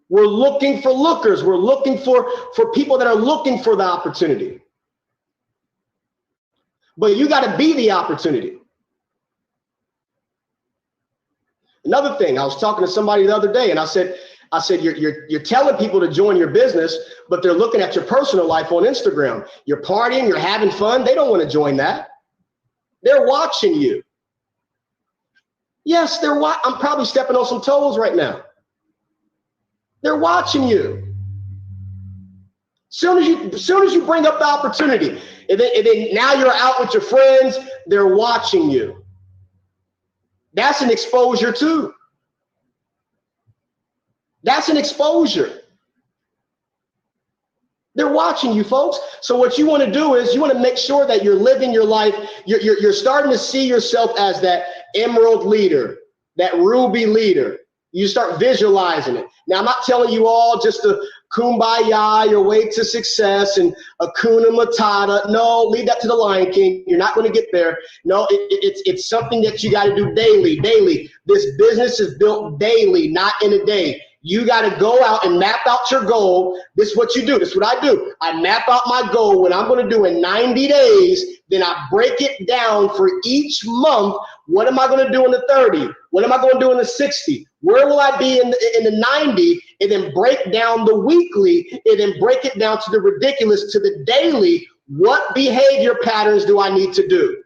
We're looking for lookers. We're looking for people that are looking for the opportunity. But you got to be the opportunity. Another thing, I was talking to somebody the other day, and I said, you're telling people to join your business, but they're looking at your personal life on Instagram. You're partying, you're having fun. They don't want to join that. They're watching you. Yes, I'm probably stepping on some toes right now. They're watching you. Soon as you bring up the opportunity, and then now you're out with your friends, they're watching you. That's an exposure too. That's an exposure. They're watching you, folks. So what you want to do is you want to make sure that you're living your life. You're starting to see yourself as that emerald leader, that ruby leader. You start visualizing it. Now, I'm not telling you all just to kumbaya your way to success and Hakuna Matata. No, leave that to the Lion King. You're not going to get there. No, it's something that you got to do daily. This business is built daily, not in a day. You got to go out and map out your goal. This is what you do. This is what I do. I map out my goal, what I'm going to do in 90 days. Then I break it down for each month. What am I going to do in the 30? What am I going to do in the 60? Where will I be in the 90? And then break down the weekly, and then break it down to the ridiculous, to the daily. What behavior patterns do I need to do?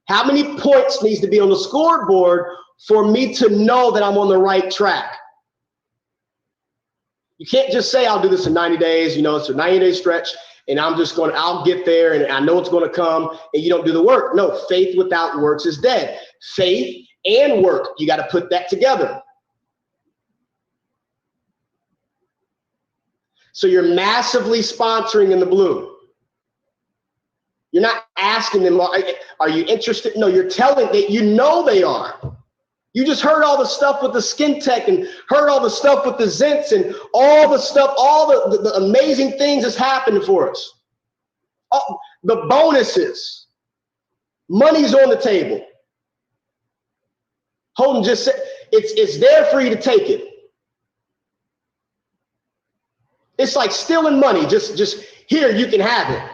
How many points needs to be on the scoreboard for me to know that I'm on the right track? You can't just say, I'll do this in 90 days. You know, it's a 90-day stretch, and I'll get there, and I know it's going to come, and you don't do the work. No, faith without works is dead. Faith and work, you got to put that together. So you're massively sponsoring in the blue. You're not asking them, are you interested? No, you're telling that you know they are. You just heard all the stuff with the Skin Tech and heard all the stuff with the Zents and all the stuff, all the amazing things that's happened for us. All the bonuses, money's on the table. Holden just said, it's there for you to take it. It's like stealing money. Just here, you can have it.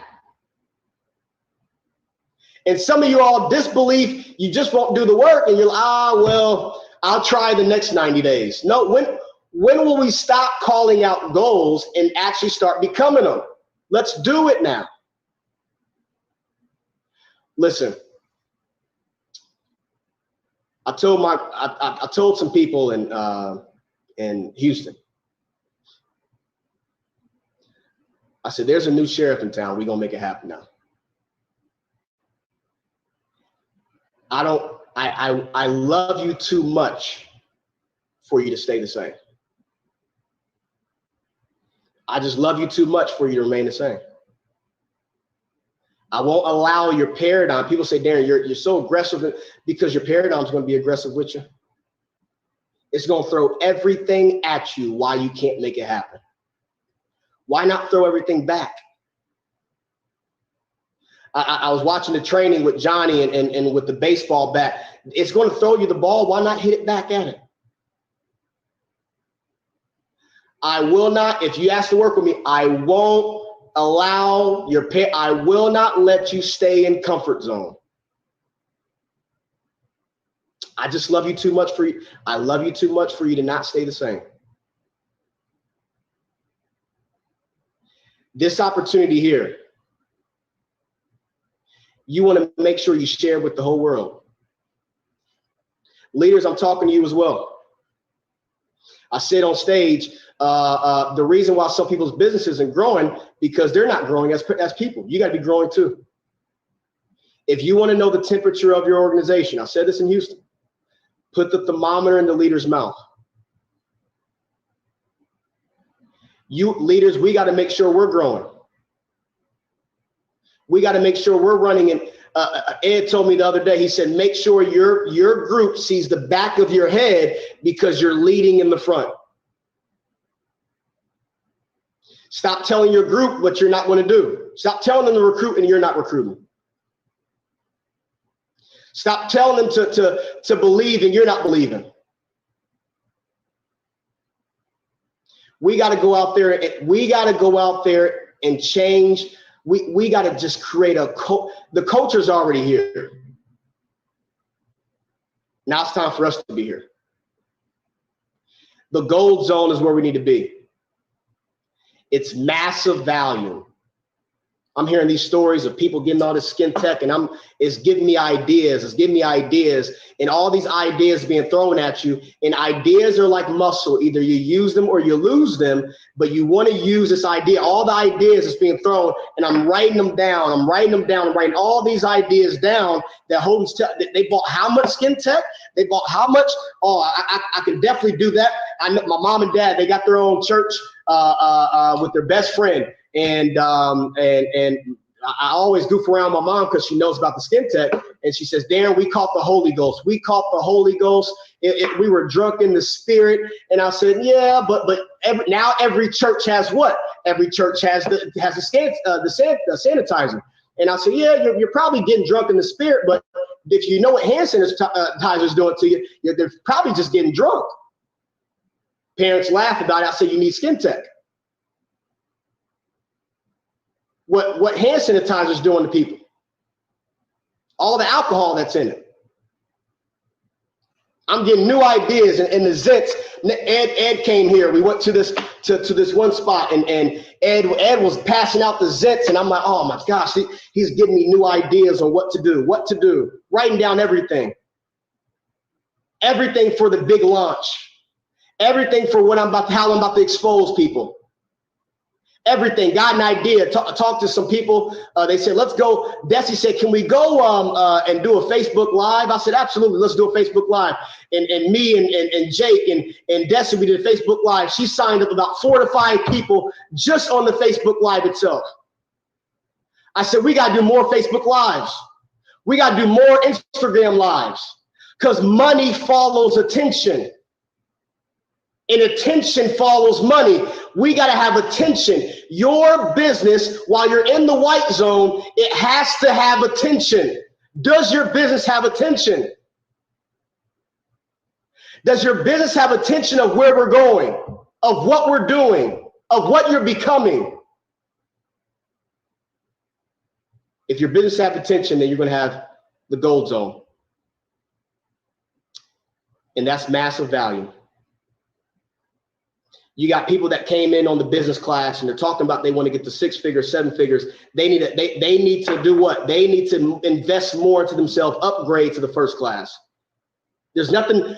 And some of you all disbelief, you just won't do the work and you're like, well, I'll try the next 90 days. No, when will we stop calling out goals and actually start becoming them? Let's do it now. Listen, I told some people in Houston, I said, there's a new sheriff in town. We're going to make it happen now. I love you too much for you to stay the same. I just love you too much for you to remain the same. I won't allow your paradigm. People say, Darren, you're so aggressive because your paradigm is going to be aggressive with you. It's going to throw everything at you why you can't make it happen. Why not throw everything back? I was watching the training with Johnny and with the baseball bat. It's going to throw you the ball. Why not hit it back at it? I will not, if you ask to work with me, I won't allow I will not let you stay in comfort zone. I just love you too much for you. I love you too much for you to not stay the same. This opportunity here, you want to make sure you share with the whole world. Leaders, I'm talking to you as well. I said on stage, the reason why some people's business isn't growing because they're not growing as people. You got to be growing too. If you want to know the temperature of your organization, I said this in Houston, put the thermometer in the leader's mouth. You leaders, we got to make sure we're growing. We got to make sure we're running. And Ed told me the other day, he said, make sure your group sees the back of your head because you're leading in the front. Stop telling your group what you're not going to do. Stop telling them to recruit and you're not recruiting. Stop telling them to believe and you're not believing. We got to go out there. We got to go out there and change. We got to just create the culture's already here. Now it's time for us to be here. The gold zone is where we need to be. It's massive value. I'm hearing these stories of people getting all this Skin Tech and it's giving me ideas. It's giving me ideas and all these ideas being thrown at you. And ideas are like muscle. Either you use them or you lose them, but you want to use this idea. All the ideas that's being thrown and I'm writing them down. I'm writing all these ideas down that Holden's they bought how much Skin Tech? They bought how much? Oh, I can definitely do that. I know my mom and dad, they got their own church with their best friend. And I always goof around my mom because she knows about the Skin Tech. And she says, Darren, we caught the Holy Ghost. We caught the Holy Ghost. We were drunk in the spirit. And I said, yeah, but now every church has what? Every church has the sanitizer. And I said, yeah, you're probably getting drunk in the spirit. But if you know what hand sanitizer is doing to you, they're probably just getting drunk. Parents laugh about it. I say, you need Skin Tech. What hand sanitizer is doing to people. All the alcohol that's in it. I'm getting new ideas and the Zents. Ed came here. We went to this one spot and Ed was passing out the Zents and I'm like, oh my gosh, he's giving me new ideas on what to do, writing down everything. Everything for the big launch. Everything for how I'm about to expose people. Everything. Got an idea. Talk to some people. They said, let's go. Desi said, can we go and do a Facebook Live? I said, absolutely. Let's do a Facebook Live. And me and Jake and Desi, we did a Facebook Live. She signed up about 4 to 5 people just on the Facebook Live itself. I said, we got to do more Facebook Lives. We got to do more Instagram Lives. Because money follows attention. And attention follows money. We got to have attention. Your business, while you're in the white zone, it has to have attention. Does your business have attention? Does your business have attention of where we're going, of what we're doing, of what you're becoming? If your business has attention, then you're going to have the gold zone. And that's massive value. You got people that came in on the business class and they're talking about they want to get to 6 figures, 7 figures. They need to do what? They need to invest more into themselves, upgrade to the first class. There's nothing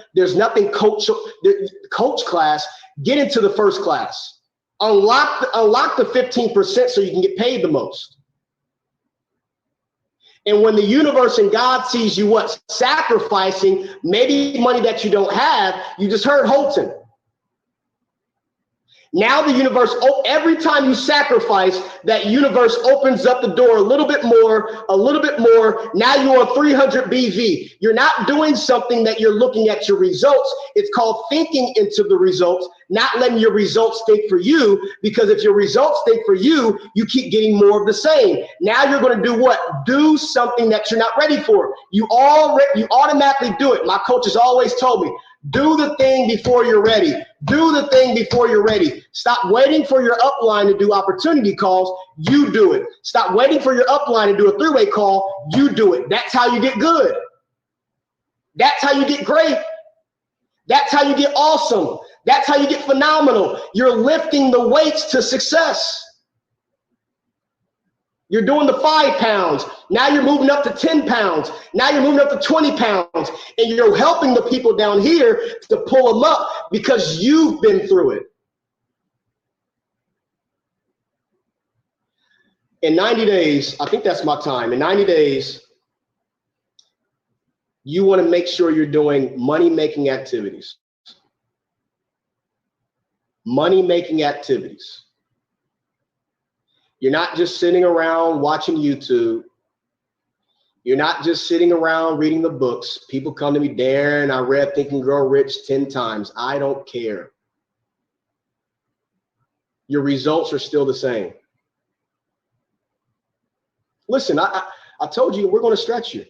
coach class, get into the first class. Unlock the 15% so you can get paid the most. And when the universe and God sees you what? Sacrificing maybe money that you don't have, you just heard Holton. Now the universe, every time you sacrifice, that universe opens up the door a little bit more. Now you're on 300 BV. You're not doing something that you're looking at your results. It's called thinking into the results, not letting your results think for you, because if your results think for you, you keep getting more of the same. Now you're going to do what? Do something that you're not ready for. You automatically do it. My coach has always told me, do the thing before you're ready. Do the thing before you're ready. Stop waiting for your upline to do opportunity calls. You do it. Stop waiting for your upline to do a 3-way call. You do it. That's how you get good. That's how you get great. That's how you get awesome. That's how you get phenomenal. You're lifting the weights to success. You're doing the 5 pounds. Now you're moving up to 10 pounds. Now you're moving up to 20 pounds. And you're helping the people down here to pull them up because you've been through it. In 90 days, I think that's my time. In 90 days, you want to make sure you're doing money-making activities. Money-making activities. You're not just sitting around watching YouTube. You're not just sitting around reading the books. People come to me, Darren, I read Think and Grow Rich 10 times. I don't care. Your results are still the same. Listen, I told you we're going to stretch you.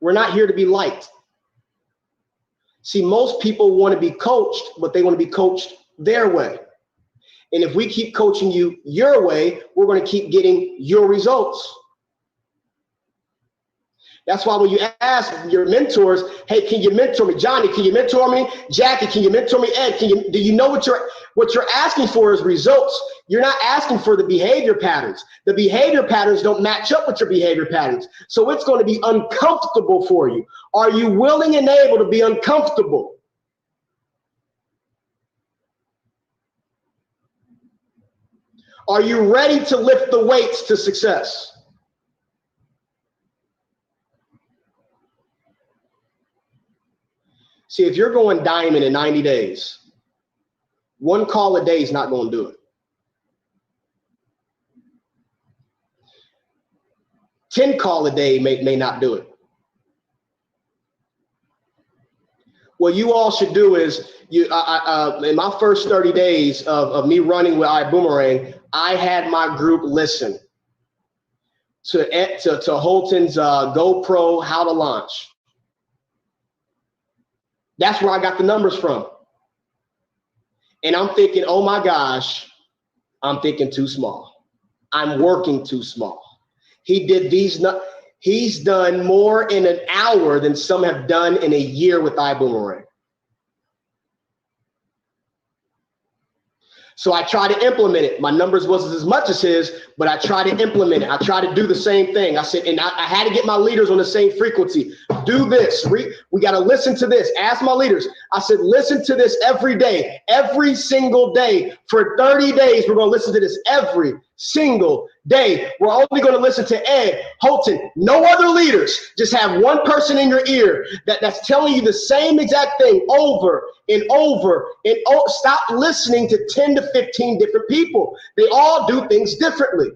We're not here to be liked. See, most people want to be coached, but they want to be coached their way. And if we keep coaching you your way, we're going to keep getting your results. That's why when you ask your mentors, hey, can you mentor me? Johnny, can you mentor me? Jackie, can you mentor me? Ed, do you know what you're asking for is results? You're not asking for the behavior patterns. The behavior patterns don't match up with your behavior patterns. So it's going to be uncomfortable for you. Are you willing and able to be uncomfortable? Are you ready to lift the weights to success? See, if you're going diamond in 90 days, 1 call a day is not going to do it. 10 call a day may not do it. What you all should do is, in my first 30 days of me running with iBoomerang, I had my group listen to Holton's GoPro How to Launch. That's where I got the numbers from. And I'm thinking, oh my gosh, I'm thinking too small. I'm working too small. He's done more in an hour than some have done in a year with iBoomerang. So I try to implement it. My numbers wasn't as much as his, but I try to implement it. I try to do the same thing. I said, and I had to get my leaders on the same frequency. Do this. We got to listen to this. Ask my leaders. I said, listen to this every day, every single day. For 30 days, we're going to listen to this every single day. We're only going to listen to Ed, Holton, no other leaders. Just have one person in your ear that's telling you the same exact thing over and over and over. Stop listening to 10 to 15 different people. They all do things differently.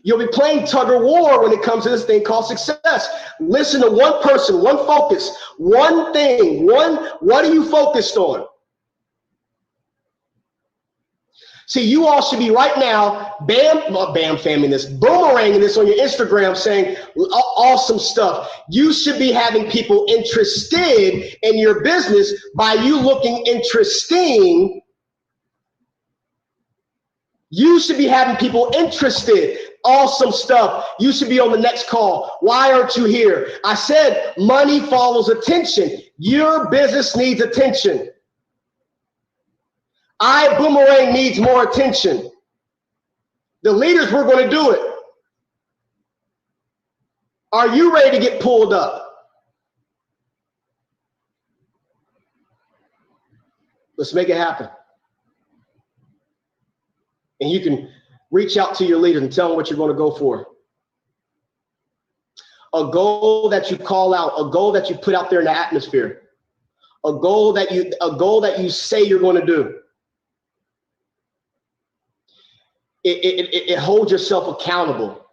You'll be playing tug of war when it comes to this thing called success. Listen to one person, one focus, one thing, what are you focused on? See, you all should be right now, boomeranging this on your Instagram saying awesome stuff. You should be having people interested in your business by you looking interesting. You should be having people interested. Awesome stuff. You should be on the next call. Why aren't you here? I said money follows attention. Your business needs attention. Boomerang needs more attention. The leaders were going to do it. Are you ready to get pulled up? Let's make it happen. And you can reach out to your leaders and tell them what you're going to go for. A goal that you call out, a goal that you put out there in the atmosphere, a goal that you say you're going to do. It holds yourself accountable.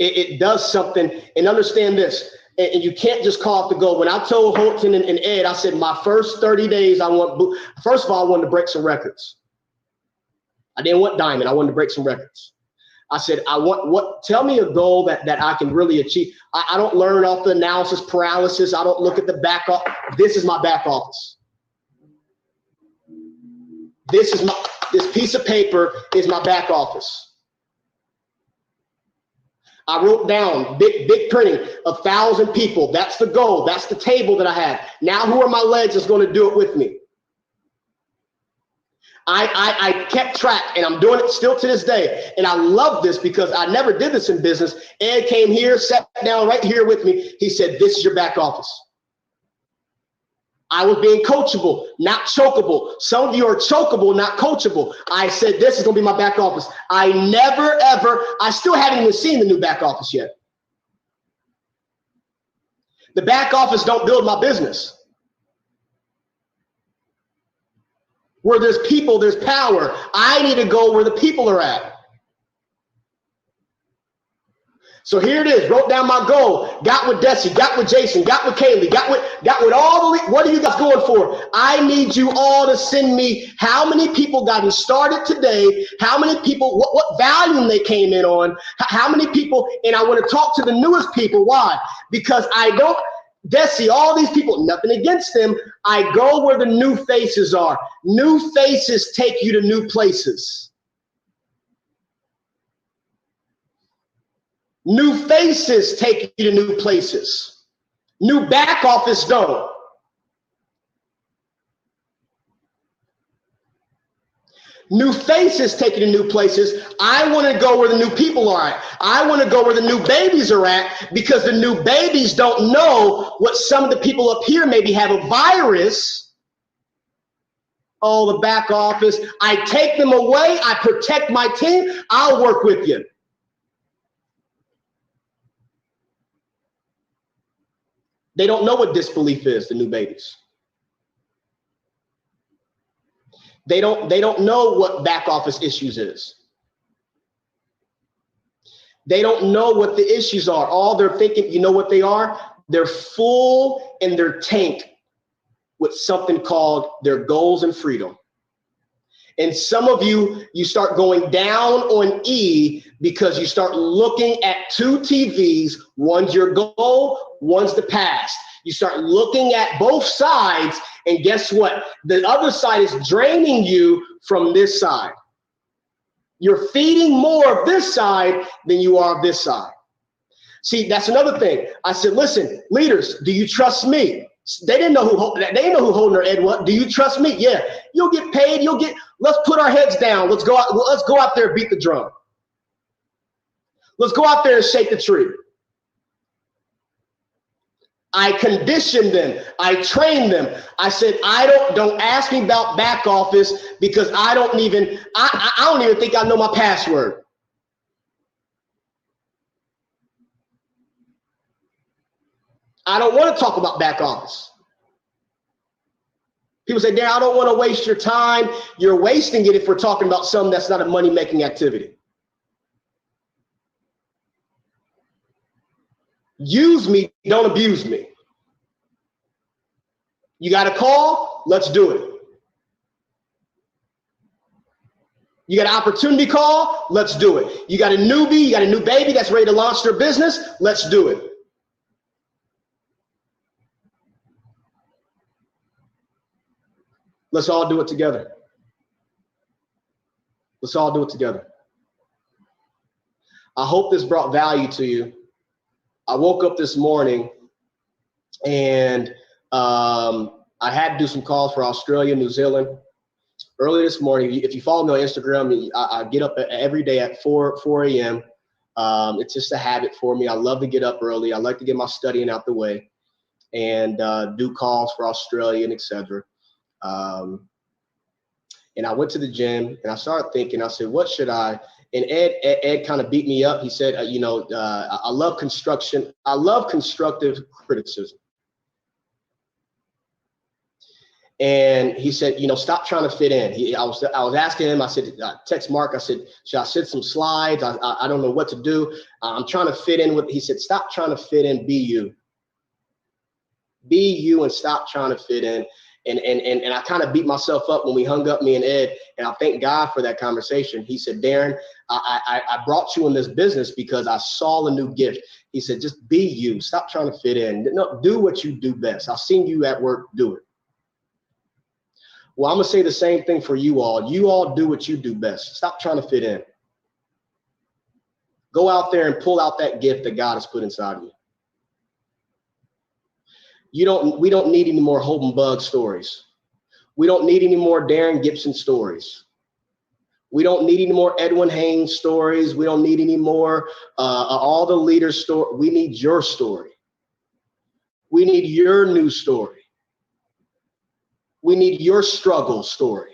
It does something. And understand this, and you can't just call off the goal. When I told Holton and Ed, I said my first 30 days, first of all, I wanted to break some records. I didn't want diamond. I wanted to break some records. I said, tell me a goal that I can really achieve. I don't learn off the analysis paralysis. I don't look at the back office. This is my back office. This piece of paper is my back office. I wrote down big printing, 1,000 people. That's the goal. That's the table that I have. Now, who are my legs that's going to do it with me? I kept track, and I'm doing it still to this day. And I love this because I never did this in business. Ed came here, sat down right here with me. He said, this is your back office. I was being coachable, not chokeable. Some of you are chokeable, not coachable. I said, this is going to be my back office. I still haven't even seen the new back office yet. The back office don't build my business. Where there's people, there's power. I need to go where the people are at. So here it is, wrote down my goal, got with Desi, got with Jason, got with Kaylee, got with all the, what are you guys going for? I need you all to send me how many people got started today, how many people, what volume they came in on, how many people, and I want to talk to the newest people. Why? Because Desi, all these people, nothing against them. I go where the new faces are. New faces take you to new places. New faces take you to new places. New back office don't. New faces take you to new places. I want to go where the new people are at. I want to go where the new babies are at, because the new babies don't know what some of the people up here maybe have a virus. Oh, the back office. I take them away. I protect my team. I'll work with you. They don't know what disbelief is, the new babies. They don't know what back office issues is. They don't know what the issues are. All they're thinking, you know what they are? They're full in their tank with something called their goals and freedom. And some of you start going down on E because you start looking at two TVs. One's your goal, one's the past. You start looking at both sides, and guess what? The other side is draining you from this side. You're feeding more of this side than you are of this side. See, that's another thing. I said, listen, leaders, do you trust me? They didn't know who Holton or Ed was. Do you trust me? Yeah. You'll get paid. Let's put our heads down. Let's go out there and beat the drum. Let's go out there and shake the tree. I conditioned them. I trained them. I said, don't ask me about back office, because I don't even think I know my password. I don't want to talk about back office. People say, Darren, I don't want to waste your time. You're wasting it if we're talking about something that's not a money-making activity. Use me, don't abuse me. You got a call? Let's do it. You got an opportunity call? Let's do it. You got a newbie, you got a new baby that's ready to launch their business? Let's do it. Let's all do it together. Let's all do it together. I hope this brought value to you. I woke up this morning and I had to do some calls for Australia, New Zealand. Early this morning, if you follow me on Instagram, I get up every day at 4 a.m. It's just a habit for me. I love to get up early. I like to get my studying out the way and do calls for Australia and etc. And I went to the gym and I started thinking, I said, what should I? And Ed kind of beat me up. He said, I love construction. I love constructive criticism. And he said, stop trying to fit in. I was asking him, I said, text Mark, I said, should I send some slides? I don't know what to do. I'm trying to fit in with, he said, stop trying to fit in, be you. Be you and stop trying to fit in. And I kind of beat myself up when we hung up, me and Ed, and I thank God for that conversation. He said, Darren, I brought you in this business because I saw a new gift. He said, just be you. Stop trying to fit in. No, do what you do best. I've seen you at work, do it. Well, I'm going to say the same thing for you all. You all do what you do best. Stop trying to fit in. Go out there and pull out that gift that God has put inside of you. We don't need any more Holden Bug stories. We don't need any more Darren Gibson stories. We don't need any more Edwin Haynes stories. We don't need any more all the leaders' story. We need your story. We need your news story. We need your struggle story.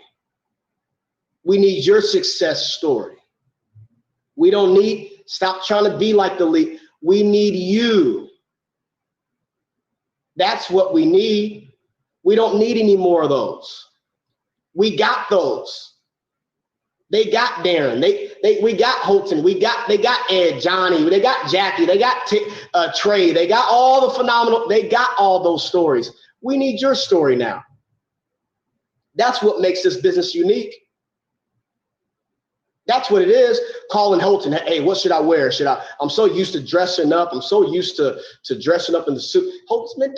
We need your success story. We don't need, stop trying to be like the lead. We need you. That's what we need. We don't need any more of those. We got those. They got Darren. We got Holton. They got Ed, Johnny. They got Jackie. They got Trey. They got all the phenomenal. They got all those stories. We need your story now. That's what makes this business unique. That's what it is. Calling Holton, hey, what should I wear? I'm so used to dressing up. I'm so used to dressing up in the suit. Holton, man,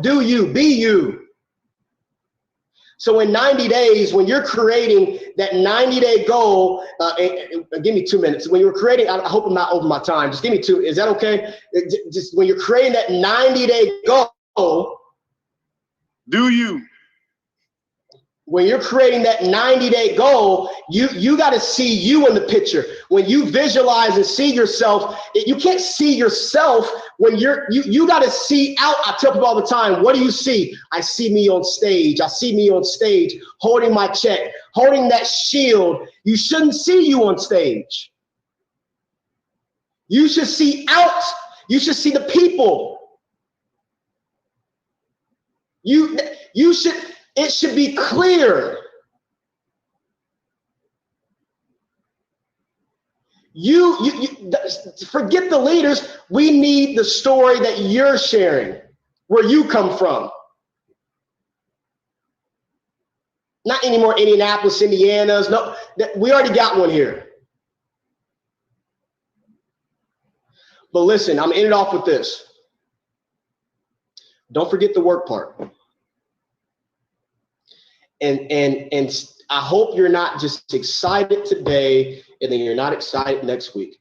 do you, be you. So in 90 days, when you're creating that 90-day goal, give me 2 minutes. When you're creating, I hope I'm not over my time. Just give me 2. Is that okay? Just when you're creating that 90-day goal. Do you? When you're creating that 90-day goal, you got to see you in the picture. When you visualize and see yourself, you can't see yourself when you got to see out. I tell people all the time, what do you see? I see me on stage. I see me on stage holding my check, holding that shield. You shouldn't see you on stage. You should see out. You should see the people. You should. It should be clear. You forget the leaders. We need the story that you're sharing, where you come from. Not anymore Indianapolis, Indiana's. No, we already got one here. But listen, I'm ending it off with this. Don't forget the work part. And I hope you're not just excited today and then you're not excited next week.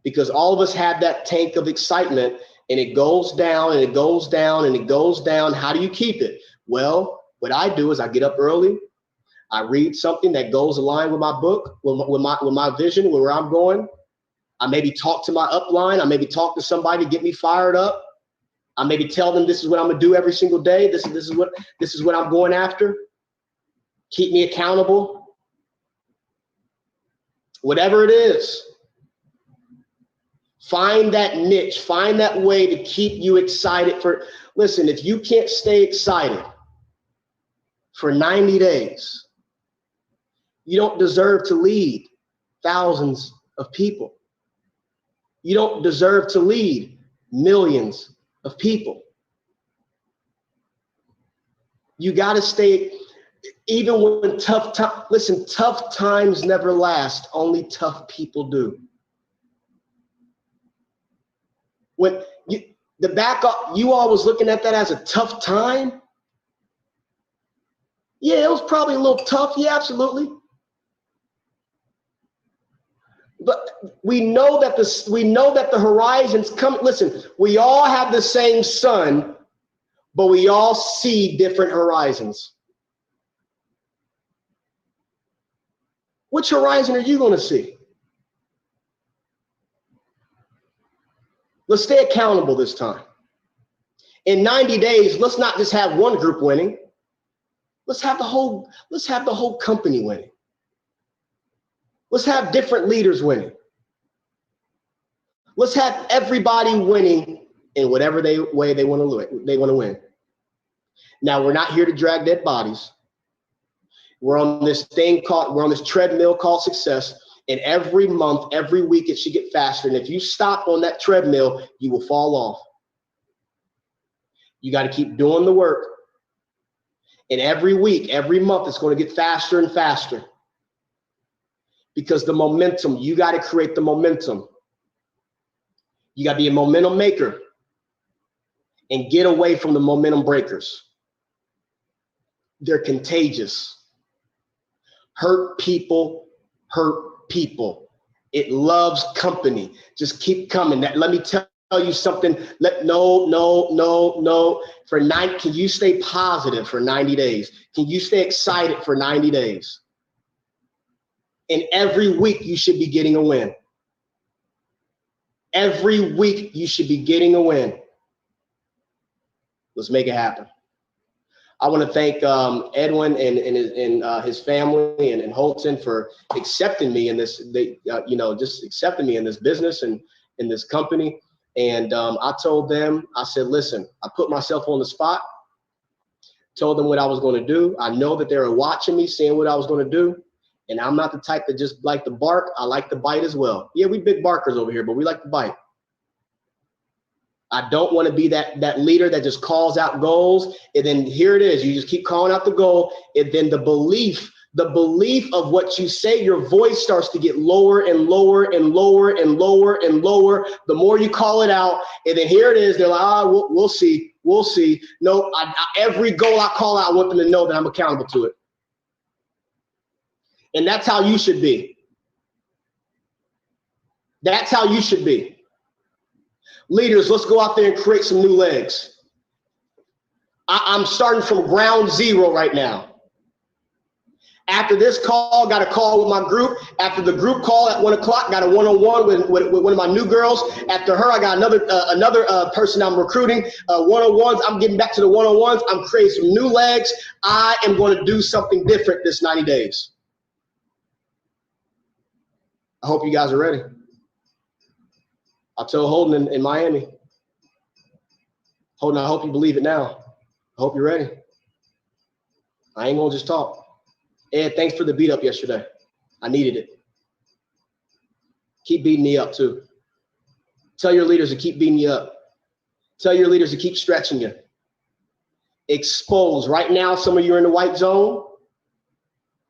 Because all of us have that tank of excitement and it goes down and it goes down and it goes down. How do you keep it? Well, what I do is I get up early. I read something that goes aligned with my book, with my vision, where I'm going. I maybe talk to my upline. I maybe talk to somebody to get me fired up. I maybe tell them this is what I'm gonna do every single day. This is what I'm going after. Keep me accountable. Whatever it is. Find that niche. Find that way to keep you excited for. Listen, if you can't stay excited for 90 days, you don't deserve to lead thousands of people. You don't deserve to lead millions of people. You got to stay, even when tough times never last, only tough people do. When you all was looking at that as a tough time. Yeah, it was probably a little tough. Yeah, absolutely. But we know that the horizon's coming. Listen, we all have the same sun, but we all see different horizons. Which horizon are you going to see? Let's stay accountable this time. In 90 days, let's not just have one group winning. Let's have the whole company winning. Let's have different leaders winning. Let's have everybody winning in whatever way they want to win. Now, we're not here to drag dead bodies. We're on this treadmill called success. And every month, every week, it should get faster. And if you stop on that treadmill, you will fall off. You got to keep doing the work. And every week, every month, it's going to get faster and faster. Because the momentum, you got to create the momentum. You got to be a momentum maker and get away from the momentum breakers. They're contagious. Hurt people. It loves company. Just keep coming. Let me tell you something. No. Can you stay positive for 90 days? Can you stay excited for 90 days? And every week you should be getting a win. Every week you should be getting a win. Let's make it happen. I want to thank Edwin and his family and Holton for accepting me in this. Just accepting me in this business and in this company. And I told them, I said, listen, I put myself on the spot, told them what I was going to do. I know that they were watching me, seeing what I was going to do. And I'm not the type that just like to bark. I like to bite as well. Yeah, we big barkers over here, but we like to bite. I don't want to be that leader that just calls out goals. And then here it is. You just keep calling out the goal. And then the belief of what you say, your voice starts to get lower and lower and lower and lower and lower. The more you call it out. And then here it is. They're like, we'll see. We'll see. No, every goal I call out, I want them to know that I'm accountable to it. And that's how you should be. That's how you should be. Leaders, let's go out there and create some new legs. I'm starting from ground zero right now. After this call, got a call with my group. After the group call at 1 o'clock, got a one-on-one with one of my new girls. After her, I got another person I'm recruiting. One-on-ones, I'm getting back to the one-on-ones. I'm creating some new legs. I am going to do something different this 90 days. I hope you guys are ready. I told Holden in Miami, Holden, I hope you believe it now. I hope you're ready. I ain't gonna just talk. Ed, thanks for the beat up yesterday. I needed it. Keep beating me up too. Tell your leaders to keep beating you up. Tell your leaders to keep stretching you. Expose. Right now, some of you are in the white zone.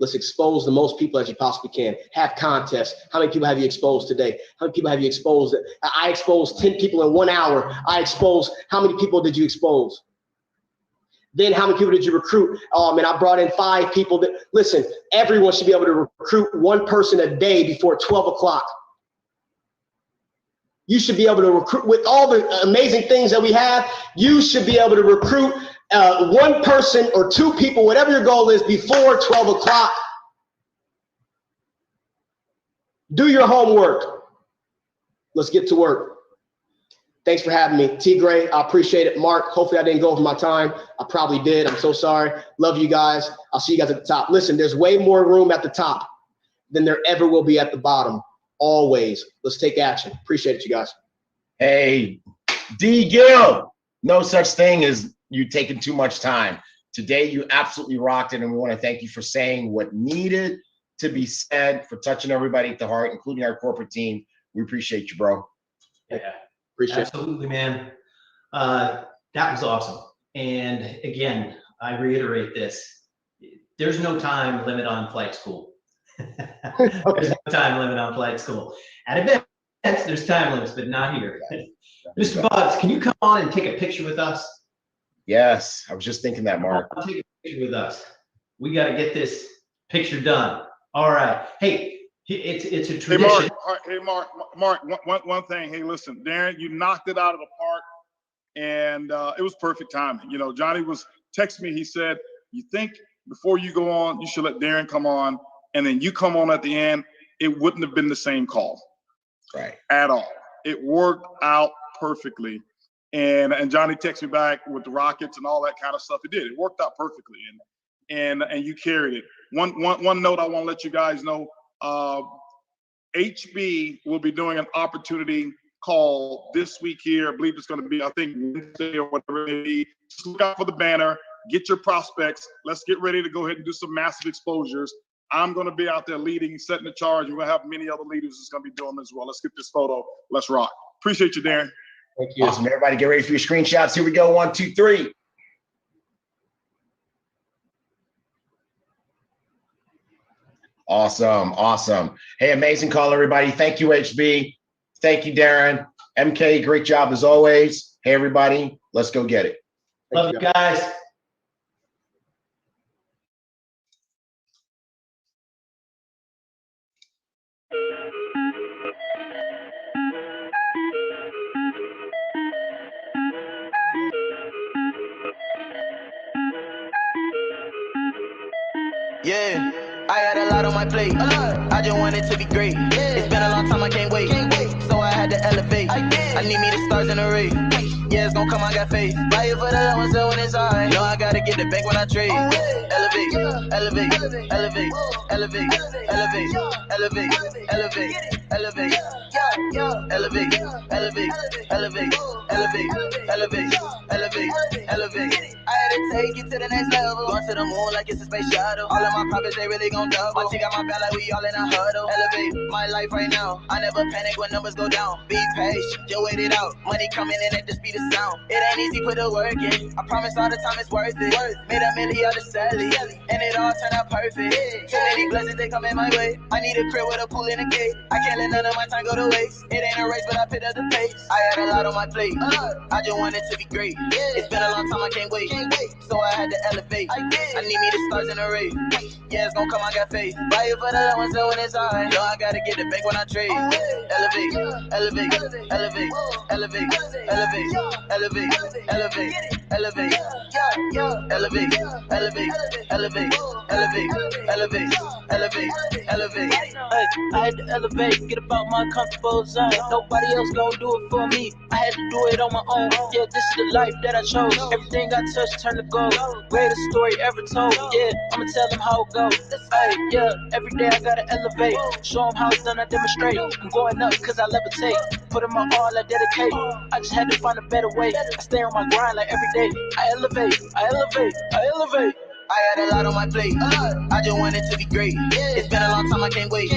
Let's expose the most people as you possibly can. Have contests. How many people have you exposed today? How many people have you exposed? I exposed 10 people in 1 hour. How many people did you expose? Then how many people did you recruit? Oh man, I brought in 5 people. Listen, everyone should be able to recruit 1 person a day before 12 o'clock. You should be able to recruit with all the amazing things that we have. You should be able to recruit 1 person or 2 people, whatever your goal is, before 12 o'clock. Do your homework. Let's get to work. Thanks for having me. T. Gray, I appreciate it. Mark, hopefully I didn't go over my time. I probably did. I'm so sorry. Love you guys. I'll see you guys at the top. Listen, there's way more room at the top than there ever will be at the bottom. Always. Let's take action. Appreciate it, you guys. Hey, D. Gill, no such thing as you taking too much time. Today, you absolutely rocked it, and we want to thank you for saying what needed to be said, for touching everybody at the heart, including our corporate team. We appreciate you, bro. Yeah. Appreciate it. Absolutely, man. That was awesome. And again, I reiterate this. There's no time limit on flight school. There's no time limit on flight school. At events, there's time limits, but not here. Mr. Boggs, can you come on and take a picture with us? Yes, I was just thinking that, Mark. Take a picture with us. We got to get this picture done. All right. Hey, it's a tradition. Hey, Mark, one thing. Hey, listen, Darren, you knocked it out of the park, and it was perfect timing. You know, Johnny was texting me. He said, you think before you go on, you should let Darren come on, and then you come on at the end. It wouldn't have been the same call. Right. At all. It worked out perfectly. And Johnny texted me back with the Rockets and all that kind of stuff. It did. It worked out perfectly. And you carried it. One note I want to let you guys know, HB will be doing an opportunity call this week here. I believe it's going to be, I think, Wednesday or whatever it may be. Just look out for the banner. Get your prospects. Let's get ready to go ahead and do some massive exposures. I'm going to be out there leading, setting the charge. We're going to have many other leaders that's going to be doing as well. Let's get this photo. Let's rock. Appreciate you, Darren. Thank you. Awesome. Everybody get ready for your screenshots. Here we go. 1, 2, 3. Awesome. Awesome. Hey, amazing call, everybody. Thank you, HB. Thank you, Darren. MK, great job as always. Hey, everybody. Let's go get it. Love you guys. Yeah, I had a lot on my plate. I just wanted to be great. It's been a long time, I can't wait. So I had to elevate. I need me the stars in the race. Yeah, it's gonna come, I got faith. Buy it for the low and so when it's high. Know I gotta get the bank when I trade. Elevate, elevate, elevate, elevate, elevate, elevate, elevate, elevate, elevate, elevate, elevate, elevate, elevate, elevate, elevate. I had to take it to the next level. Going to the moon like it's a space shuttle. All of my pockets, they really gon' double. My team got my back like we all in a huddle. Elevate my life right now. I never panic when numbers go down. Be patient, just wait it out. Money coming in at the speed of sound. It ain't easy, put the work in. I promise all the time it's worth it. Made $1 million out of Sally, and it all turned out perfect. Too many blessings, they come in my way. I need a crib with a pool and a gate. I can't let none of my time go to waste. It ain't a race, but I picked up the pace. I had a lot on my plate. I just wanted to be great. It's been a long time, I can't wait. So I had to elevate. I need me the stars in the race. Yeah, it's gon' come, I got faith. Buy it for the low and so when it's high. Know I gotta get the bank when I trade. Elevate, elevate, elevate, elevate, elevate, elevate, elevate, elevate, elevate, elevate, elevate, elevate, elevate, elevate, elevate. Hey, I had to elevate, get about my comfortable zone. Nobody else gon' do it for me. I had to do it on my own. Yeah, this is the life that I chose. Everything I touch turn to gold. Greatest story ever told. Yeah, I'ma tell them how it goes. Hey, yeah, every day I gotta elevate. Show them how it's done, I demonstrate. I'm going up cause I levitate. Put in my all, I dedicate. I just had to find a better way. I stay on my grind like every day. I elevate, I elevate, I elevate. I had a lot on my plate. I just wanted to be great. It's been a long time, I can't wait.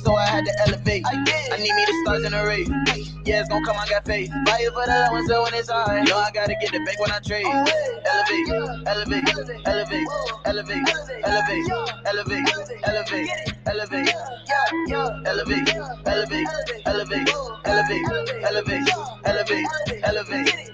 So I had to elevate. I need me the stars in the race. Yeah, it's gon' come, I got faith. Buy it for the low and so when it's high. Know I gotta get the bank when I trade. Elevate, elevate, elevate, elevate, elevate, elevate, elevate, elevate, elevate, elevate, elevate, elevate, elevate, elevate, elevate.